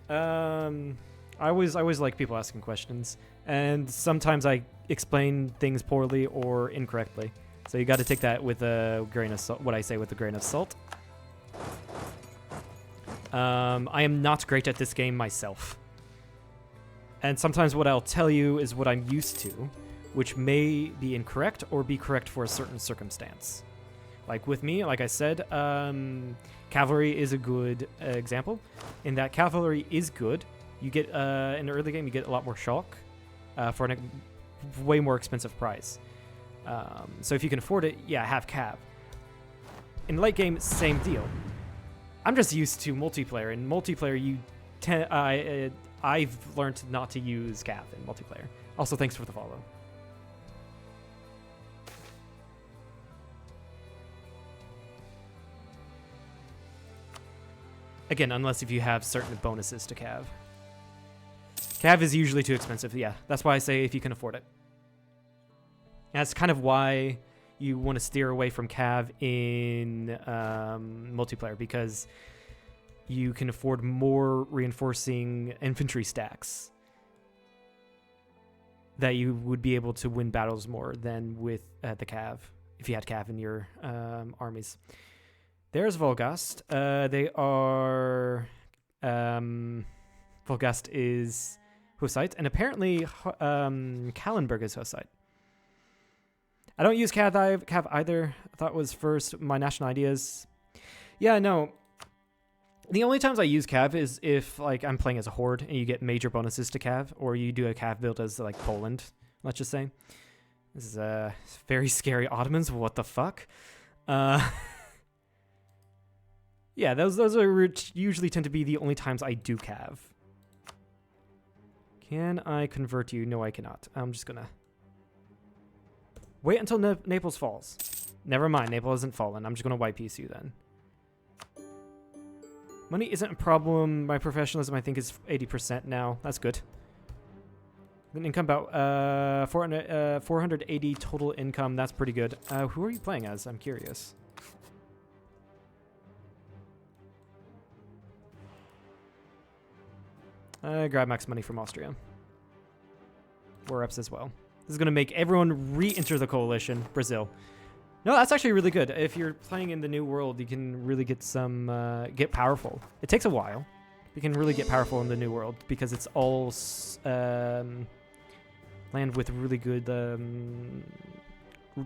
I always like people asking questions, and sometimes I explain things poorly or incorrectly. So you got to take that with a grain of salt. What I say with a grain of salt. I am not great at this game myself, and sometimes what I'll tell you is what I'm used to, which may be incorrect or be correct for a certain circumstance. Like with me, like I said, cavalry is a good example. In that cavalry is good. You get in the early game, you get a lot more shock for a way more expensive price. So if you can afford it, yeah, have cav. In late game, same deal. I'm just used to multiplayer. In multiplayer, I've learned not to use cav in multiplayer. Also, thanks for the follow. Again, unless if you have certain bonuses to cav. Cav is usually too expensive. Yeah, that's why I say if you can afford it. And that's kind of why you want to steer away from cav in multiplayer, because you can afford more reinforcing infantry stacks that you would be able to win battles more than with the cav, if you had cav in your armies. There's Volgast. They are... Volgast is Hussite, and apparently Kallenberg is Hussite. I don't use cav either. I thought it was first my national ideas. Yeah, no. The only times I use cav is if like I'm playing as a horde and you get major bonuses to cav, or you do a cav build as like Poland, let's just say. This is very scary Ottomans. What the fuck? Yeah, those are usually tend to be the only times I do cav. Can I convert you? No, I cannot. I'm just gonna wait until Naples falls. Never mind, Naples hasn't fallen. I'm just gonna white piece you then. Money isn't a problem. My professionalism, I think, is 80% now. That's good. Then income about 480 total income. That's pretty good. Who are you playing as? I'm curious. Grab max money from Austria. War ups as well. This is going to make everyone re-enter the coalition. Brazil. No, that's actually really good. If you're playing in the new world, you can really get some get powerful. It takes a while. You can really get powerful in the new world because it's all land with really good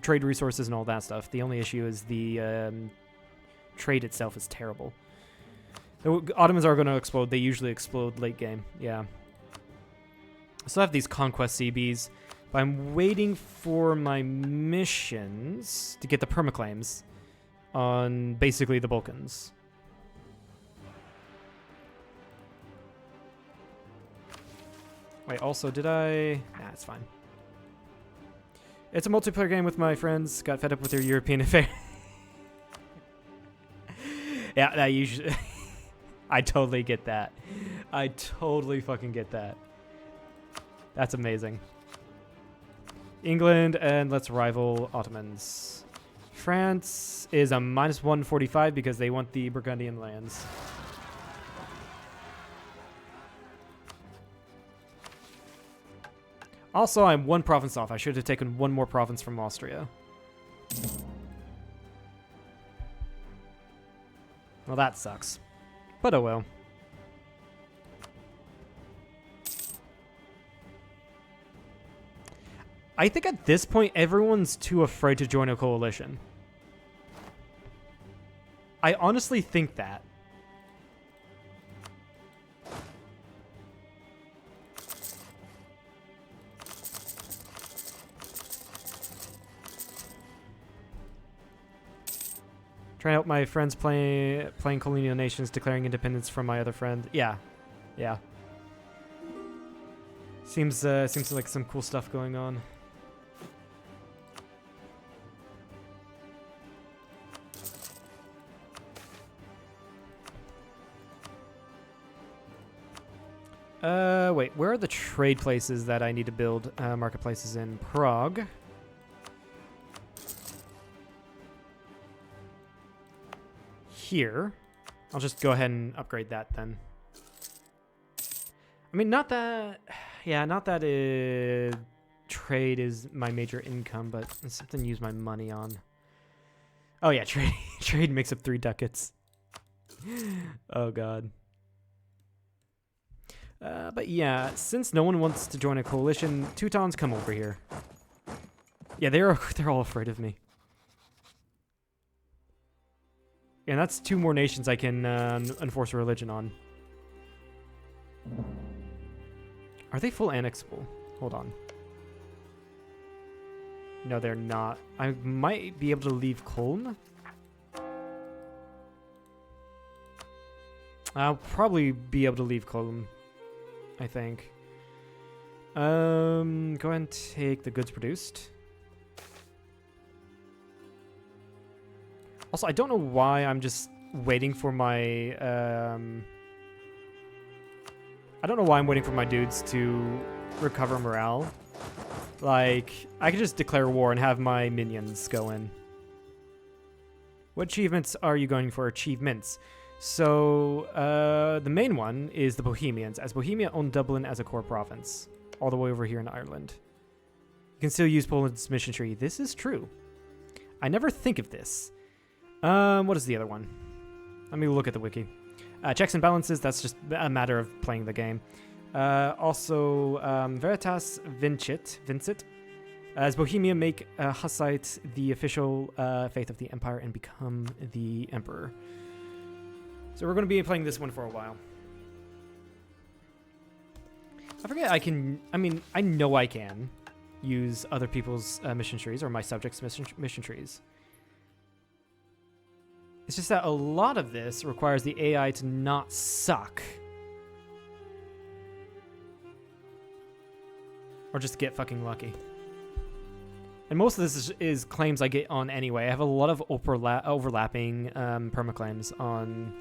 trade resources and all that stuff. The only issue is the trade itself is terrible. The Ottomans are going to explode. They usually explode late game. Yeah. I still have these conquest CBs, but I'm waiting for my missions to get the permaclaims on basically the Balkans. Wait, also, did I... Nah, it's fine. It's a multiplayer game with my friends. Got fed up with their European affair. Yeah, that usually... I totally get that. I totally fucking get that. That's amazing. England, and let's rival Ottomans. France is a minus 145 because they want the Burgundian lands. Also, I'm one province off. I should have taken one more province from Austria. Well, that sucks. But oh well. I think at this point, everyone's too afraid to join a coalition. I honestly think that. Trying to help my friends playing colonial nations, declaring independence from my other friend. Yeah, yeah. Seems like some cool stuff going on. Wait, where are the trade places that I need to build marketplaces in Prague. Here. I'll just go ahead and upgrade that then. I mean, not that... Yeah, not that trade is my major income, but it's something to use my money on. Oh yeah, trade makes up 3 ducats. Oh god. But yeah, since no one wants to join a coalition, Teutons come over here. Yeah, they're all afraid of me. And that's 2 more nations I can enforce a religion on. Are they full annexable? Hold on. No, they're not. I might be able to leave Köln. I'll probably be able to leave Köln, I think. Go ahead and take the goods produced. Also, I don't know why I'm just waiting for my... I don't know why I'm waiting for my dudes to recover morale. Like, I could just declare war and have my minions go in. What achievements are you going for? Achievements. So, the main one is the Bohemians, as Bohemia own Dublin as a core province, all the way over here in Ireland. You can still use Poland's mission tree. This is true. I never think of this. What is the other one? Let me look at the wiki. Checks and balances, that's just a matter of playing the game. Also, Veritas, Vincit. As Bohemia make Hussite the official faith of the empire and become the emperor. So we're going to be playing this one for a while. I forget I know I can use other people's mission trees or my subjects' mission trees. It's just that a lot of this requires the AI to not suck. Or just get fucking lucky. And most of this is claims I get on anyway. I have a lot of overlapping permaclaims on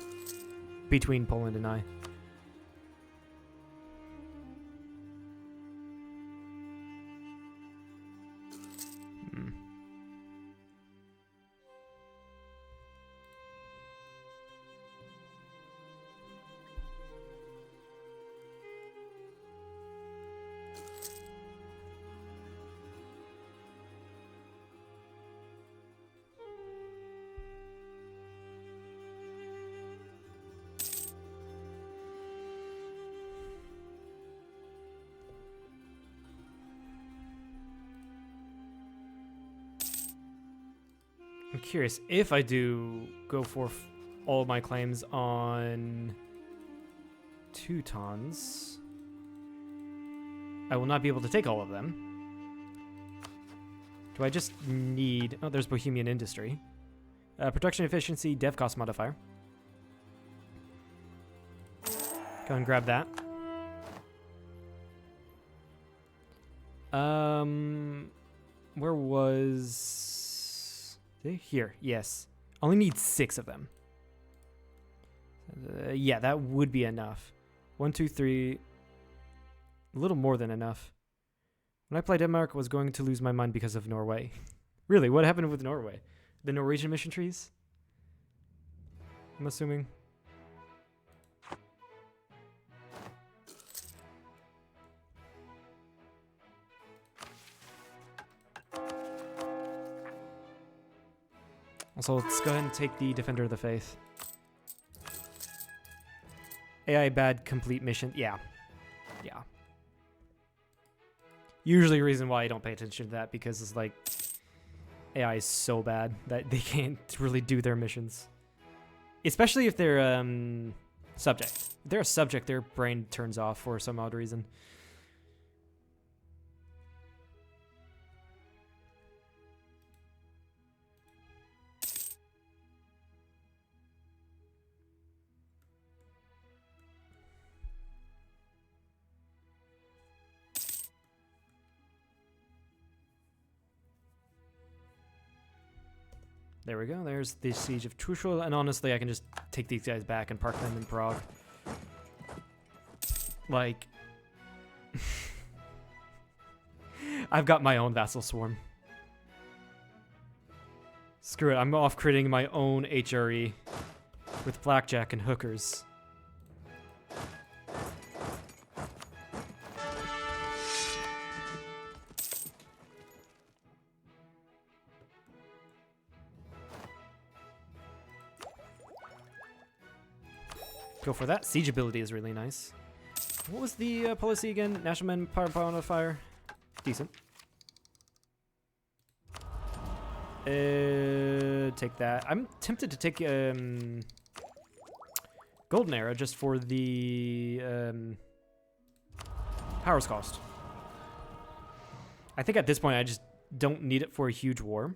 between Poland and I. I'm curious, if I do go for all my claims on Teutons, I will not be able to take all of them. Do I just need... Oh, there's Bohemian Industry. Production efficiency, dev cost modifier. Go and grab that. Where was... Here, yes. Only need 6 of them. Yeah, that would be enough. 1, 2, 3. A little more than enough. When I played Denmark, I was going to lose my mind because of Norway. Really, what happened with Norway? The Norwegian mission trees? I'm assuming. Also, let's go ahead and take the Defender of the Faith. AI bad complete mission. Yeah. Yeah. Usually a reason why I don't pay attention to that, because it's like AI is so bad that they can't really do their missions. Especially if they're subject. If they're a subject, their brain turns off for some odd reason. There we go. There's the Siege of Tuchel, and honestly, I can just take these guys back and park them in Prague. Like... I've got my own vassal swarm. Screw it, I'm off critting my own HRE with blackjack and hookers. Go for that. Siege ability is really nice. What was the policy again? National Manpower Modifier? Decent. Take that. I'm tempted to take Golden Era just for the powers cost. I think at this point I just don't need it for a huge war.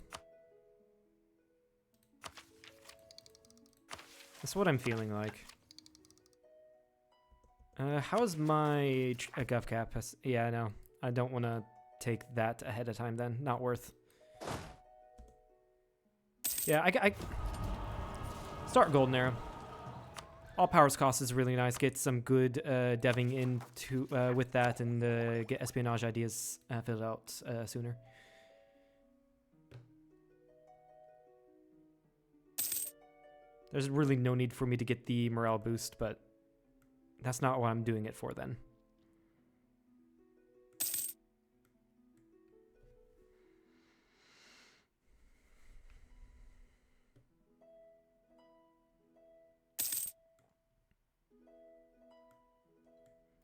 That's what I'm feeling like. How's my gov cap? Yeah, no. I don't want to take that ahead of time then. Not worth. Yeah, I start Golden Era. All powers cost is really nice. Get some good deving into with that and get espionage ideas filled out sooner. There's really no need for me to get the morale boost, but that's not what I'm doing it for then.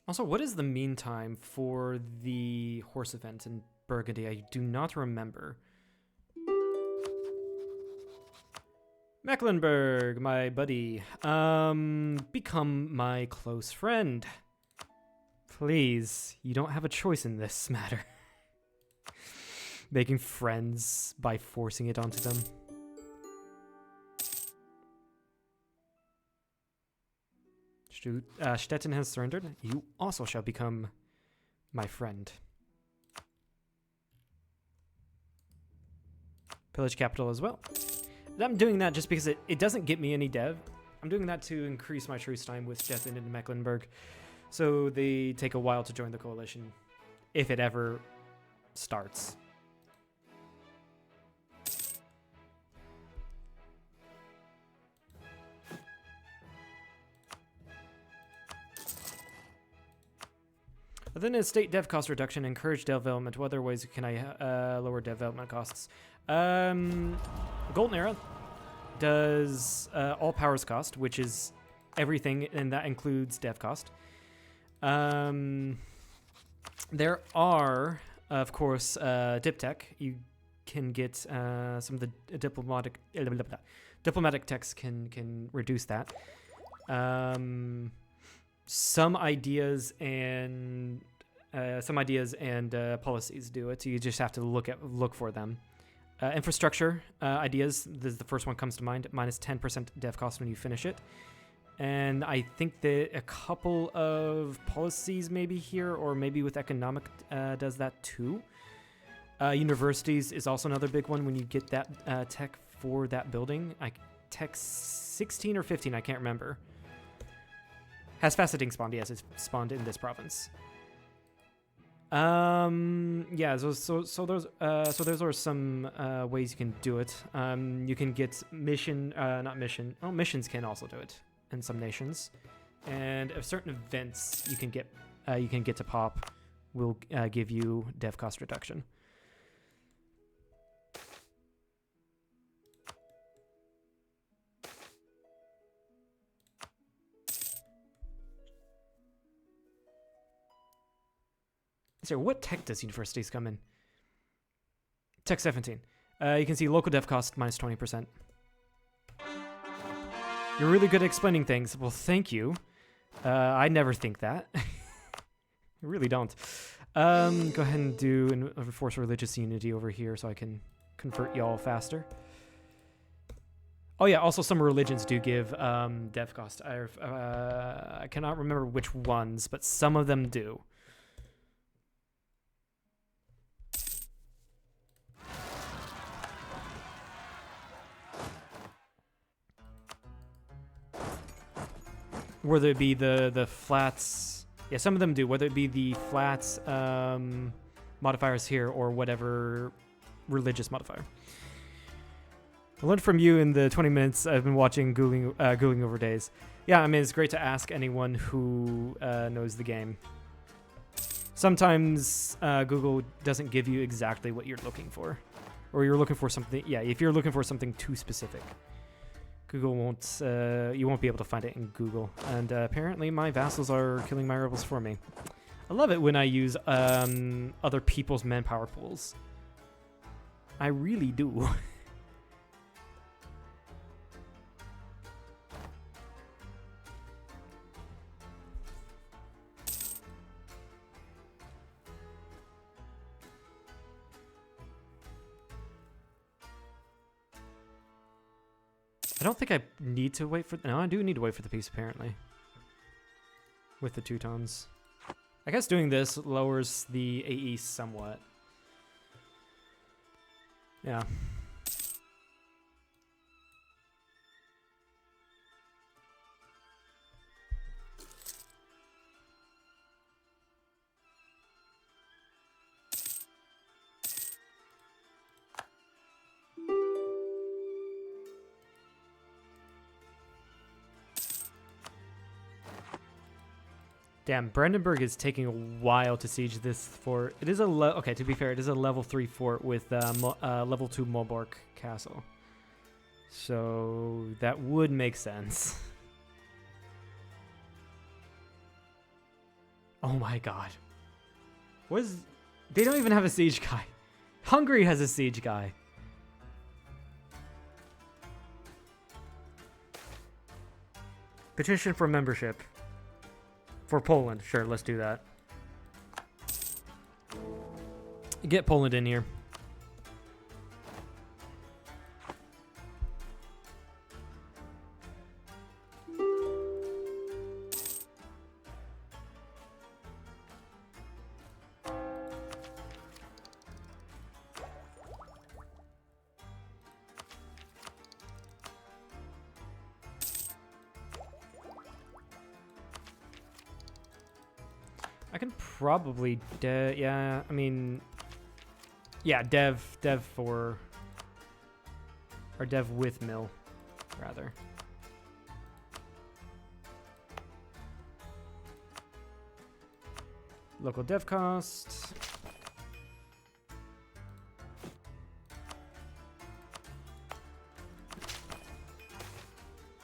Also, what is the mean time for the horse event in Burgundy? I do not remember. Mecklenburg, my buddy. Become my close friend. Please, you don't have a choice in this matter. Making friends by forcing it onto them. Stettin has surrendered. You also shall become my friend. Pillage capital as well. And I'm doing that just because it doesn't get me any dev. I'm doing that to increase my truce time with Stettin and Mecklenburg. So they take a while to join the coalition, if it ever starts. Within a state dev cost reduction, encourage development. What other ways can I lower development costs? Golden Era does all powers cost, which is everything, and that includes dev cost. There are, of course, Diptech. You can get some of the diplomatic techs can reduce that. Some ideas and policies do it. So you just have to look for them. Infrastructure ideas. This is the first one comes to mind. Minus 10% dev cost when you finish it. And I think that a couple of policies maybe here, or maybe with economic does that too. Universities is also another big one when you get that tech for that building. Tech 16 or 15, I can't remember. Has faceting spawned? Yes, it's spawned in this province. Yeah. So those are some ways you can do it. You can get not mission. Oh, missions can also do it in some nations, and if certain events you can get to pop will give you dev cost reduction. So what tech does universities come in? Tech 17. You can see local dev cost minus 20%. You're really good at explaining things. Well, thank you. I never think that. I really don't. Go ahead and do enforce religious unity over here so I can convert y'all faster. Oh yeah, also some religions do give dev cost. I cannot remember which ones, but some of them do. Whether it be the flats, yeah, some of them do. Whether it be the flats, modifiers here or whatever religious modifier. I learned from you in the 20 minutes I've been watching Googling over days. Yeah, I mean, it's great to ask anyone who knows the game. Sometimes Google doesn't give you exactly what you're looking for. Or you're looking for something, yeah, if you're looking for something too specific. Google won't, you won't be able to find it in Google. And apparently my vassals are killing my rebels for me. I love it when I use other people's manpower pools. I really do. I don't think I need to wait for... No, I do need to wait for the peace, apparently. With the Teutons. I guess doing this lowers the AE somewhat. Yeah. Damn, Brandenburg is taking a while to siege this fort. It is a okay, to be fair, it is a level 3 fort with level 2 Moborg Castle. So that would make sense. Oh my god. They don't even have a siege guy. Hungary has a siege guy. Petition for membership. For Poland, sure, let's do that. Get Poland in here. I can probably yeah, I mean, yeah, dev for, or dev with mill, rather. Local dev cost.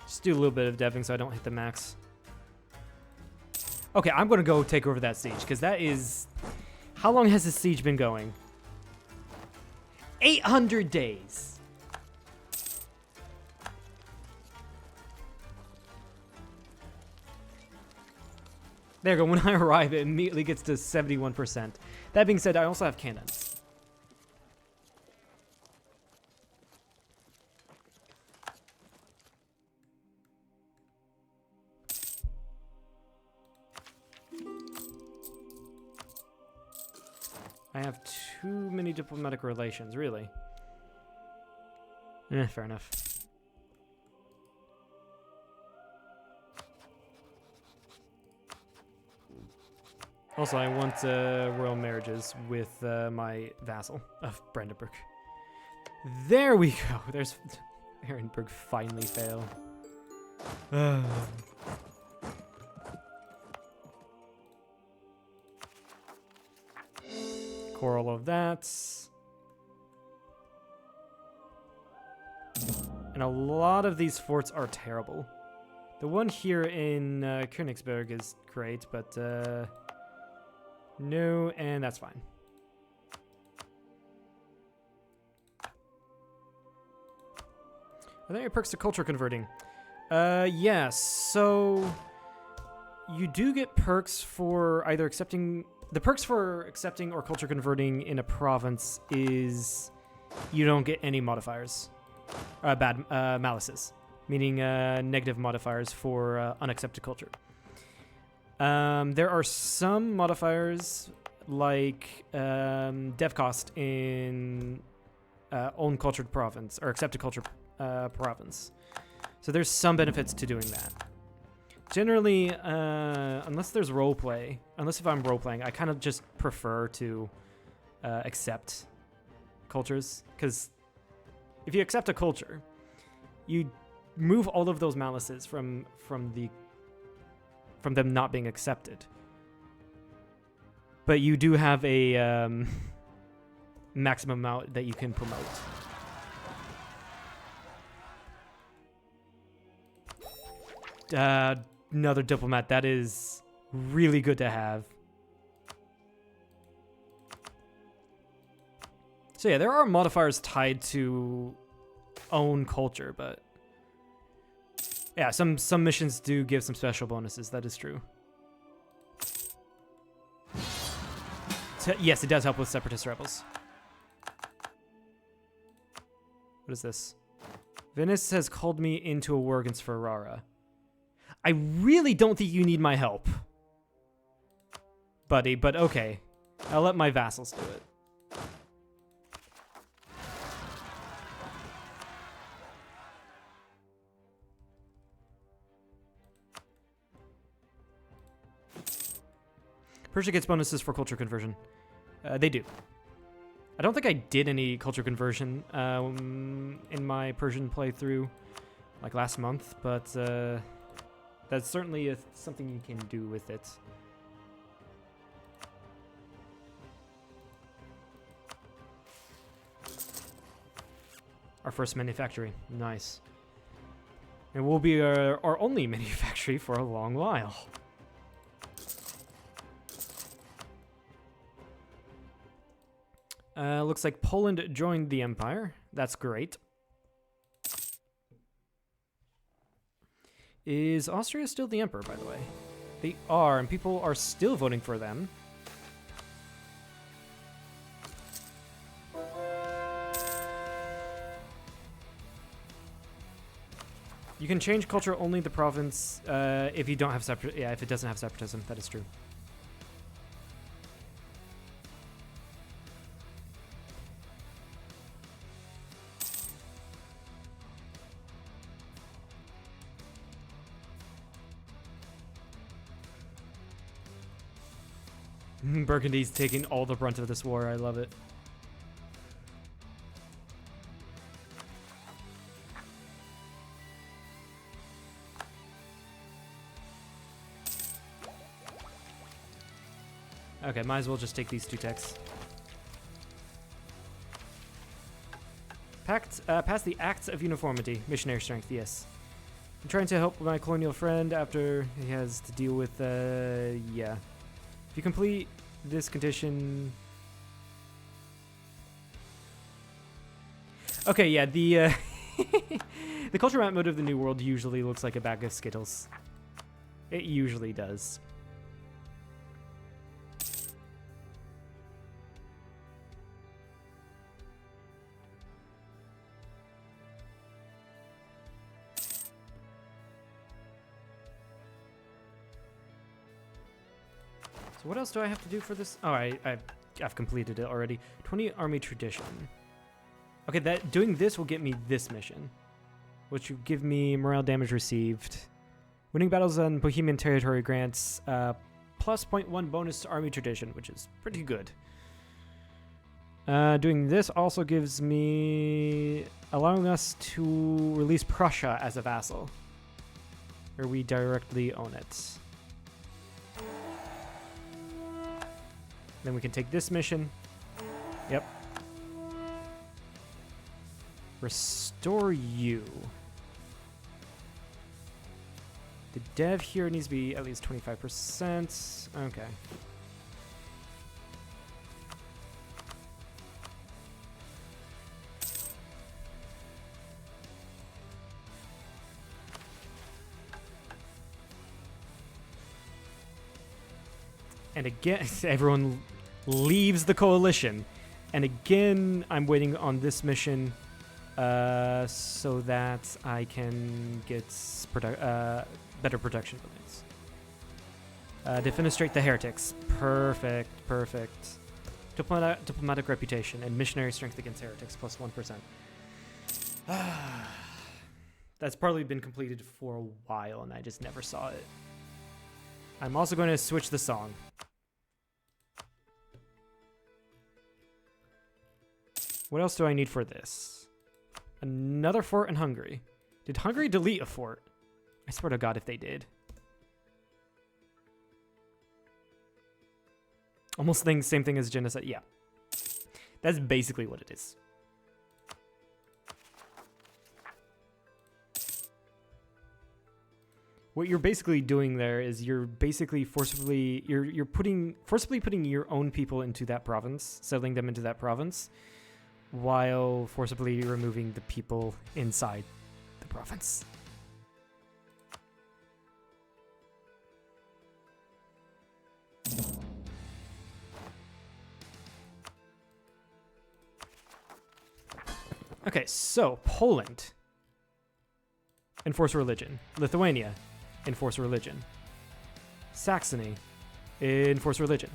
Just do a little bit of deving so I don't hit the max. Okay, I'm going to go take over that siege, because that is... How long has this siege been going? 800 days! There you go, when I arrive, it immediately gets to 71%. That being said, I also have cannons. I have too many diplomatic relations, really. Fair enough. Also, I want royal marriages with my vassal of Brandenburg. There we go. There's Ehrenburg finally failed. Core all of that. And a lot of these forts are terrible. The one here in Königsberg is great, but no, and that's fine. Are there any perks to culture converting? Yes, so you do get perks for either accepting... The perks for accepting or culture converting in a province is you don't get any modifiers. Bad malices, meaning negative modifiers for unaccepted culture. There are some modifiers like dev cost in own cultured province or accepted culture province. So there's some benefits to doing that. Generally, unless there's roleplay, unless if I'm roleplaying, I kind of just prefer to accept cultures, because if you accept a culture, you move all of those malices from them not being accepted. But you do have a maximum amount that you can promote. Another diplomat. That is really good to have. So yeah, there are modifiers tied to own culture, but yeah, some missions do give some special bonuses. That is true. So, yes, it does help with separatist rebels. What is this? Venice has called me into a war against Ferrara. I really don't think you need my help, buddy, but okay. I'll let my vassals do it. Persia gets bonuses for culture conversion. They do. I don't think I did any culture conversion in my Persian playthrough like last month, but that's certainly something you can do with it. Our first manufactory. Nice. It will be our only manufactory for a long while. Looks like Poland joined the empire. That's great. Is Austria still the emperor, by the way? They are, and people are still voting for them. You can change culture only the province if you don't have if it doesn't have separatism. That is true. Burgundy's taking all the brunt of this war. I love it. Okay, might as well just take these two techs. Pass the Acts of Uniformity. Missionary strength, yes. I'm trying to help my colonial friend after he has to deal with, yeah. If you complete this condition... Okay, yeah, the the culture map mode of the New World usually looks like a bag of Skittles. It usually does. So what else do I have to do for this? Oh, I've completed it already. 20 army tradition. Okay, doing this will get me this mission, which will give me morale damage received. Winning battles on Bohemian territory grants plus 0.1 bonus to army tradition, which is pretty good. Doing this also gives me allowing us to release Prussia as a vassal, where we directly own it. Then we can take this mission. Yep. Restore you. The dev here needs to be at least 25%. Okay. And again, everyone leaves the coalition. And again, I'm waiting on this mission so that I can get better protection buildings. Defenestrate the heretics. Perfect, perfect. Diplomatic reputation and missionary strength against heretics plus 1%. That's probably been completed for a while and I just never saw it. I'm also going to switch the song. What else do I need for this? Another fort in Hungary. Did Hungary delete a fort? I swear to God if they did. Almost same thing as genocide. Yeah. That's basically what it is. What you're basically doing there is you're basically forcibly putting your own people into that province, settling them into that province, while forcibly removing the people inside the province. Okay, so Poland, enforce religion. Lithuania, enforce religion. Saxony, enforce religion.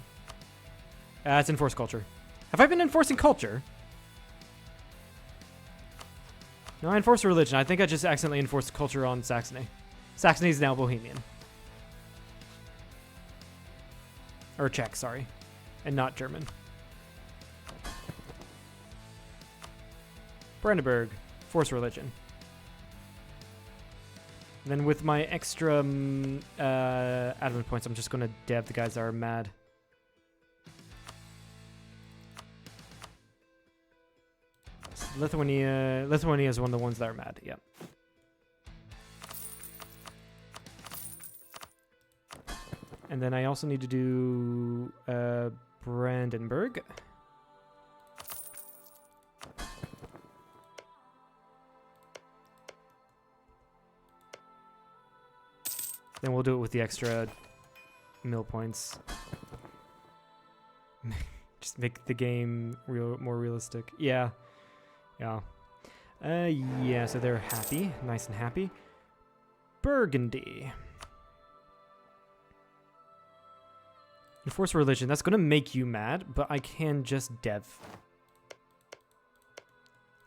It's enforce culture. Have I been enforcing culture? No, I enforce religion. I think I just accidentally enforced culture on Saxony. Saxony is now Bohemian. Or Czech, sorry. And not German. Brandenburg, force religion. Then with my extra admin points, I'm just going to dev the guys that are mad. Lithuania is one of the ones that are mad, yeah. And then I also need to do Brandenburg. Then we'll do it with the extra mill points. Just make the game more realistic. Yeah. Yeah. Yeah, so they're happy. Nice and happy. Burgundy. Enforce religion. That's going to make you mad, but I can just dev.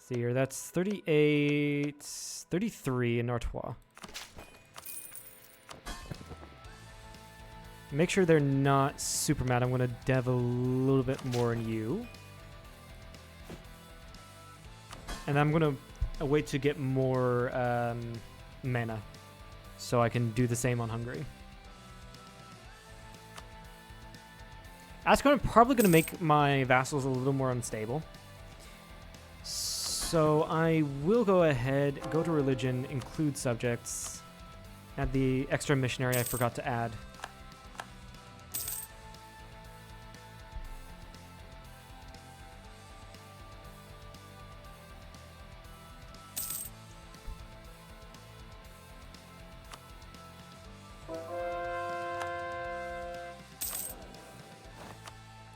See here, that's 38, 33 in Artois. Make sure they're not super mad. I'm going to dev a little bit more in you. And I'm going to wait to get more mana so I can do the same on Hungary. That's probably going to make my vassals a little more unstable. So I will go ahead, go to religion, include subjects, add the extra missionary I forgot to add.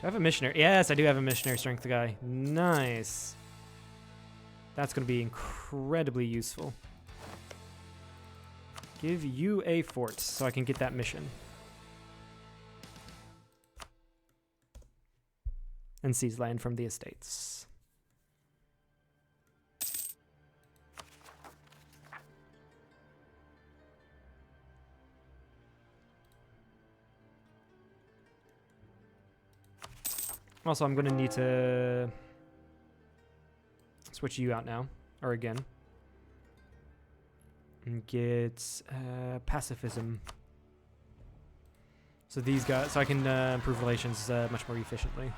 Do I have a missionary? Yes, I do have a missionary strength guy. Nice. That's going to be incredibly useful. Give you a fort so I can get that mission. And seize land from the estates. Also, I'm going to need to switch you out now, or again. And get pacifism. So these guys, so I can improve relations much more efficiently.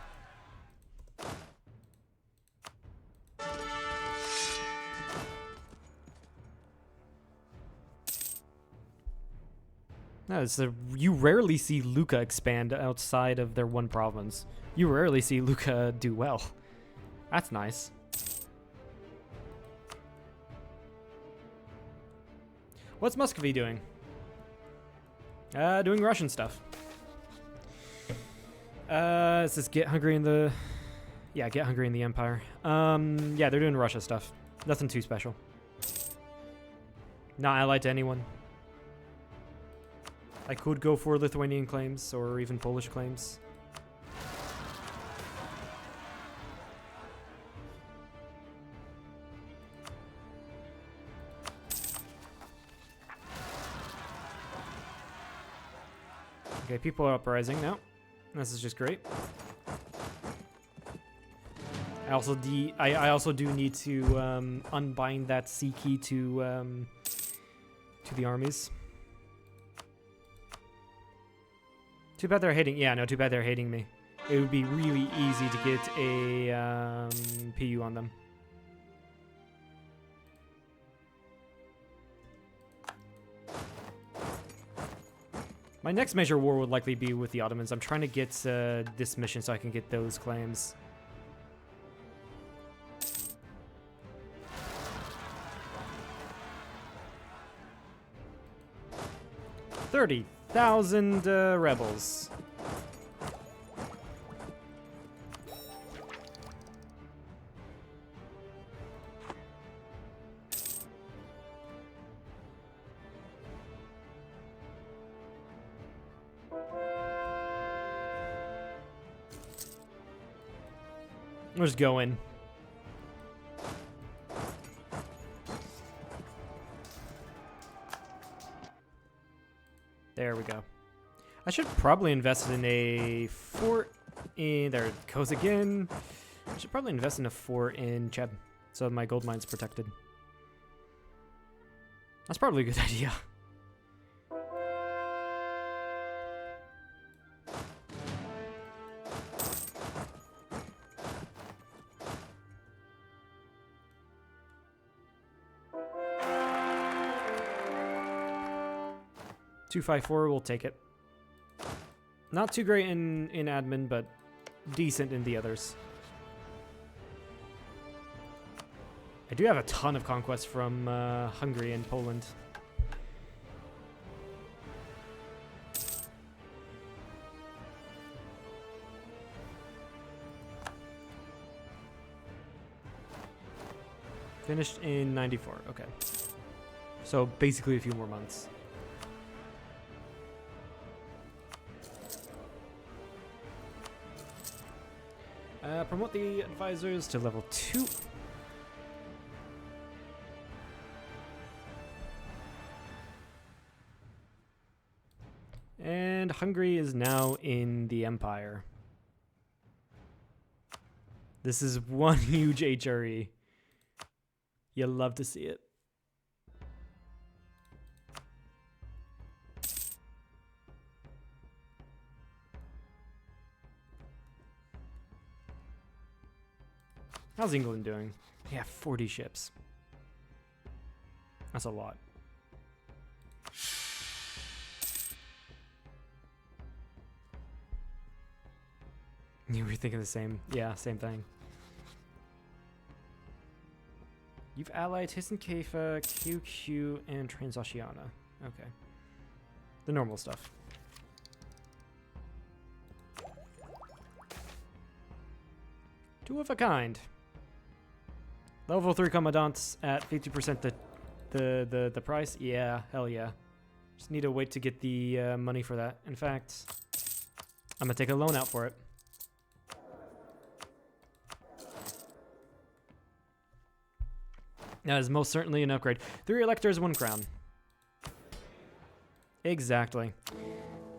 No, you rarely see Lucca expand outside of their one province. You rarely see Lucca do well. That's nice. What's Muscovy doing? Doing Russian stuff. It says get Hungary in the... Yeah, get Hungary in the Empire. Yeah, they're doing Russia stuff. Nothing too special. Not allied to anyone. I could go for Lithuanian claims or even Polish claims. Okay, people are uprising now. This is just great. I also do need to unbind that C key to the armies. Too bad they're hating. Yeah, no, too bad they're hating me. It would be really easy to get a PU on them. My next major war would likely be with the Ottomans. I'm trying to get this mission so I can get those claims. $30,000 rebels. We're just going. There we go. I should probably invest in a fort in... There it goes again. I should probably invest in a fort in Cheb, so my gold mine's protected. That's probably a good idea. $254, we'll take it. Not too great in admin, but decent in the others. I do have a ton of conquests from Hungary and Poland. Finished in 94, okay. So basically a few more months. Promote the advisors to level 2. And Hungary is now in the Empire. This is one huge HRE. You'll love to see it. How's England doing? Yeah, 40 ships. That's a lot. You were thinking the same. Yeah, same thing. You've allied Hissenkäfer, QQ, and Transoceana. Okay. The normal stuff. Two of a kind. Level 3 commandants at 50% the price? Yeah, hell yeah. Just need to wait to get the money for that. In fact, I'm gonna take a loan out for it. That is most certainly an upgrade. 3 electors, 1 crown. Exactly.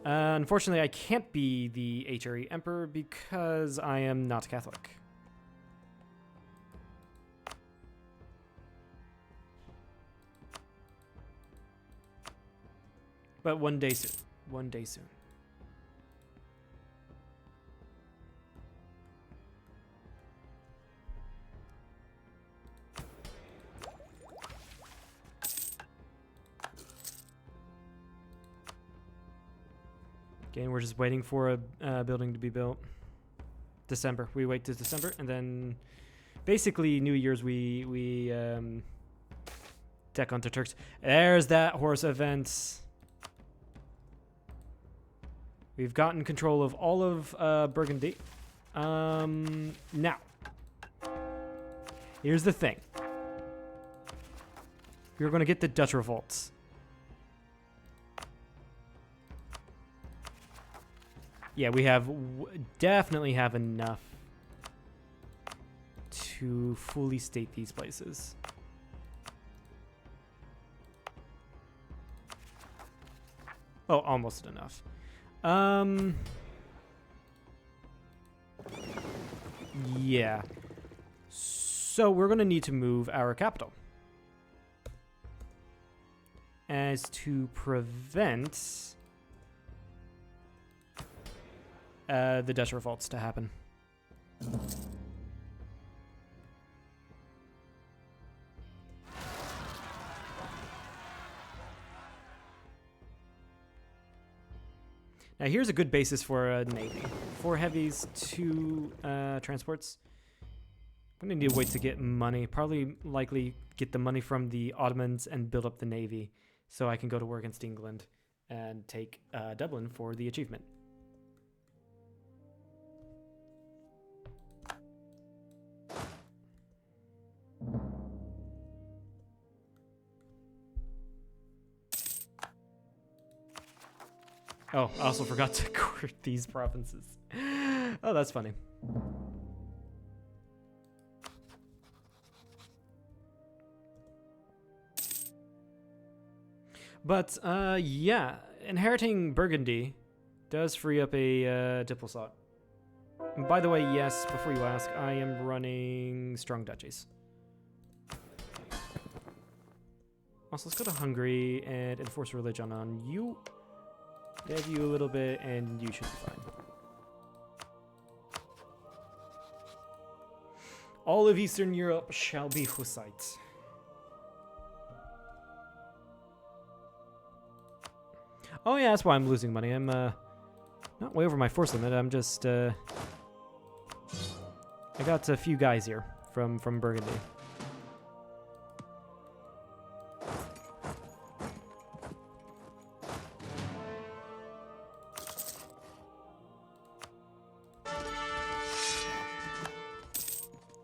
Unfortunately, I can't be the HRE Emperor because I am not Catholic. But one day soon. One day soon. Okay, we're just waiting for a building to be built. December. We wait till December, and then basically New Year's we tech onto Turks. There's that horse event. We've gotten control of all of Burgundy. Now, here's the thing. We're going to get the Dutch revolts. Yeah, we have definitely have enough to fully state these places. Oh, almost enough. Yeah. So we're going to need to move our capital as to prevent the Dutch revolts to happen. Now here's a good basis for a navy. 4 heavies, 2 transports. I'm gonna need to wait to get money. Probably likely get the money from the Ottomans and build up the navy so I can go to war against England and take Dublin for the achievement. Oh, I also forgot to court these provinces. Oh, that's funny. But, yeah, inheriting Burgundy does free up a diplomat. And by the way, yes, before you ask, I am running strong duchies. Also, let's go to Hungary and enforce religion on you. Dev you a little bit, and you should be fine. All of Eastern Europe shall be Hussite. Oh yeah, that's why I'm losing money. I'm not way over my force limit. I'm just I got a few guys here from Burgundy.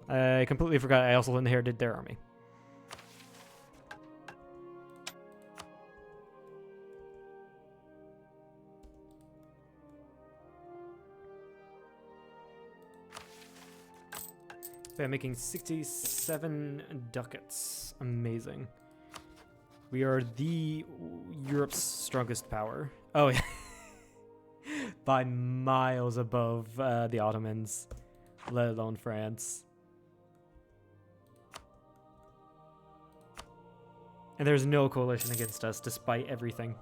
I completely forgot I also inherited their army. Okay, I'm making 67 ducats. Amazing. We are Europe's strongest power. Oh, yeah. By miles above the Ottomans, let alone France. And there's no coalition against us, despite everything.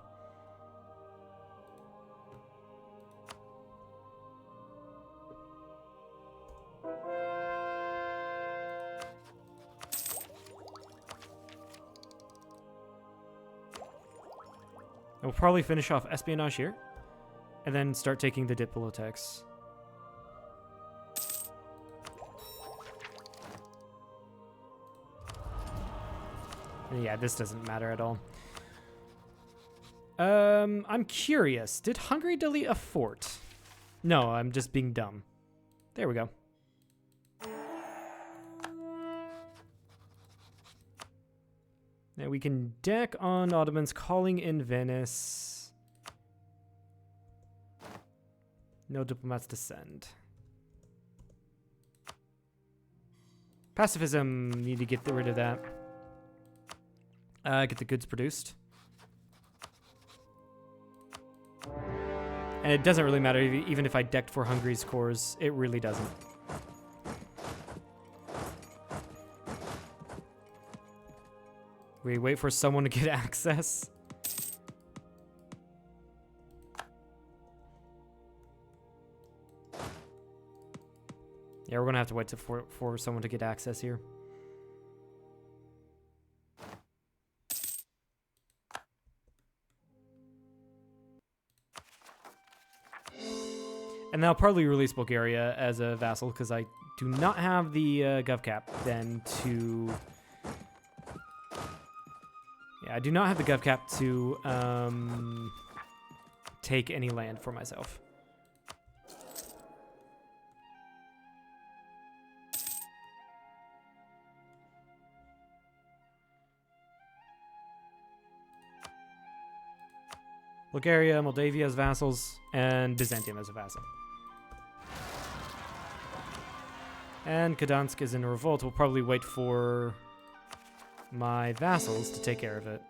We'll probably finish off espionage here, and then start taking the Diplotex. Yeah, this doesn't matter at all. I'm curious. Did Hungary delete a fort? No, I'm just being dumb. There we go. Now we can deck on Ottomans calling in Venice. No diplomats to send. Pacifism, need to get rid of that. Get the goods produced. And it doesn't really matter, even if I decked for Hungary's cores, it really doesn't. We wait for someone to get access. Yeah, we're gonna have to wait for someone to get access here. And I'll probably release Bulgaria as a vassal because I do not have the gov cap then to... Yeah, I do not have the gov cap to take any land for myself. Bulgaria, Moldavia as vassals, and Byzantium as a vassal. And Gdansk is in a revolt. We'll probably wait for my vassals to take care of it.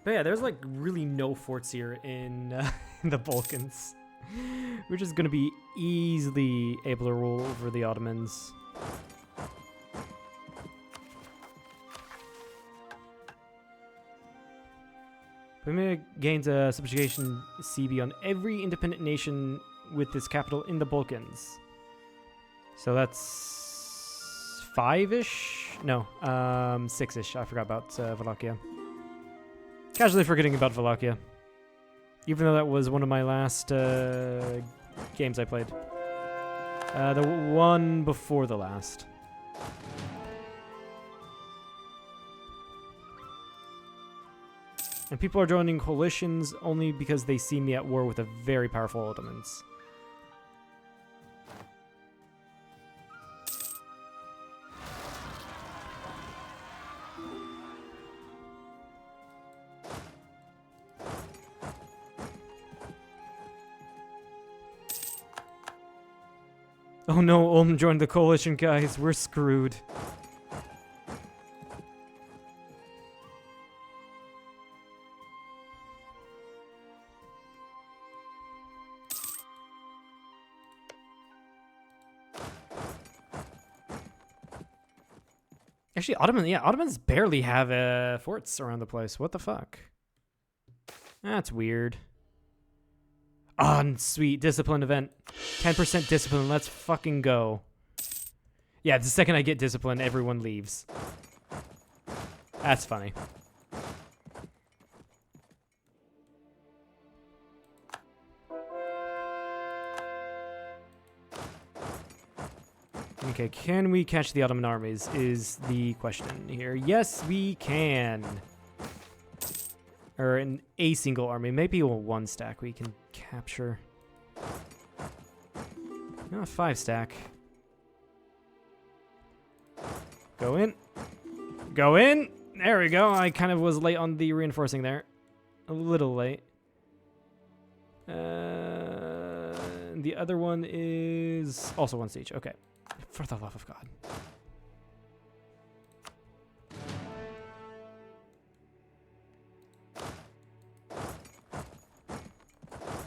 But yeah, there's like really no forts here in, in the Balkans. We're just gonna be easily able to rule over the Ottomans. Bohemia gains a subjugation CB on every independent nation with its capital in the Balkans. So that's 5-ish? No, 6-ish. I forgot about Wallachia. Casually forgetting about Wallachia. Even though that was one of my last games I played. The one before the last. And people are joining coalitions only because they see me at war with the very powerful Ottomans. Oh no, Ulm joined the coalition, guys. We're screwed. Actually, Ottomans barely have forts around the place. What the fuck? That's weird. Oh, sweet. Discipline event. 10% discipline. Let's fucking go. Yeah, the second I get discipline, everyone leaves. That's funny. Okay, can we catch the Ottoman armies is the question here. Yes, we can. Or a single army. Maybe a 1 stack we can capture. No, a 5 stack. Go in. Go in! There we go. I kind of was late on the reinforcing there. A little late. The other one is also 1 siege. Okay. For the love of God.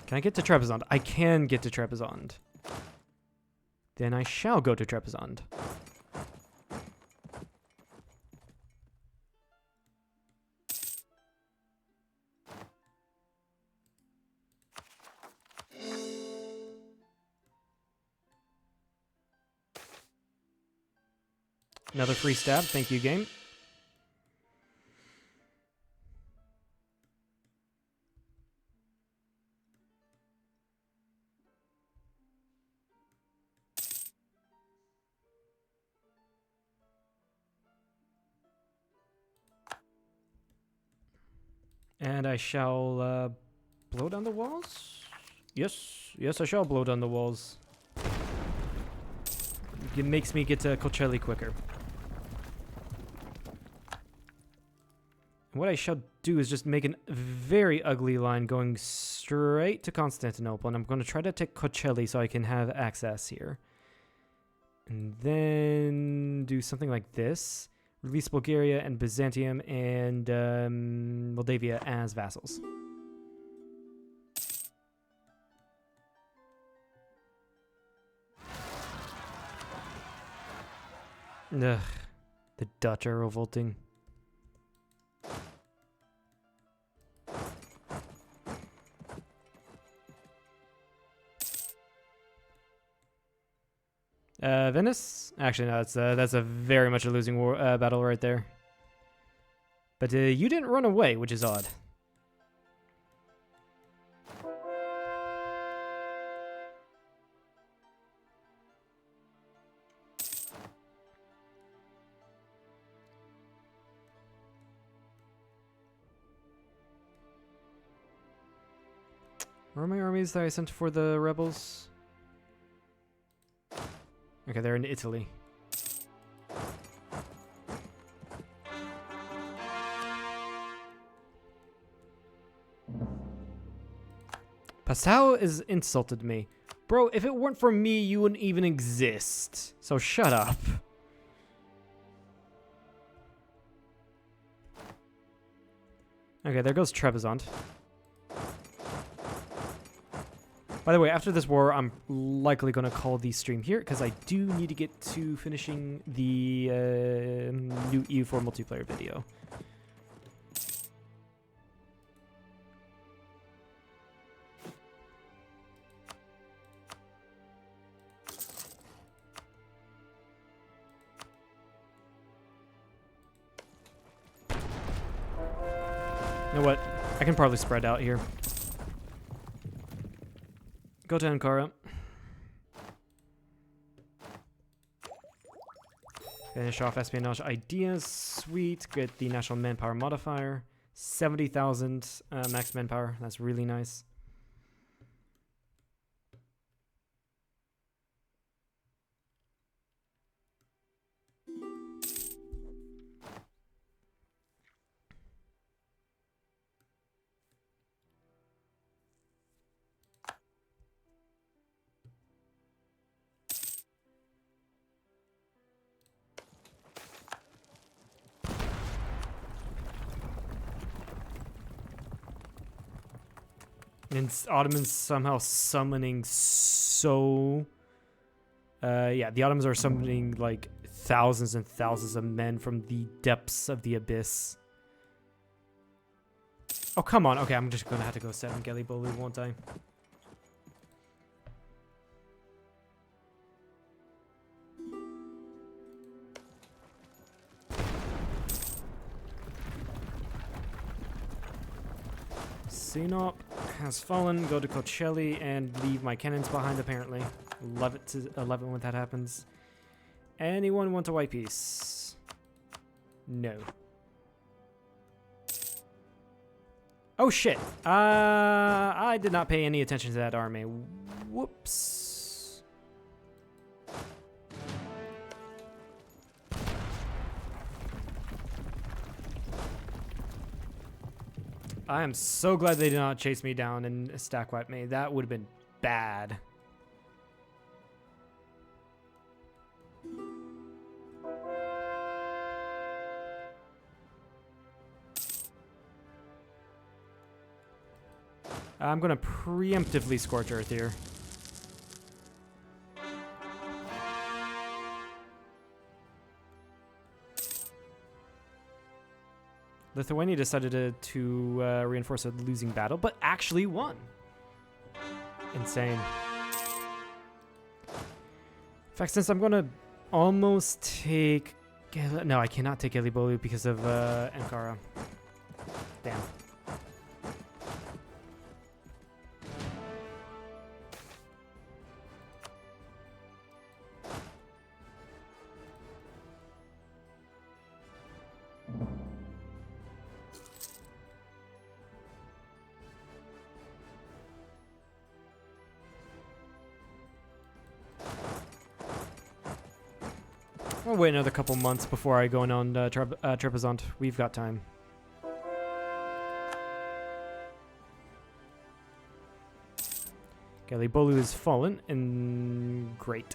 Can I get to Trebizond? I can get to Trebizond. Then I shall go to Trebizond. Another free stab. Thank you, game. And I shall blow down the walls? Yes. Yes, I shall blow down the walls. It makes me get to Kocaeli quicker. What I shall do is just make a very ugly line going straight to Constantinople, and I'm going to try to take Kocaeli so I can have access here. And then do something like this. Release Bulgaria and Byzantium and Moldavia as vassals. Ugh, the Dutch are revolting. Venice? Actually, no, that's a very much a losing war, battle right there. But you didn't run away, which is odd. Where are my armies that I sent for the rebels? Okay, they're in Italy. Passau has insulted me. Bro, if it weren't for me, you wouldn't even exist. So shut up. Okay, there goes Trebizond. By the way, after this war, I'm likely going to call the stream here because I do need to get to finishing the new EU4 multiplayer video. You know what? I can probably spread out here. Go to Ankara. Finish off espionage ideas. Sweet. Get the national manpower modifier. 70,000 max manpower. That's really nice. And Ottomans somehow summoning so... yeah, the Ottomans are summoning like thousands and thousands of men from the depths of the abyss. Oh, come on. Okay, I'm just going to have to go 7 Gelibolu, won't I? Sinop has fallen. Go to Kocheli and leave my cannons behind, apparently. Love it when that happens. Anyone want a white piece? No. Oh, shit. I did not pay any attention to that army. Whoops. I am so glad they did not chase me down and stack wipe me. That would have been bad. I'm going to preemptively Scorch Earth here. Lithuania decided to reinforce a losing battle, but actually won. Insane. In fact, since I'm going to almost take... No, I cannot take Gelibolu because of Ankara. Damn. I'll wait another couple months before I go in on Trebizond. We've got time. Gelibolu has fallen, and great.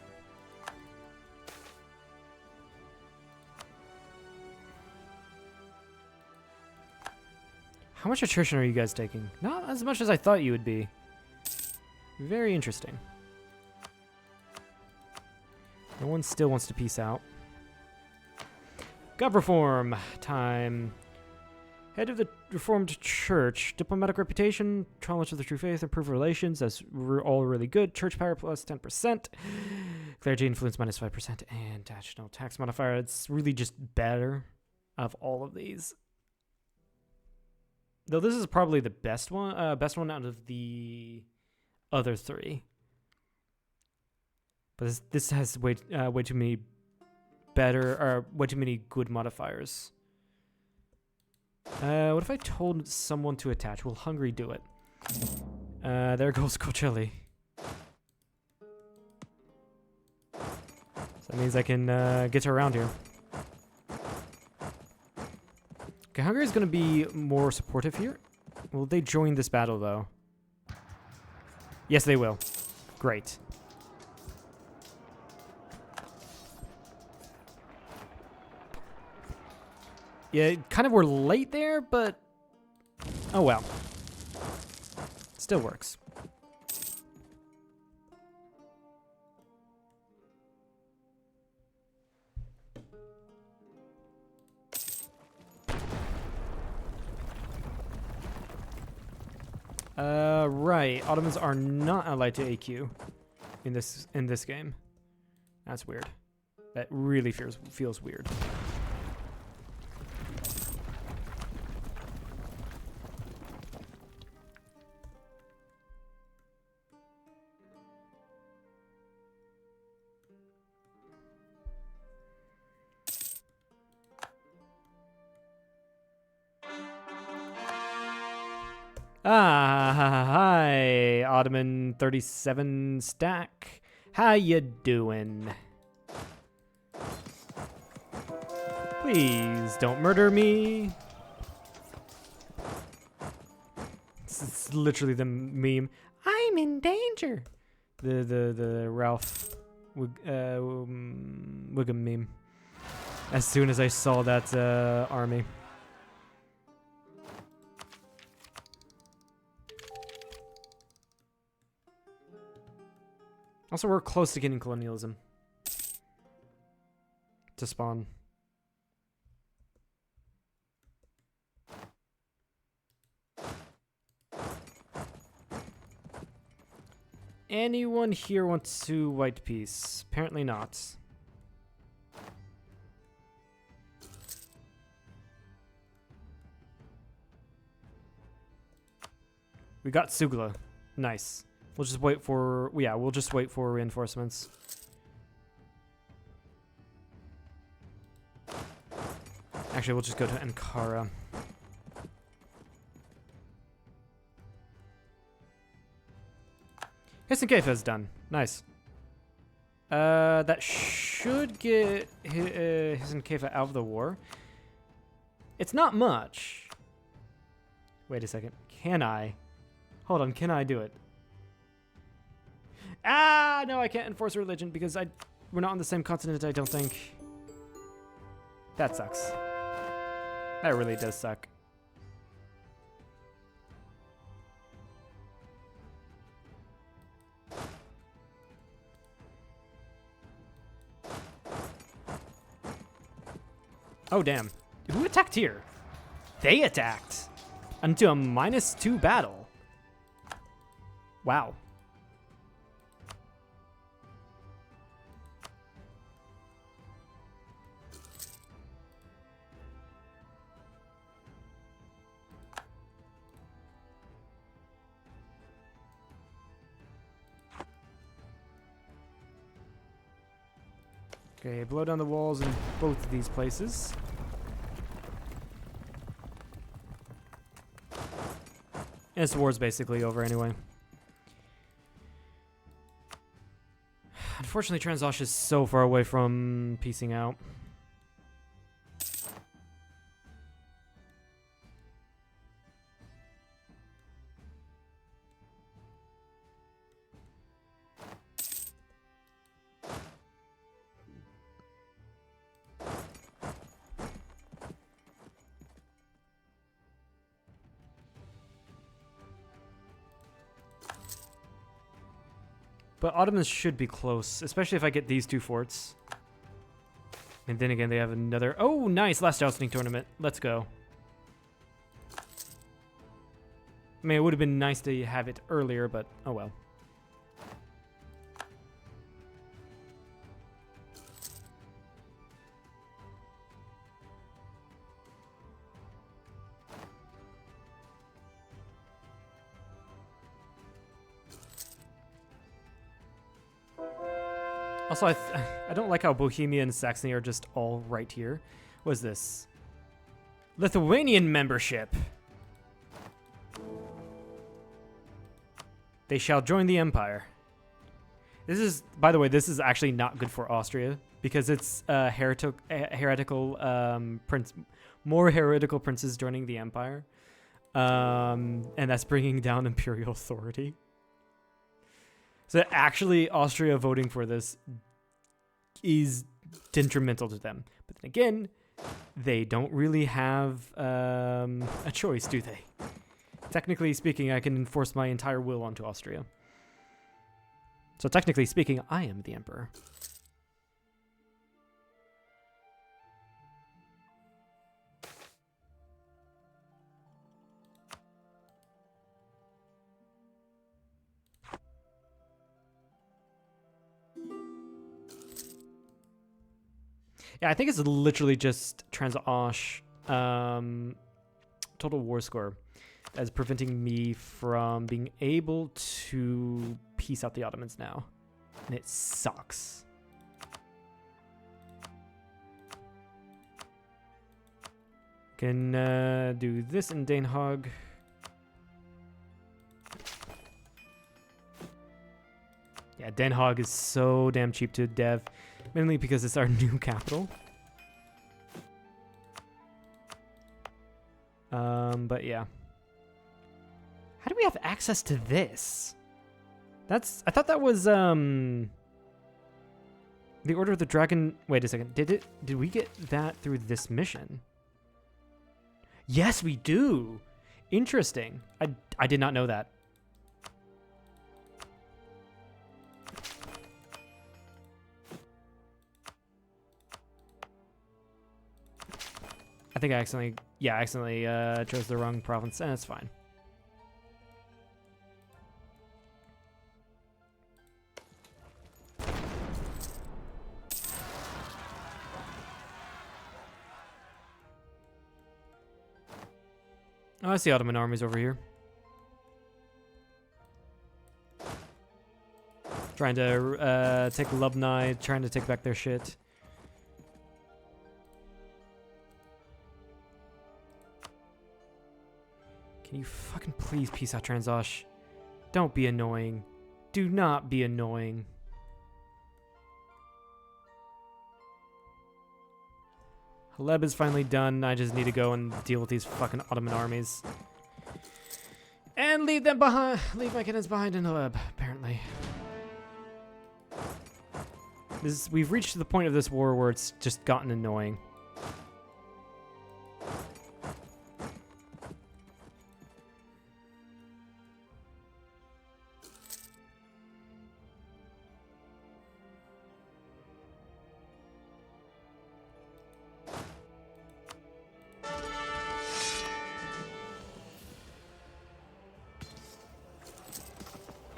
How much attrition are you guys taking? Not as much as I thought you would be. Very interesting. No one still wants to peace out. Gov reform time. Head of the Reformed Church. Diplomatic reputation. Knowledge of the true faith. Improved relations. That's all really good. Church power plus 10%. Clergy influence minus 5%. And national tax modifier. It's really just better of all of these. Though this is probably the best one out of the other three. But this has way too many way too many good modifiers. What if I told someone to attach? Will Hungary do it? There goes Kocheli. So that means I can get her around here. Okay, Hungary is going to be more supportive here. Will they join this battle, though? Yes, they will. Great. Yeah, kind of were late there, but Oh well. Still works. Right. Ottomans are not allied to AQ in this game. That's weird. That really feels weird. Hi, Ottoman 37 stack. How you doing? Please don't murder me. It's literally the meme. I'm in danger. The Ralph Wiggum meme. As soon as I saw that army. Also, we're close to getting colonialism to spawn. Anyone here wants to white peace? Apparently not. We got Sugla. Nice. We'll just wait for... Yeah, we'll just wait for reinforcements. Actually, we'll just go to Ankara. Hisankefa is done. Nice. That should get Hisankefa out of the war. It's not much. Wait a second. Can I? Hold on. Can I do it? Ah, no, I can't enforce religion because we're not on the same continent, I don't think. That sucks. That really does suck. Oh, damn. Who attacked here? They attacked. Into a -2 battle. Wow. Okay, blow down the walls in both of these places. And this war's basically over anyway. Unfortunately, Transosh is so far away from piecing out. But Ottomans should be close, especially if I get these 2 forts. And then again, they have another... Oh, nice! Last jousting tournament. Let's go. I mean, it would have been nice to have it earlier, but oh well. Also, I don't like how Bohemia and Saxony are just all right here. What is this? Lithuanian membership. They shall join the empire. This is, by the way, this is actually not good for Austria because it's heretical prince, more heretical princes joining the empire, and that's bringing down imperial authority. So actually, Austria voting for this is detrimental to them. But then again, they don't really have a choice, do they? Technically speaking, I can enforce my entire will onto Austria. So technically speaking, I am the emperor. Yeah, I think it's literally just Transosh total war score as preventing me from being able to peace out the Ottomans now. And it sucks. Can do this in Den Haag. Yeah, Den Haag is so damn cheap to dev, mainly because it's our new capital. But yeah. How do we have access to this? I thought that was the Order of the Dragon. Wait a second. Did we get that through this mission? Yes, we do. Interesting. I did not know that. I think I accidentally chose the wrong province, and it's fine. Oh, I see Ottoman armies over here. Trying to take Lubni, trying to take back their shit. Can you fucking please peace out Transosh? Don't be annoying. Do not be annoying. Haleb is finally done. I just need to go and deal with these fucking Ottoman armies. And leave them behind. Leave my cannons behind in Haleb, apparently. We've reached the point of this war where it's just gotten annoying.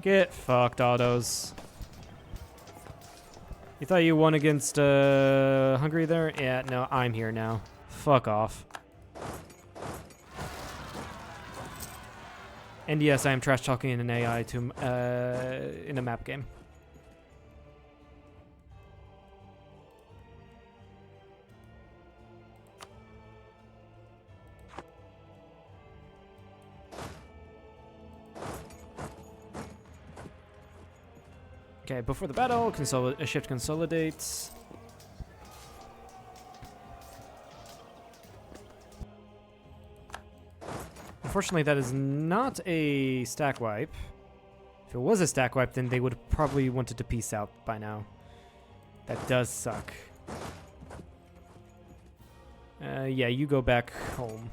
Get fucked, Autos. You thought you won against Hungary there? Yeah, no, I'm here now. Fuck off. And yes, I am trash talking in an AI to in a map game. Okay, before the battle, a shift consolidates. Unfortunately, that is not a stack wipe. If it was a stack wipe, then they would have probably wanted to peace out by now. That does suck. Yeah, you go back home.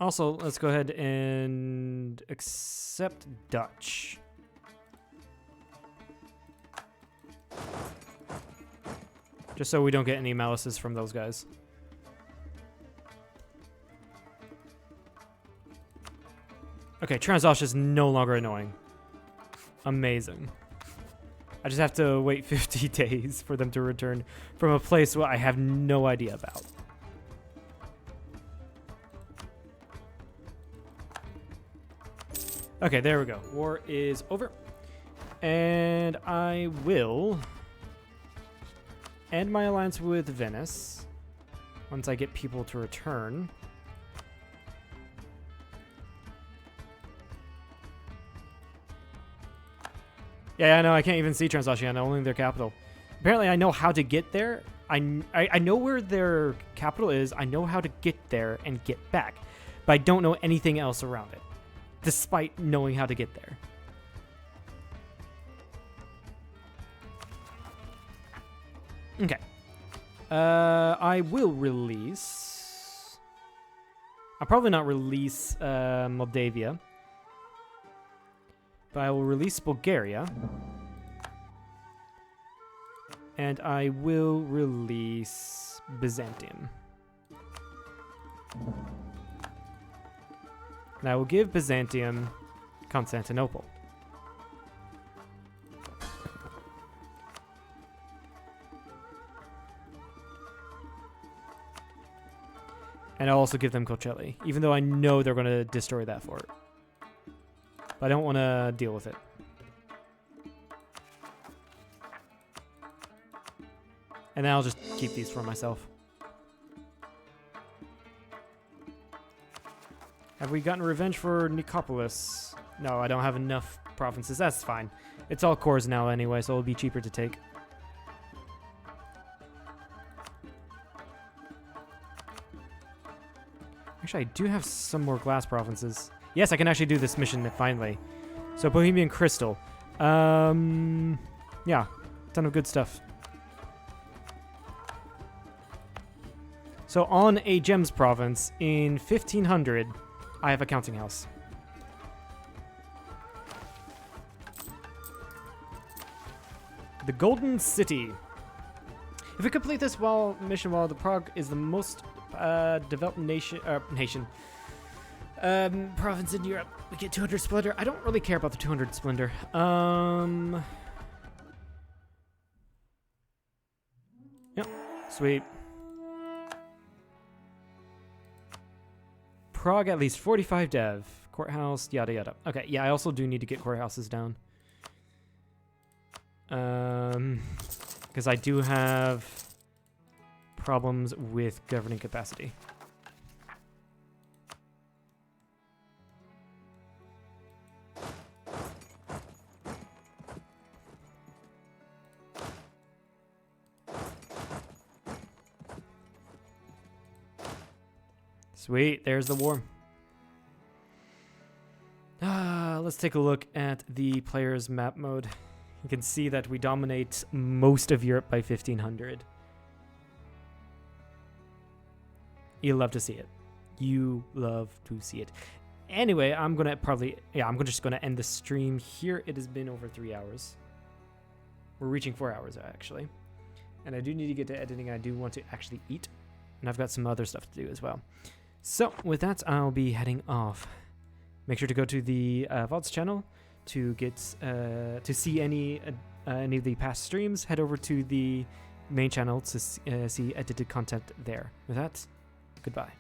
Also, let's go ahead and accept Dutch. Just so we don't get any malices from those guys. Okay, Transosh is no longer annoying. Amazing. I just have to wait 50 days for them to return from a place where I have no idea about. Okay, there we go. War is over. And I will end my alliance with Venice once I get people to return. Yeah, I know. I can't even see Transoxiana, only their capital. Apparently, I know how to get there. I know where their capital is. I know how to get there and get back. But I don't know anything else around it. despite knowing how to get there. Okay. I will release... I'll probably not release Moldavia. But I will release Bulgaria. And I will release Byzantium. And I will give Byzantium Constantinople. And I'll also give them Kocaeli, even though I know they're going to destroy that fort. But I don't want to deal with it. And then I'll just keep these for myself. Have we gotten revenge for Nicopolis? No, I don't have enough provinces. That's fine. It's all cores now anyway, so it'll be cheaper to take. Actually, I do have some more glass provinces. Yes, I can actually do this mission finally. So, Bohemian Crystal. Yeah, ton of good stuff. So, on a Gems province in 1500, I have a counting house. The Golden City. If we complete this mission while the Prague is the most developed province in Europe, we get 200 splendor. I don't really care about the 200 splendor. Yep, sweet. Prague at least 45 dev. Courthouse, yada yada. Okay, yeah, I also do need to get courthouses down. Because I do have problems with governing capacity. Sweet, there's the war. Let's take a look at the player's map mode. You can see that we dominate most of Europe by 1500. You love to see it. You love to see it. Anyway, I'm just gonna end the stream here. It has been over 3 hours. We're reaching 4 hours actually. And I do need to get to editing. I do want to actually eat. And I've got some other stuff to do as well. So with that, I'll be heading off. Make sure to go to the VODs channel to get to see any of the past streams. Head over to the main channel to see edited content there. With that, goodbye.